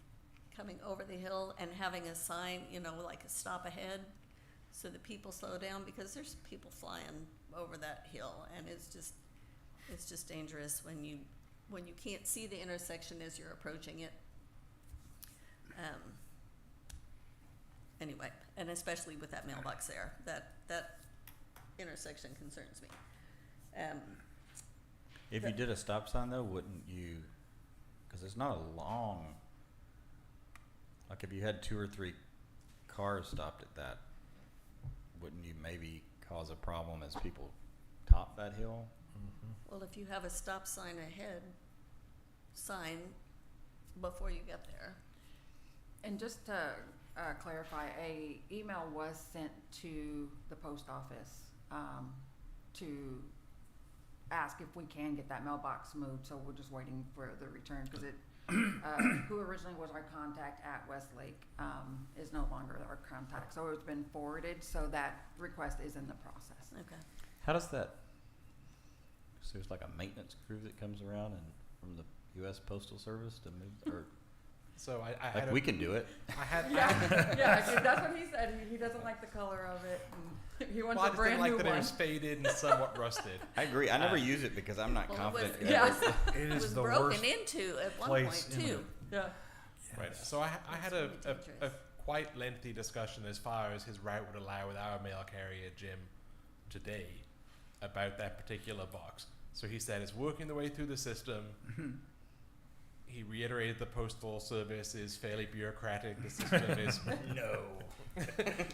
coming over the hill and having a sign, like a stop ahead, so that people slow down, because there's people flying over that hill, and it's just dangerous when you can't see the intersection as you're approaching it. Anyway, and especially with that mailbox there, that intersection concerns me. If you did a stop sign though, wouldn't you, because it's not a long, like if you had 2 or 3 cars stopped at that, wouldn't you maybe cause a problem as people top that hill? Well, if you have a stop sign ahead, sign before you get there. And just to clarify, a email was sent to the post office to ask if we can get that mailbox moved. So we're just waiting for the return, because who originally was our contact at Westlake is no longer our contact. So it's been forwarded. So that request is in the process. Okay. How does that, so there's like a maintenance crew that comes around and from the U.S. Postal Service to move, or So I like had we can do it? I had Yeah, that's what he said. He doesn't like the color of it. And he wants well, I a just brand didn't like new that it one. was faded and somewhat rusted. I agree. I never use it because I'm not Well, confident. it was, Yeah. it It was is the broken worst into at one place point in too. Yeah. Right. So I had That's a really dangerous. quite lengthy discussion as far as his route would allow with our mail carrier Jim today. about that particular box. So he said it's working the way through the system. He reiterated the postal service is fairly bureaucratic. The system is No.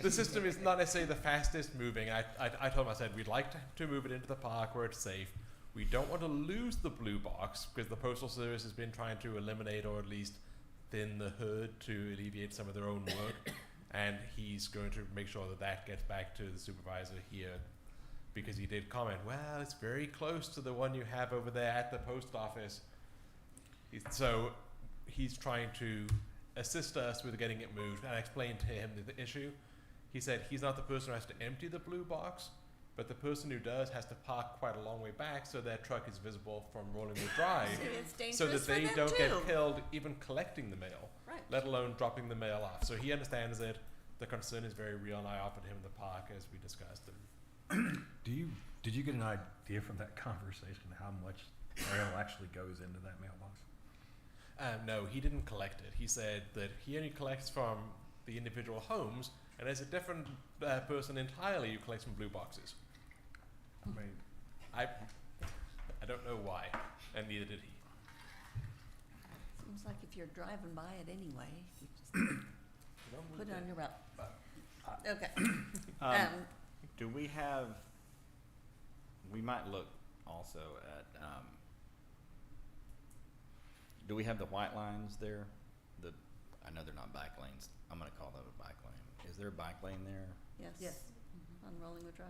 the system is not necessarily the fastest moving. I told him, I said, we'd like to move it into the park where it's safe. We don't want to lose the blue box because the postal service has been trying to eliminate or at least thin the herd to alleviate some of their own work. And he's going to make sure that that gets back to the supervisor here, because he did comment, well, it's very close to the one you have over there at the post office. So he's trying to assist us with getting it moved, and I explained to him the issue. He said he's not the person who has to empty the blue box, but the person who does has to park quite a long way back so their truck is visible from Rollingwood Drive, It's dangerous so that for they them don't too. get killed even collecting the mail, Right. let alone dropping the mail off. So he understands it. The concern is very real, and I offered him the park as we discussed it. Did you get an idea from that conversation how much mail actually goes into that mailbox? No, he didn't collect it. He said that he only collects from the individual homes, and there's a different person entirely who collects from blue boxes. I mean, I don't know why, and neither did he. Seems like if you're driving by it anyway, you just put it on your route. Okay. Do we have, we might look also at, do we have the white lines there? I know they're not bike lanes. I'm gonna call that a bike lane. Is there a bike lane there? Yes. Yes. On Rollingwood Drive.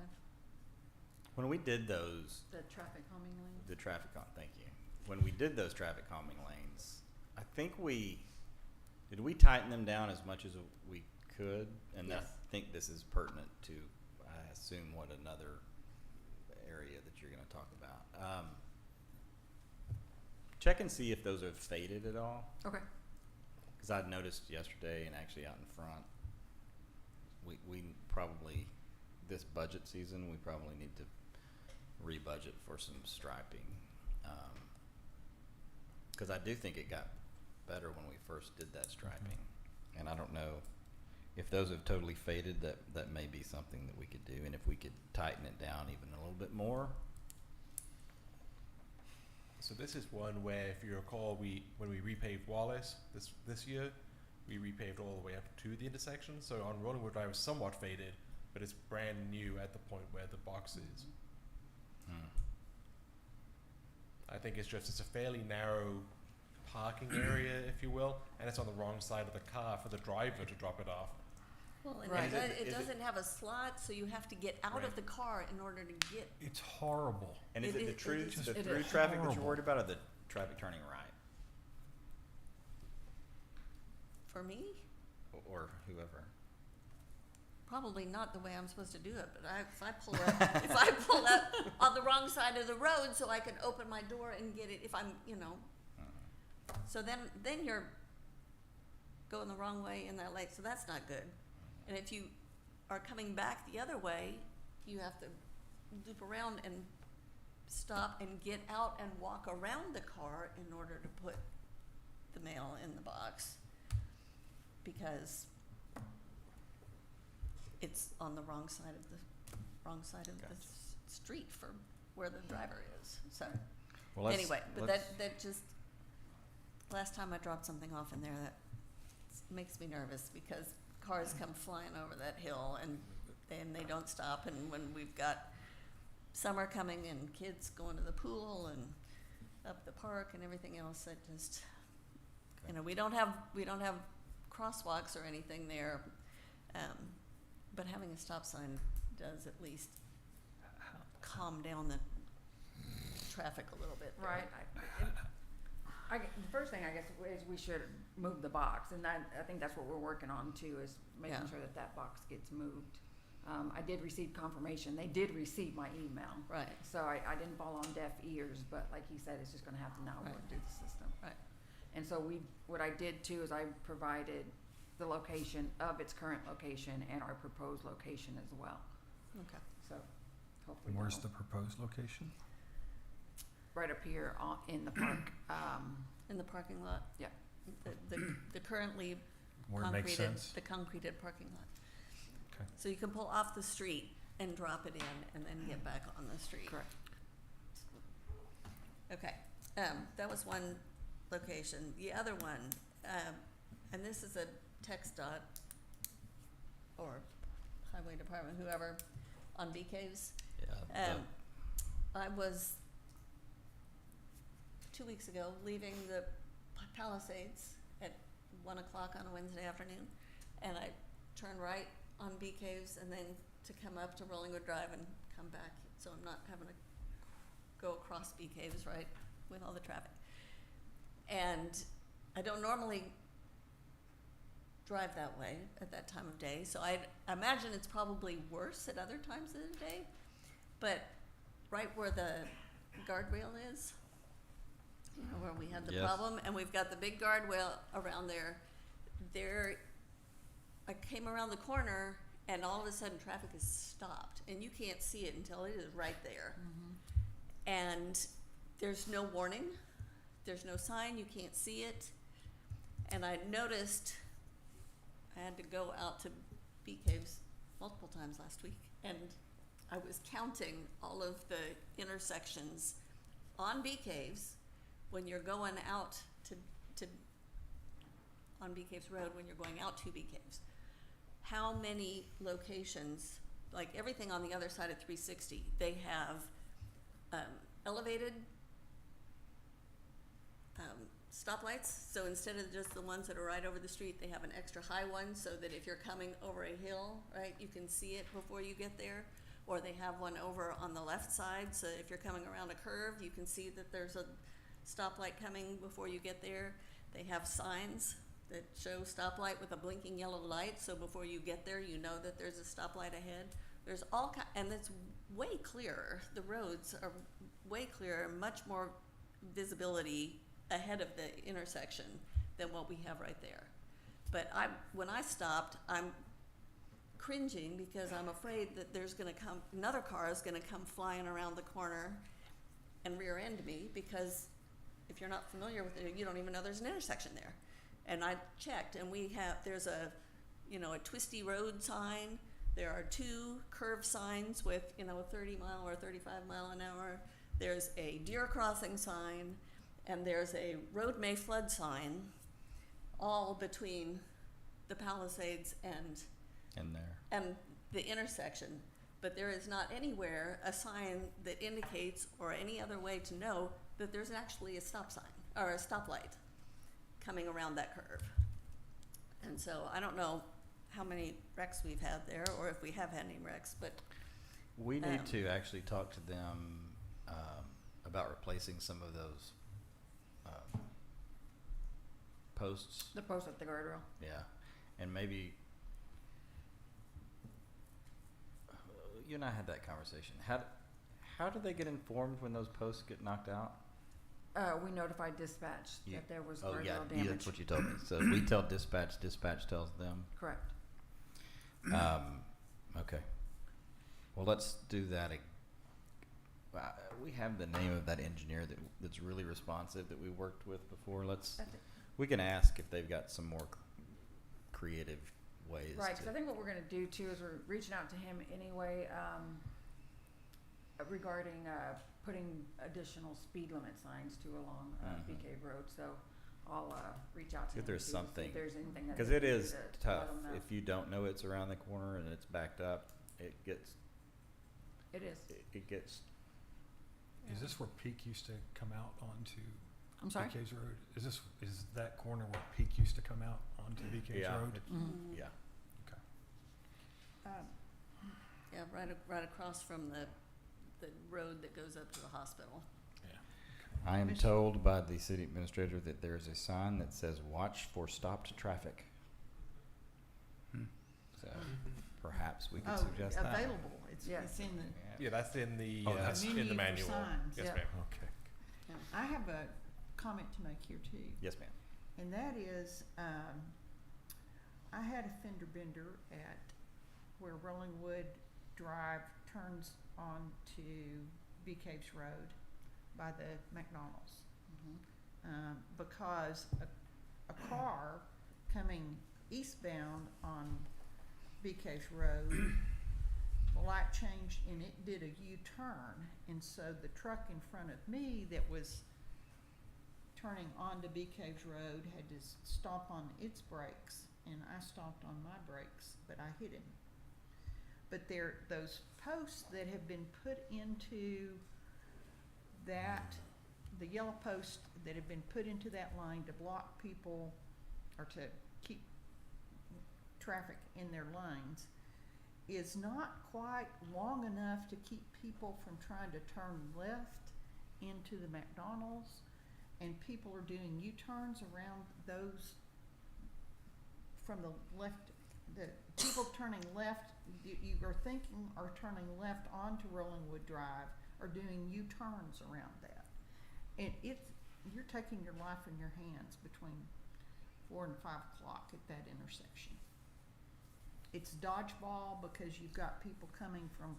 When we did those, The traffic calming lane. the traffic calm, thank you. When we did those traffic calming lanes, I think did we tighten them down as much as we could? And Yes. I think this is pertinent to, I assume, what another area that you're gonna talk about. Check and see if those have faded at all. Okay. Because I'd noticed yesterday and actually out in front, we probably, this budget season, we probably need to re-budget for some striping. Because I do think it got better when we first did that striping. And I don't know if those have totally faded, that may be something that we could do. And if we could tighten it down even a little bit more. So this is one where, if you recall, when we repaved Wallace this year, we repaved all the way up to the intersection. So on Rollingwood Drive, it was somewhat faded, but it's brand new at the point where the box is. I think it's a fairly narrow parking area, if you will, and it's on the wrong side of the car for the driver to drop it off. Well, and Right. it Is it- doesn't have a slot, so you have to get out Right. of the car in order to get. it's horrible. And is It it the is- true, it is- the it through is traffic that you're horrible. worried about, or the traffic turning right? For me, Or whoever? probably not the way I'm supposed to do it, but if I pull up on the wrong side of the road so I can open my door and get it, if I'm, so then you're going the wrong way in that lane, so that's not good. And if you are coming back the other way, you have to loop around and stop and get out and walk around the car in order to put the mail in the box, because it's on the wrong side of the Gotcha. street for where the driver is. So Well, let's- anyway, but let's- that just, last time I dropped something off in there, that makes me nervous, because cars come flying over that hill and they don't stop, and when we've got summer coming and kids going to the pool and up the park and everything else, that just, we don't have crosswalks or anything there, but having a stop sign does at least calm down the traffic a little bit there. Right. The first thing, I guess, is we should move the box, and I think that's what we're working on too, is making Yeah. sure that box gets moved. I did receive confirmation. They did receive my email. Right. So I didn't fall on deaf ears, but like he said, it's just gonna have to now Right. work through the system. Right. And so what I did too is I provided the location of its current location and our proposed location as well. Okay. So hopefully. And where's that'll- the proposed location? Right up here in the park. In the parking lot? Yeah. The currently Where it makes concreted, sense? the concreted parking lot. Okay. So you can pull off the street and drop it in and then get back on the street. Correct. Okay, that was one location. The other one, and this is a text dot or highway department, whoever, on bee caves. Yeah. I was 2 weeks ago leaving the Palisades at 1 o'clock on a Wednesday afternoon, and I turned right on Bee Caves and then to come up to Rollingwood Drive and come back, so I'm not having to go across Bee Caves, right, with all the traffic. And I don't normally drive that way at that time of day, so I imagine it's probably worse at other times of the day. But right where the guardrail is, you know, where we had the Yes. problem, and we've got the big guardrail around there. I came around the corner, and all of a sudden traffic is stopped, and you can't see it until it is right there. And there's no warning, there's no sign, you can't see it. And I noticed I had to go out to Bee Caves multiple times last week, and I was counting all of the intersections on Bee Caves when you're going out to on Bee Caves Road, when you're going out to Bee Caves. How many locations, like everything on the other side of 360, they have elevated stoplights. So instead of just the ones that are right over the street, they have an extra high one so that if you're coming over a hill, right, you can see it before you get there. Or they have one over on the left side, so if you're coming around a curve, you can see that there's a stoplight coming before you get there. They have signs that show stoplight with a blinking yellow light, so before you get there, you know that there's a stoplight ahead. There's all and it's way clearer. The roads are way clearer, much more visibility ahead of the intersection than what we have right there. But when I stopped, I'm cringing because I'm afraid that there's going to come, another car is going to come flying around the corner and rear end me, because if you're not familiar with it, you don't even know there's an intersection there. And I checked, and there's a twisty road sign. There are 2 curve signs with, a 30 mile or 35 mile an hour. There's a deer crossing sign, and there's a road may flood sign, all between the Palisades and the intersection. But there is not anywhere a sign that indicates, or any other way to know, that there's actually a stop sign or a stoplight coming around that curve. And so I don't know how many wrecks we've had there, or if we have had any wrecks, but We need to actually talk to them about replacing some of those posts. The post at the guardrail. Yeah, and maybe you and I had that conversation. How do they get informed when those posts get knocked out? We notified dispatch that there was Oh yeah, guardrail damage. that's what you told me. So we tell dispatch, dispatch tells them. Correct. Okay. Well, let's do that. We have the name of that engineer that's really responsive that we worked with before. We can ask if they've got some more creative ways. Right, because I think what we're going to do too is we're reaching out to him anyway regarding putting additional speed limit signs too along Bee Cave Road. So I'll reach out to him. If there's too, something, see if there's anything that because they it can do is to tough. let 'em know. If you don't know it's around the corner and it's backed up, it gets. It is. It gets. Is this where Peak used to come out onto I'm sorry? Bee Caves Road? Is that corner where Peak used to come out onto Bee Caves Yeah. Road? Mhm. Yeah. Okay. yeah, right across from the road that goes up to the hospital. I am told by the city administrator that there is a sign that says "Watch for stopped traffic." So perhaps we could suggest that. Available, it's Yes. in the, Yeah, that's in the Oh, that's in menu the for manual. signs. Yes, Yeah. ma'am. Okay. I have a comment to make here too. Yes, ma'am. And that is, I had a fender bender at where Rollingwood Drive turns on to Bee Caves Road by the McDonald's. Because a car coming eastbound on Bee Caves Road, the light changed and it did a U-turn, and so the truck in front of me that was turning onto Bee Caves Road had to stomp on its brakes, and I stomped on my brakes, but I hit him. But those posts that have been put into that, the yellow posts that have been put into that line to block people or to keep traffic in their lanes is not quite long enough to keep people from trying to turn left into the McDonald's, and people are doing U-turns around those from the left. The people turning left, you are thinking are turning left onto Rollingwood Drive, are doing U-turns around that. And you're taking your life in your hands between 4 and 5 o'clock at that intersection. It's dodgeball because you've got people coming from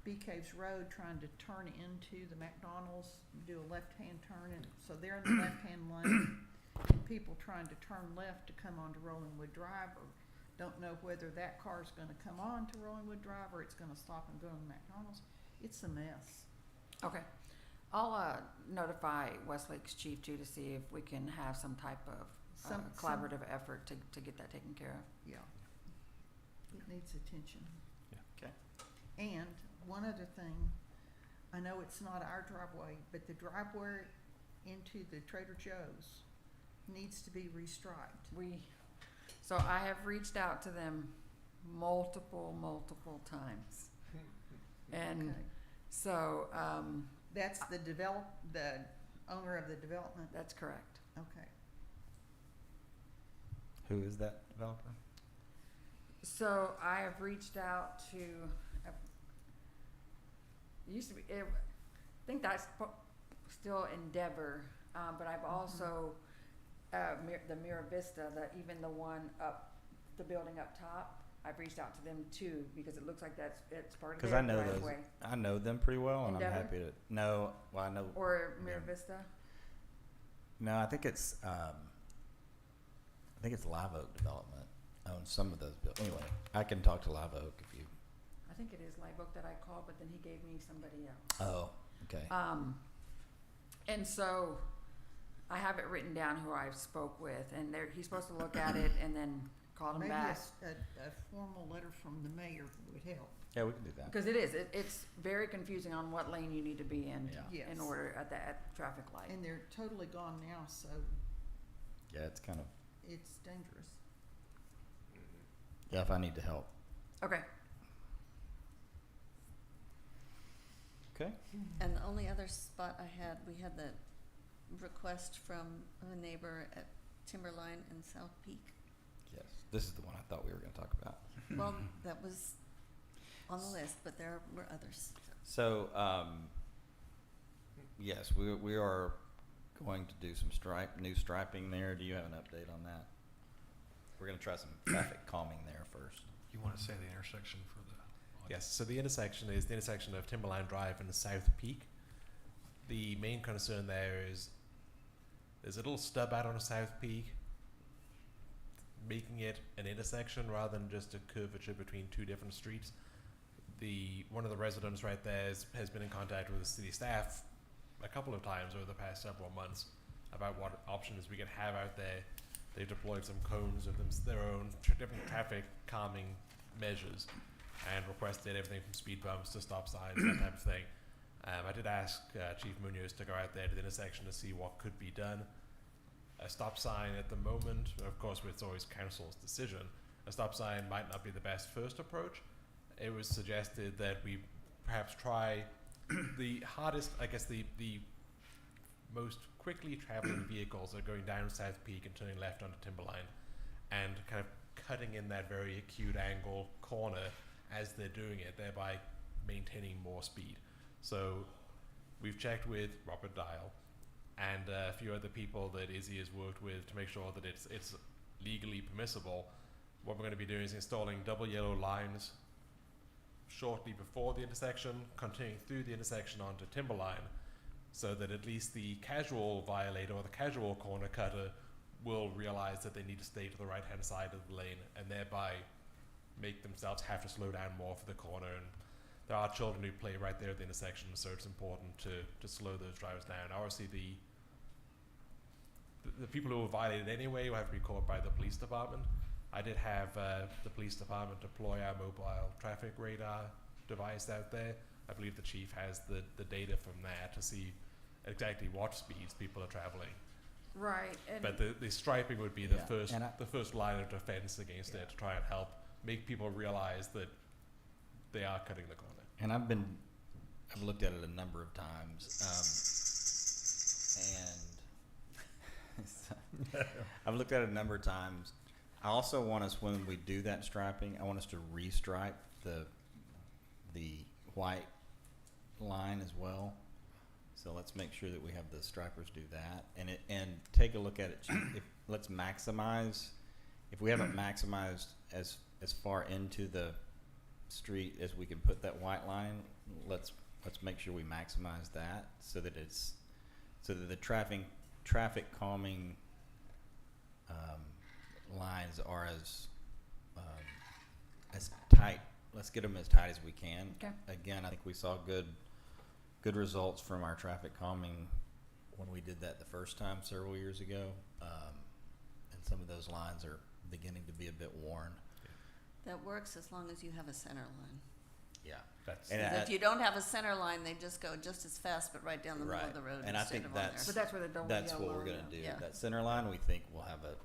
Bee Caves Road trying to turn into the McDonald's, do a left-hand turn, and so they're in the left-hand lane. And people trying to turn left to come onto Rollingwood Drive or don't know whether that car's gonna come on to Rollingwood Drive or it's gonna stop and go to the McDonald's. It's a mess. Okay. I'll notify Westlake's chief too to see if we can have some type of collaborative effort to get that taken care of. Yeah. It needs attention. Okay. And one other thing, I know it's not our driveway, but the driveway into the Trader Joe's needs to be restriped. So I have reached out to them multiple times. And Okay. so, That's the owner of the development? that's correct. Okay. Who is that developer? So I have reached out to, it used to be, I think that's still Endeavor, but I've also, the Mira Vista, even the one up, the building up top, I've reached out to them too, because it looks like it's part of Because their I know those. driveway. I know them pretty well, and Endeavor? I'm happy to. No, well, I know. Or Mira Yeah. Vista. No, I think it's Live Oak Development owns some of those buildings. Anyway, I can talk to Live Oak if you. I think it is Live Oak that I called, but then he gave me somebody else. Oh, okay. And so I have it written down who I spoke with, and he's supposed to look at it and then call him Maybe back. a formal letter from the mayor would help. Yeah, we can do that. Because it's very confusing on what lane you need to be in Yeah. in Yes. order at the traffic light. And they're totally gone now, so Yeah, it's kind of. it's dangerous. Yeah, if I need to help. Okay. Okay. And the only other spot we had the request from a neighbor at Timberline in South Peak. Yes, this is the one I thought we were going to talk about. Well, that was on the list, but there were others. So, yes, we are going to do some new striping there. Do you have an update on that? We're going to try some traffic calming there first. You want to say the intersection for the Yes, so the intersection is the intersection of Timberline Drive and South Peak. The main concern there is there's a little stub out on South Peak, making it an intersection rather than just a curvature between two different streets. One of the residents right there has been in contact with the city staff a couple of times over the past several months about what options we can have out there. They deployed some cones of their own different traffic calming measures and requested everything from speed bumps to stop signs, that type of thing. I did ask Chief Munoz to go out there to the intersection to see what could be done. A stop sign at the moment, of course, it's always council's decision. A stop sign might not be the best first approach. It was suggested that we perhaps try the hardest, I guess the most quickly traveling vehicles are going down South Peak and turning left onto Timberline and kind of cutting in that very acute angle corner as they're doing it, thereby maintaining more speed. So we've checked with Robert Dial and a few other people that Izzy has worked with to make sure that it's legally permissible. What we're going to be doing is installing double yellow lines shortly before the intersection, continuing through the intersection onto Timberline, so that at least the casual violator or the casual corner cutter will realize that they need to stay to the right-hand side of the lane and thereby make themselves have to slow down more for the corner. And there are children who play right there at the intersection, so it's important to slow those drivers down. Obviously, the people who were violated anyway will have to be caught by the police department. I did have the police department deploy our mobile traffic radar device out there. I believe the chief has the data from that to see exactly what speeds people are traveling. Right, and But the striping would be the Yeah, first and the first line of defense against it, to try and help make people realize that they are cutting the corner. And I've looked at it a number of times, and I've looked at it a number of times. I also want us, when we do that striping, I want us to restripe the white line as well. So let's make sure that we have the stripers do that, and take a look at it. Let's maximize. If we haven't maximized as far into the street as we can put that white line, let's make sure we maximize that so that the traffic calming lines are as tight. Let's get them as tight as we can. Okay. Again, I think we saw good results from our traffic calming when we did that the first time several years ago, and some of those lines are beginning to be a bit worn. That works as long as you have a center line. Yeah, That's and If you don't have a center line, they just go just as fast, but right down the middle Right. of the road And I instead think of on there. that's- but that's where the double that's yellow. what we're gonna do. Yeah. That center line, we think will have a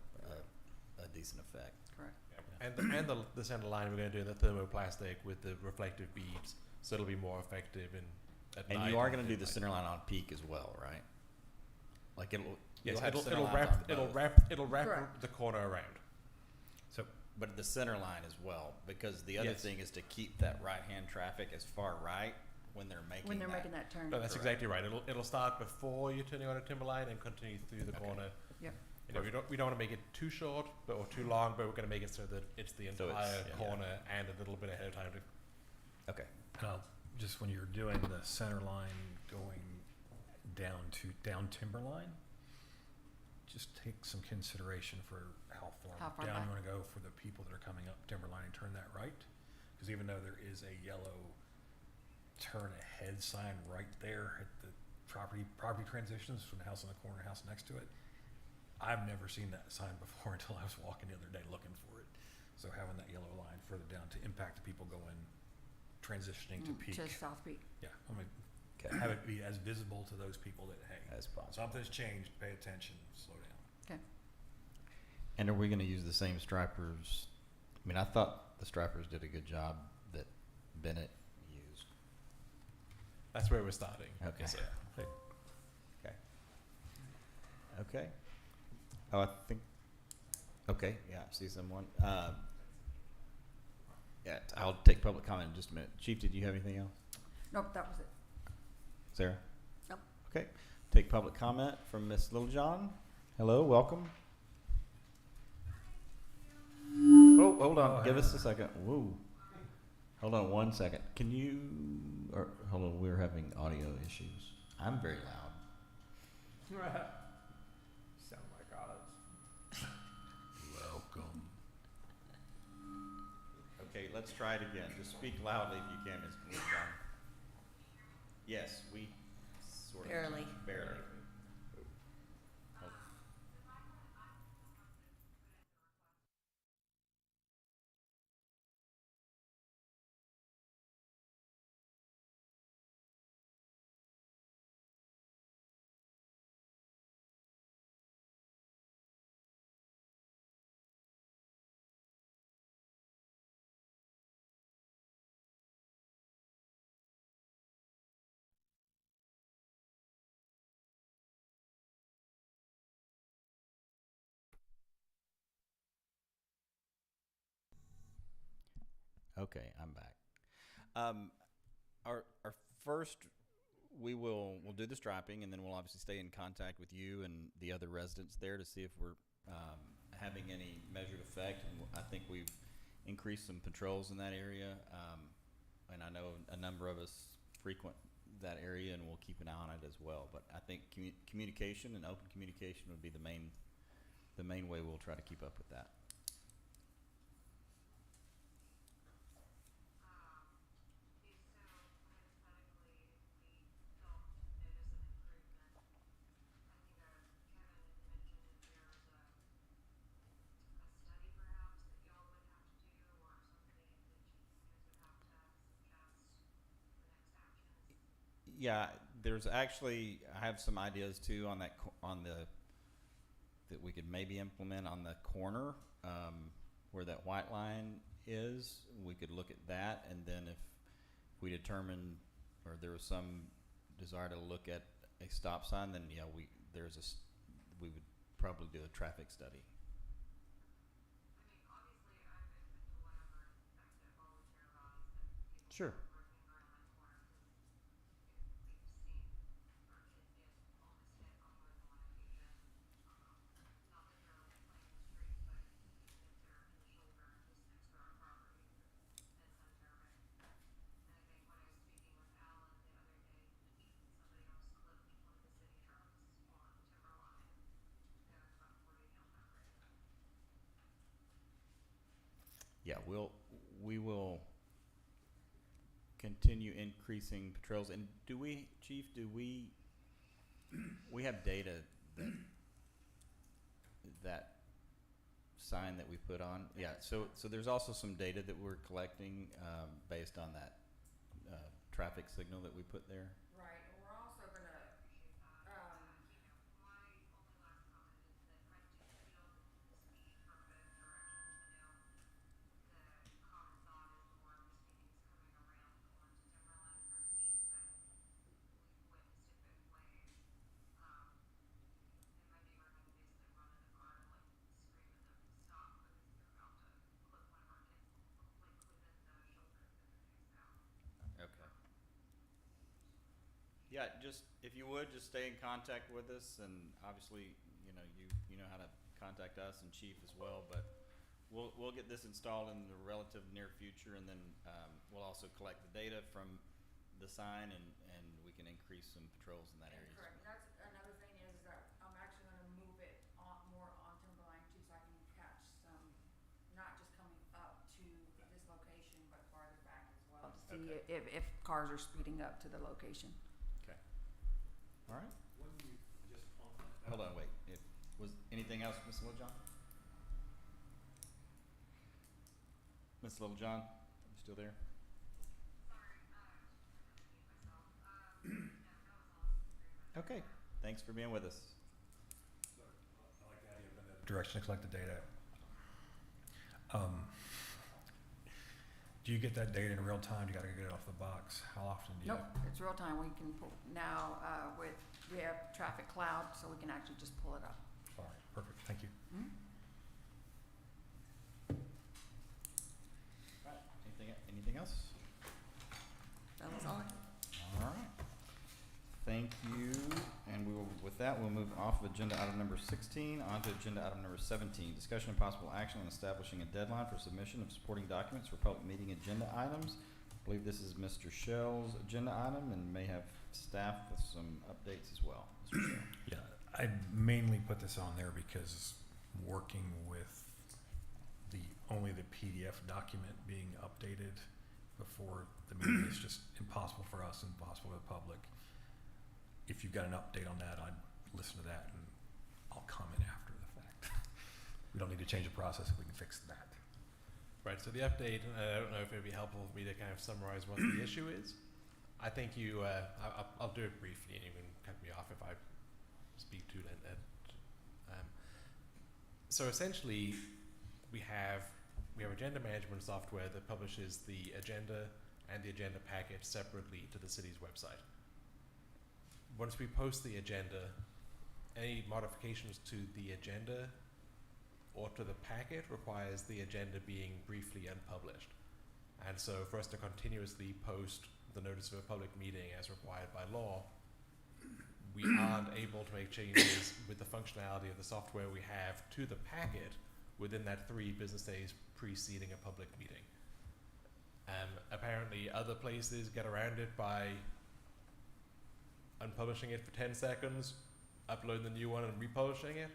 decent effect. Correct. and the center line we're going to do in the thermoplastic with the reflective beads, so it'll be more effective at And night. you are going to do the midnight. center line on peak as well, right? Like Yes, you'll have center it'll lines wrap on both. Correct. the corner around. So, But the center line as well, because the other Yes. thing is to keep that right-hand traffic as far right when they're making When they're that. making that turn. No, that's Correct. exactly right. It'll start before you're turning on a timber line and continue through the Okay. corner. Yep. You know, we don't want to make it too short or too long, but we're going to make it so that it's the So entire it's- yeah. corner and a little bit ahead of time to. Okay. just when you're doing the center line going down Timberline, just take some consideration for how How far down back? you want to go for the people that are coming up Timberline and turn that right. Because even though there is a yellow turn ahead sign right there at the property transitions from the house on the corner, house next to it, I've never seen that sign before until I was walking the other day looking for it. So having that yellow line further down to impact the people going, transitioning to peak. To South Peak. Yeah, I'm gonna Okay. have it be as visible to those people that, hey, As possible. something's changed, pay attention, slow down. Okay. And are we going to use the same stripers? I mean, I thought the stripers did a good job that Bennett used. That's where we're starting. Okay. Yes, sir. Okay. Okay. Oh, I think. Okay. Yeah. I see someone. Yeah. I'll take public comment in just a minute. Chief, did you have anything else? Nope, that was it. Sarah? Nope. Okay. Take public comment from Miss Littlejohn. Hello. Welcome. Oh, hold on. Oh, Give us a second. Whoa. Hold on 1 second. Can you? Or hold on. We're having audio issues. I'm very loud. Sound like Oz. Welcome. Okay, let's try it again. Just speak loudly if you can, Ms. Littlejohn. Yes, we sort of. Barely. Barely. Oh. Okay, I'm back. Our first, we'll do the striping, and then we'll obviously stay in contact with you and the other residents there to see if we're having any measured effect. And I think we've increased some patrols in that area, and I know a number of us frequent that area, and we'll keep an eye on it as well. But I think communication and open communication would be the main way we'll try to keep up with that. Yeah, there's actually, I have some ideas too on that, that we could maybe implement on the corner, where that white line is. We could look at that, and then if we determine, or there was some desire to look at a stop sign, then yeah, we would probably do a traffic study. Sure. Yeah, we will continue increasing patrols. And do we, Chief, we have data that sign that we put on? Yeah, so there's also some data that we're collecting, based on that, traffic signal that we put there. Right, and we're also gonna, Okay. Yeah, just, if you would, just stay in contact with us, and obviously, you know how to contact us and Chief as well, but we'll get this installed in the relative near future, and then, we'll also collect the data from the sign, and we can increase some patrols in that area. correct, that's another thing is that I'm actually gonna move it on, more on Timberline too, so I can catch some, not just coming up to this location, but farther back as well, to see Okay. if cars are speeding up to the location. Okay. All right. Hold on, wait. Was anything else, Ms. Littlejohn? Ms. Littlejohn, you still there? Okay, thanks for being with us. I like the idea of the direction to collect the data. Do you get that data in real time? You gotta get it off the box. How often do you? Nope, it's real time, we can pull, now, we have traffic cloud, so we can actually just pull it up. All right, perfect, thank you. All right, anything else? That was all. All right. Thank you, and with that, we'll move off of agenda item number 16 onto agenda item number 17, discussion and possible action on establishing a deadline for submission of supporting documents for public meeting agenda items. I believe this is Mr. Shell's agenda item, and may have staff with some updates as well. Mr. Shell. Yeah, I mainly put this on there because working with only the PDF document being updated before the meeting is just impossible for us, impossible for the public. If you've got an update on that, I'd listen to that, and I'll comment after the fact. We don't need to change the process if we can fix that. Right, so the update, I don't know if it would be helpful for me to kind of summarize what the issue is. I think I'll do it briefly, and you can cut me off if I speak too late. So essentially, we have agenda management software that publishes the agenda and the agenda package separately to the city's website. Once we post the agenda, any modifications to the agenda or to the packet requires the agenda being briefly unpublished. And so for us to continuously post the notice of a public meeting as required by law, we aren't able to make changes with the functionality of the software we have to the packet within that 3 business days preceding a public meeting. Apparently other places get around it by unpublishing it for 10 seconds, uploading the new one and republishing it.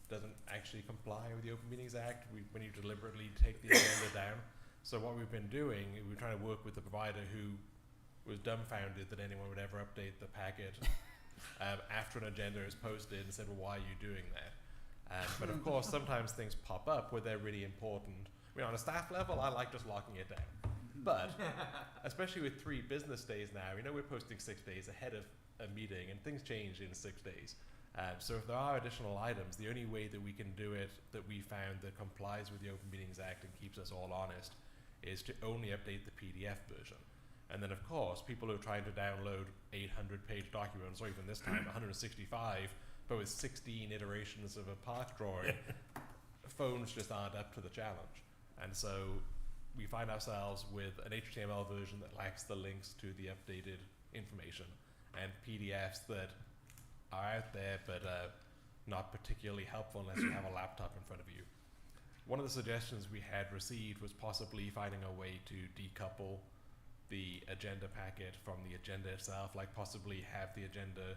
Doesn't actually comply with the Open Meetings Act when you deliberately take the agenda down. So what we've been doing, we're trying to work with the provider who was dumbfounded that anyone would ever update the packet after an agenda is posted, and said, well, why are you doing that? But of course, sometimes things pop up where they're really important. I mean, on a staff level, I like just locking it down. But especially with 3 business days now, we're posting 6 days ahead of a meeting, and things change in 6 days. So if there are additional items, the only way that we can do it that we found that complies with the Open Meetings Act and keeps us all honest is to only update the PDF version. And then, of course, people who are trying to download 800-page documents, or even this time 165, but with 16 iterations of a park drawing, phones just aren't up to the challenge. And so we find ourselves with an HTML version that lacks the links to the updated information, and PDFs that are out there but not particularly helpful unless you have a laptop in front of you. One of the suggestions we had received was possibly finding a way to decouple the agenda packet from the agenda itself, like possibly have the agenda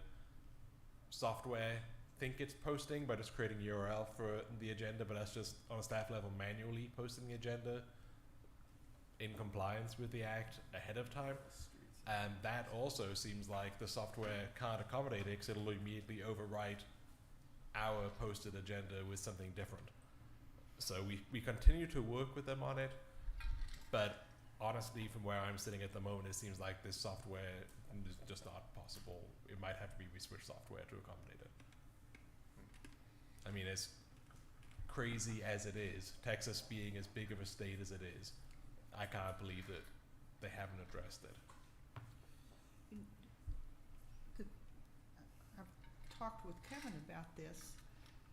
software think it's posting by just creating a URL for the agenda, but that's just on a staff level manually posting the agenda in compliance with the act ahead of time. And that also seems like the software can't accommodate it because it'll immediately overwrite our posted agenda with something different. So we continue to work with them on it, but honestly, from where I'm sitting at the moment, it seems like this software is just not possible. It might have to be we switch software to accommodate it. I mean, as crazy as it is, Texas being as big of a state as it is, I can't believe that they haven't addressed it. I've talked with Kevin about this.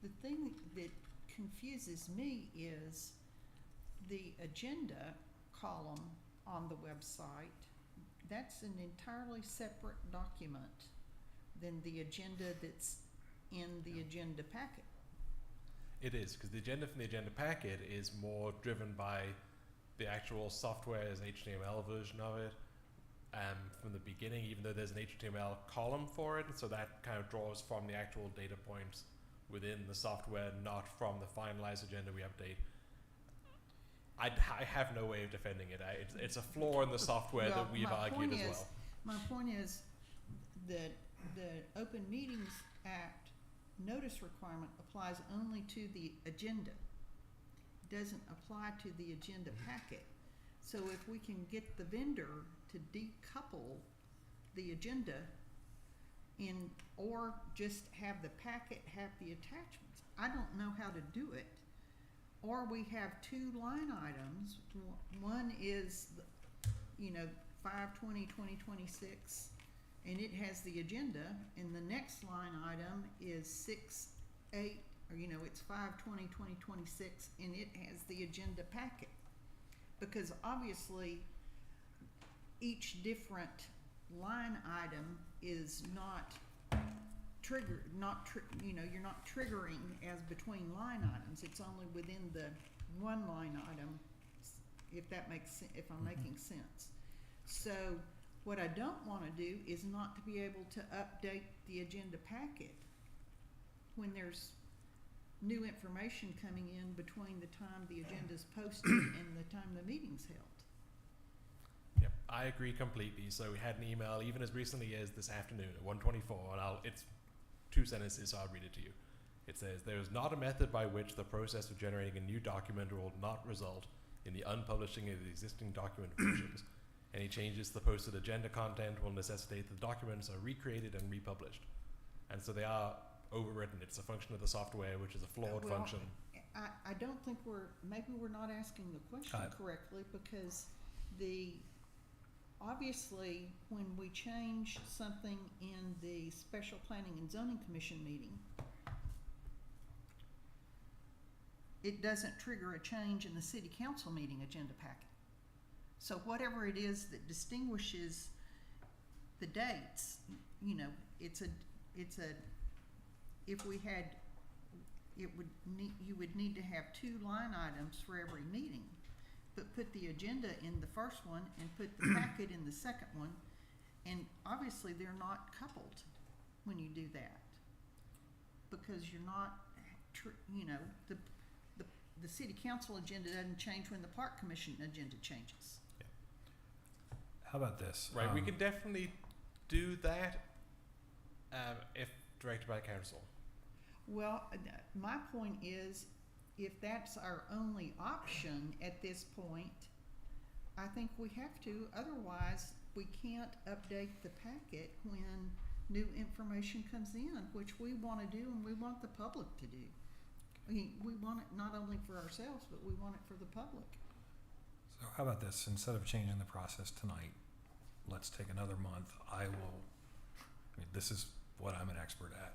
The thing that confuses me is the agenda column on the website. That's an entirely separate document than the agenda that's in the agenda packet. It is, because the agenda from the agenda packet is more driven by the actual software's HTML version of it from the beginning, even though there's an HTML column for it, so that kind of draws from the actual data points within the software, not from the finalized agenda we update. I have no way of defending it. It's a flaw in the software that we've argued as well. My point is that the Open Meetings Act notice requirement applies only to the agenda. It doesn't apply to the agenda packet. So if we can get the vendor to decouple the agenda or just have the packet have the attachments, I don't know how to do it. Or we have 2 line items. One is, 5/20/2026, and it has the agenda, and the next line item is 6/8, it's 5/20/2026, and it has the agenda packet. Because obviously, each different line item is not triggered, you're not triggering as between line items. It's only within the one line item, if that makes sense, if I'm making sense. So what I don't want to do is not to be able to update the agenda packet when there's new information coming in between the time the agenda's posted and the time the meeting's held. Yep, I agree completely. So we had an email even as recently as this afternoon at 1:24, and it's 2 sentences, so I'll read it to you. It says, "There is not a method by which the process of generating a new document will not result in the unpublishing of the existing document versions. Any changes to the posted agenda content will necessitate the documents are recreated and republished." And so they are overwritten. It's a function of the software, which is a flawed Well, function. I don't think maybe we're not asking the question correctly, because obviously, when we change something in the Special Planning and Zoning Commission meeting, it doesn't trigger a change in the City Council meeting agenda packet. So whatever it is that distinguishes the dates, if we had, you would need to have 2 line items for every meeting, but put the agenda in the first one and put the packet in the second one, and obviously they're not coupled when you do that, because you're not, the City Council agenda doesn't change when the Park Commission agenda changes. How about this? Right, we can definitely do that if directed by council. Well, my point is, if that's our only option at this point, I think we have to, otherwise we can't update the packet when new information comes in, which we wanna do and we want the public to do. I mean, we want it not only for ourselves, but we want it for the public. So how about this? Instead of changing the process tonight, let's take another month. This is what I'm an expert at.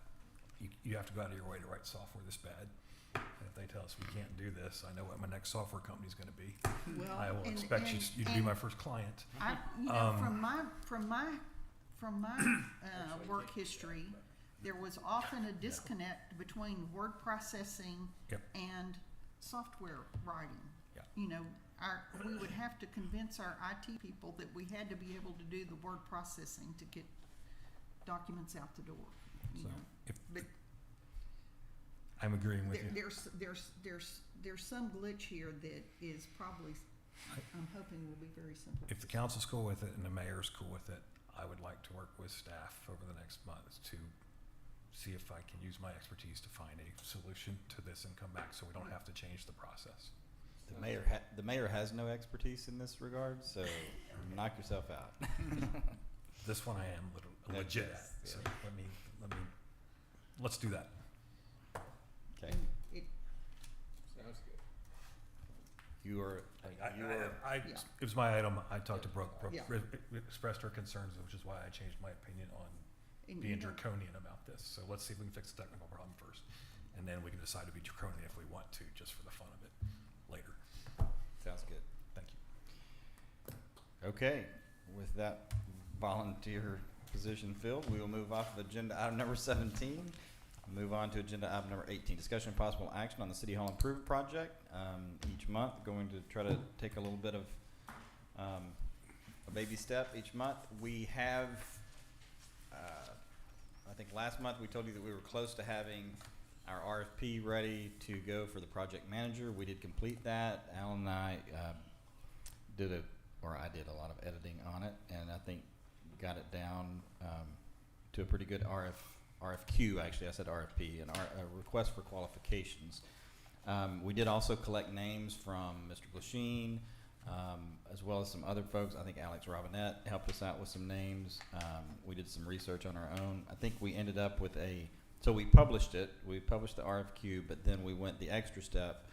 You have to go out of your way to write software this bad. And if they tell us we can't do this, I know what my next software company's gonna be. Well, I will and- expect you and- to be and my first client. I, you know, from my work history, there was often a disconnect between word processing Yep. and software writing. Yeah. You know, we would have to convince our IT people that we had to be able to do the word processing to get documents out the door. You So know, if, but I'm agreeing with you. there's some glitch here that is probably, I'm hoping will be very simple. If the council's cool with it and the mayor's cool with it, I would like to work with staff over the next month to see if I can use my expertise to find a solution to this and come back so we don't have to change the process. The mayor has no expertise in this regard, so knock yourself out. This one I am legit at, Yes, so let's do that. Okay, It, Sounds good. you are, Yeah. It was my item. I talked to Brooke. Brooke Yeah. expressed her concerns, which is why I changed my opinion on and being you know, draconian about this. So let's see if we can fix the technical problem first, and then we can decide to be draconian if we want to, just for the fun of it, later. sounds good. Thank you. Okay, with that volunteer position filled, we will move off of agenda item number 17. Move on to agenda item number 18, discussion and possible action on the City Hall Improvement Project. Each month, going to try to take a little bit of a baby step each month. We have, I think last month we told you that we were close to having our RFP ready to go for the project manager. We did complete that. Alan and I I did a lot of editing on it, and I think got it down to a pretty good RFQ, actually. I said RFP, a request for qualifications. We did also collect names from Mr. Glasheen, as well as some other folks. I think Alex Robinette helped us out with some names. We did some research on our own. I think we ended up with so we published it. We published the RFQ, but then we went the extra step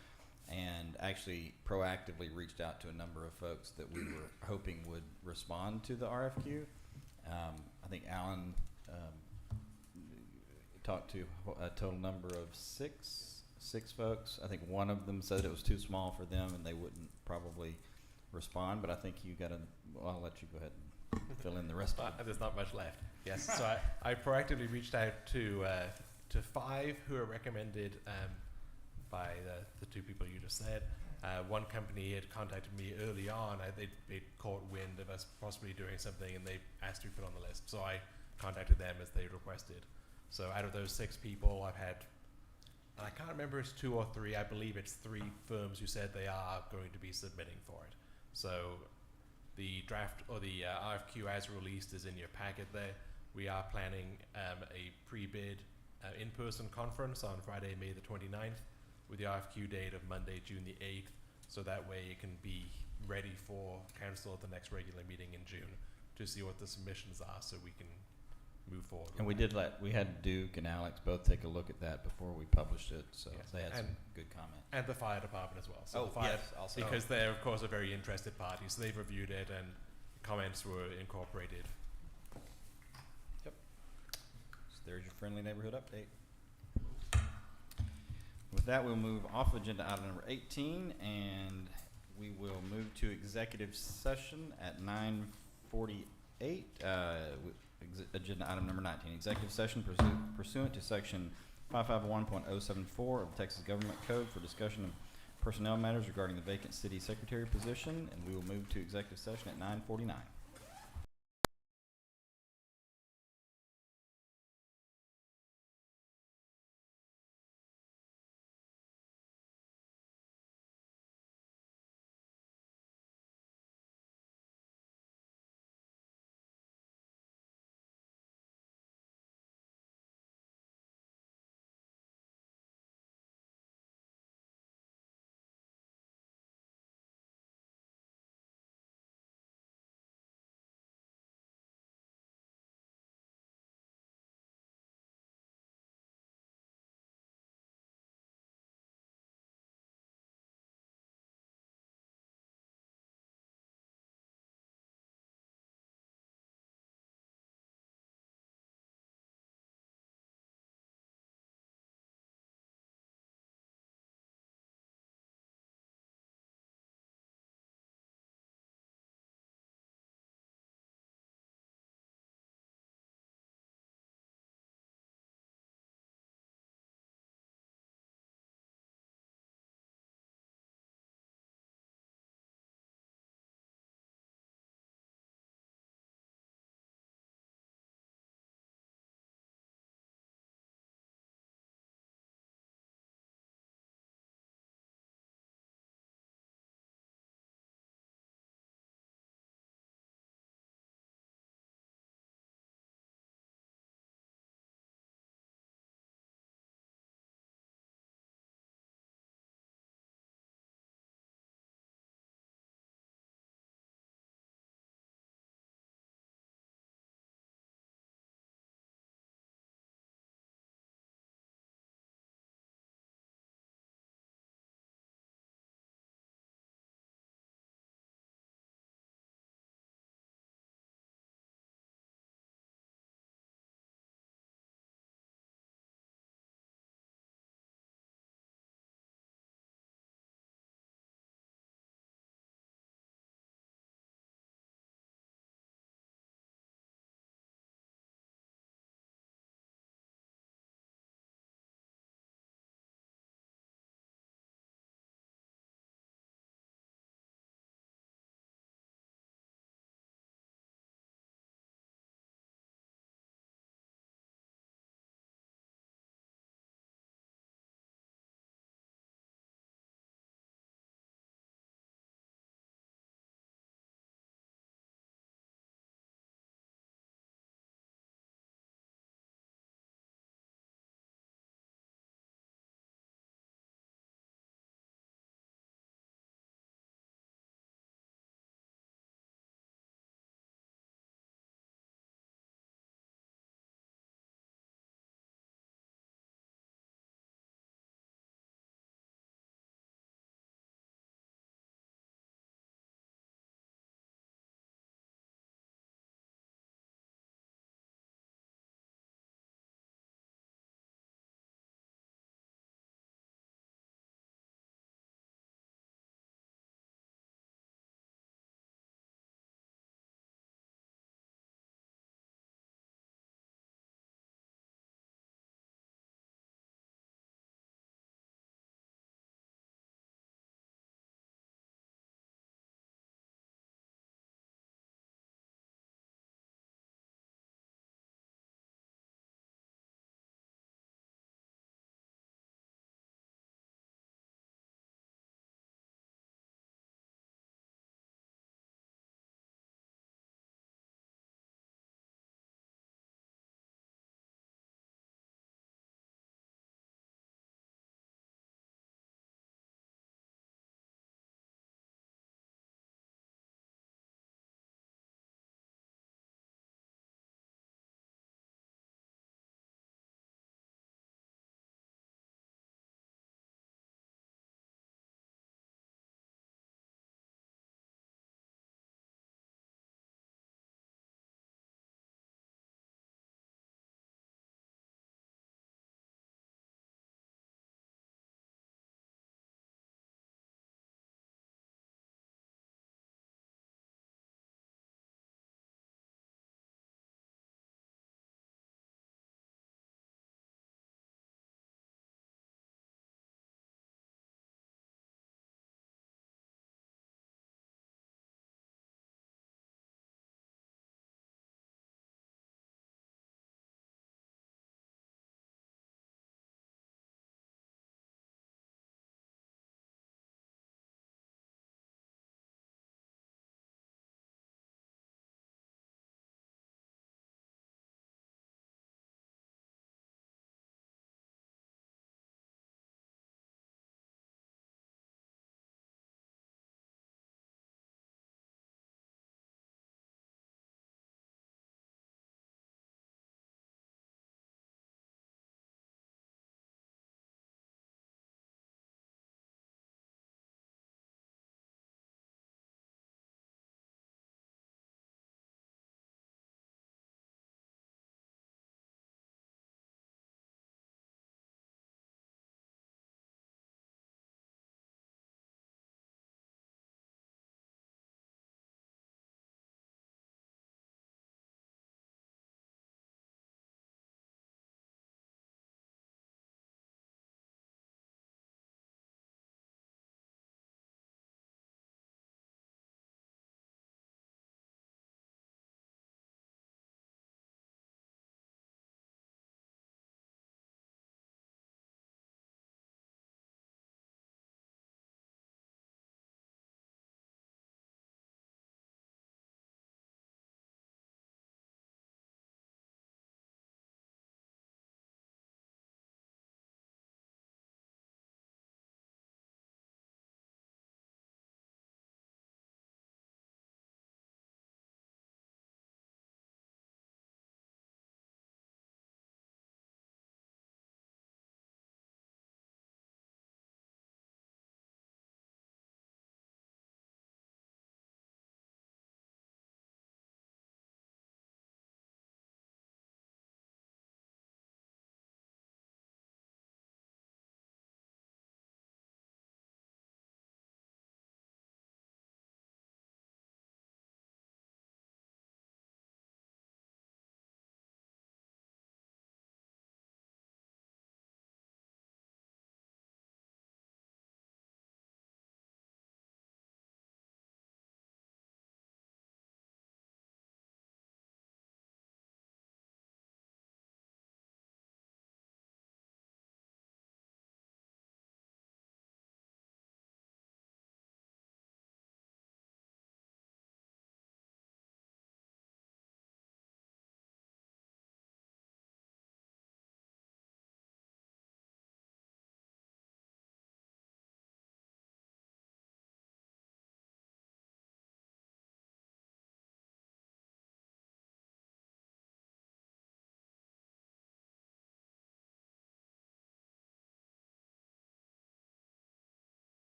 and actually proactively reached out to a number of folks that we were hoping would respond to the RFQ. I think Alan talked to a total number of six folks. I think one of them said it was too small for them and they wouldn't probably respond, but I think I'll let you go ahead and fill in the rest of it. There's not much left. Yes, so I proactively reached out to 5 who are recommended by the 2 people you just said. One company had contacted me early on. They caught wind of us possibly doing something, and they asked to be put on the list. So I contacted them as they requested. So out of those 6 people, I've had, and I can't remember if it's 2 or 3. I believe it's 3 firms who said they are going to be submitting for it. So the draft or the RFQ as released is in your packet there. We are planning a pre-bid in-person conference on Friday, May the 29th, with the RFQ date of Monday, June the 8th, so that way it can be ready for council at the next regular meeting in June to see what the submissions are, so we can move forward. And with that. we had Duke and Alex both take a look at that before we published it, so Yes. they had some And- good comment. And the fire department as well. So Oh, the fire, yes, also. because they're of course a very interested party, so they've reviewed it and comments were incorporated. So there's your friendly neighborhood update. With that, we'll move off agenda item number 18, and we will move to executive session at 9:48. Agenda item number 19, executive session pursuant to section 551.074 of the Texas Government Code for discussion of personnel matters regarding the vacant city secretary position, and we will move to executive session at 9:49.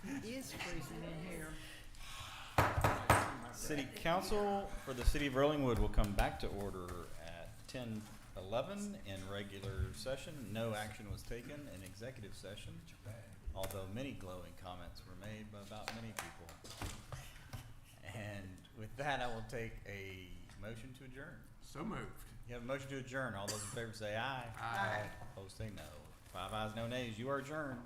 It is freezing in here. City Council for the City of Erlingwood will come back to order at 10:11 in regular session. No action was taken in executive session, although many glowing comments were made by about many people. And with that, I will take a motion to adjourn. So moved. You have a motion to adjourn. All those in favor say aye. Aye. Opposed say no. 5 ayes, no nays. You are adjourned.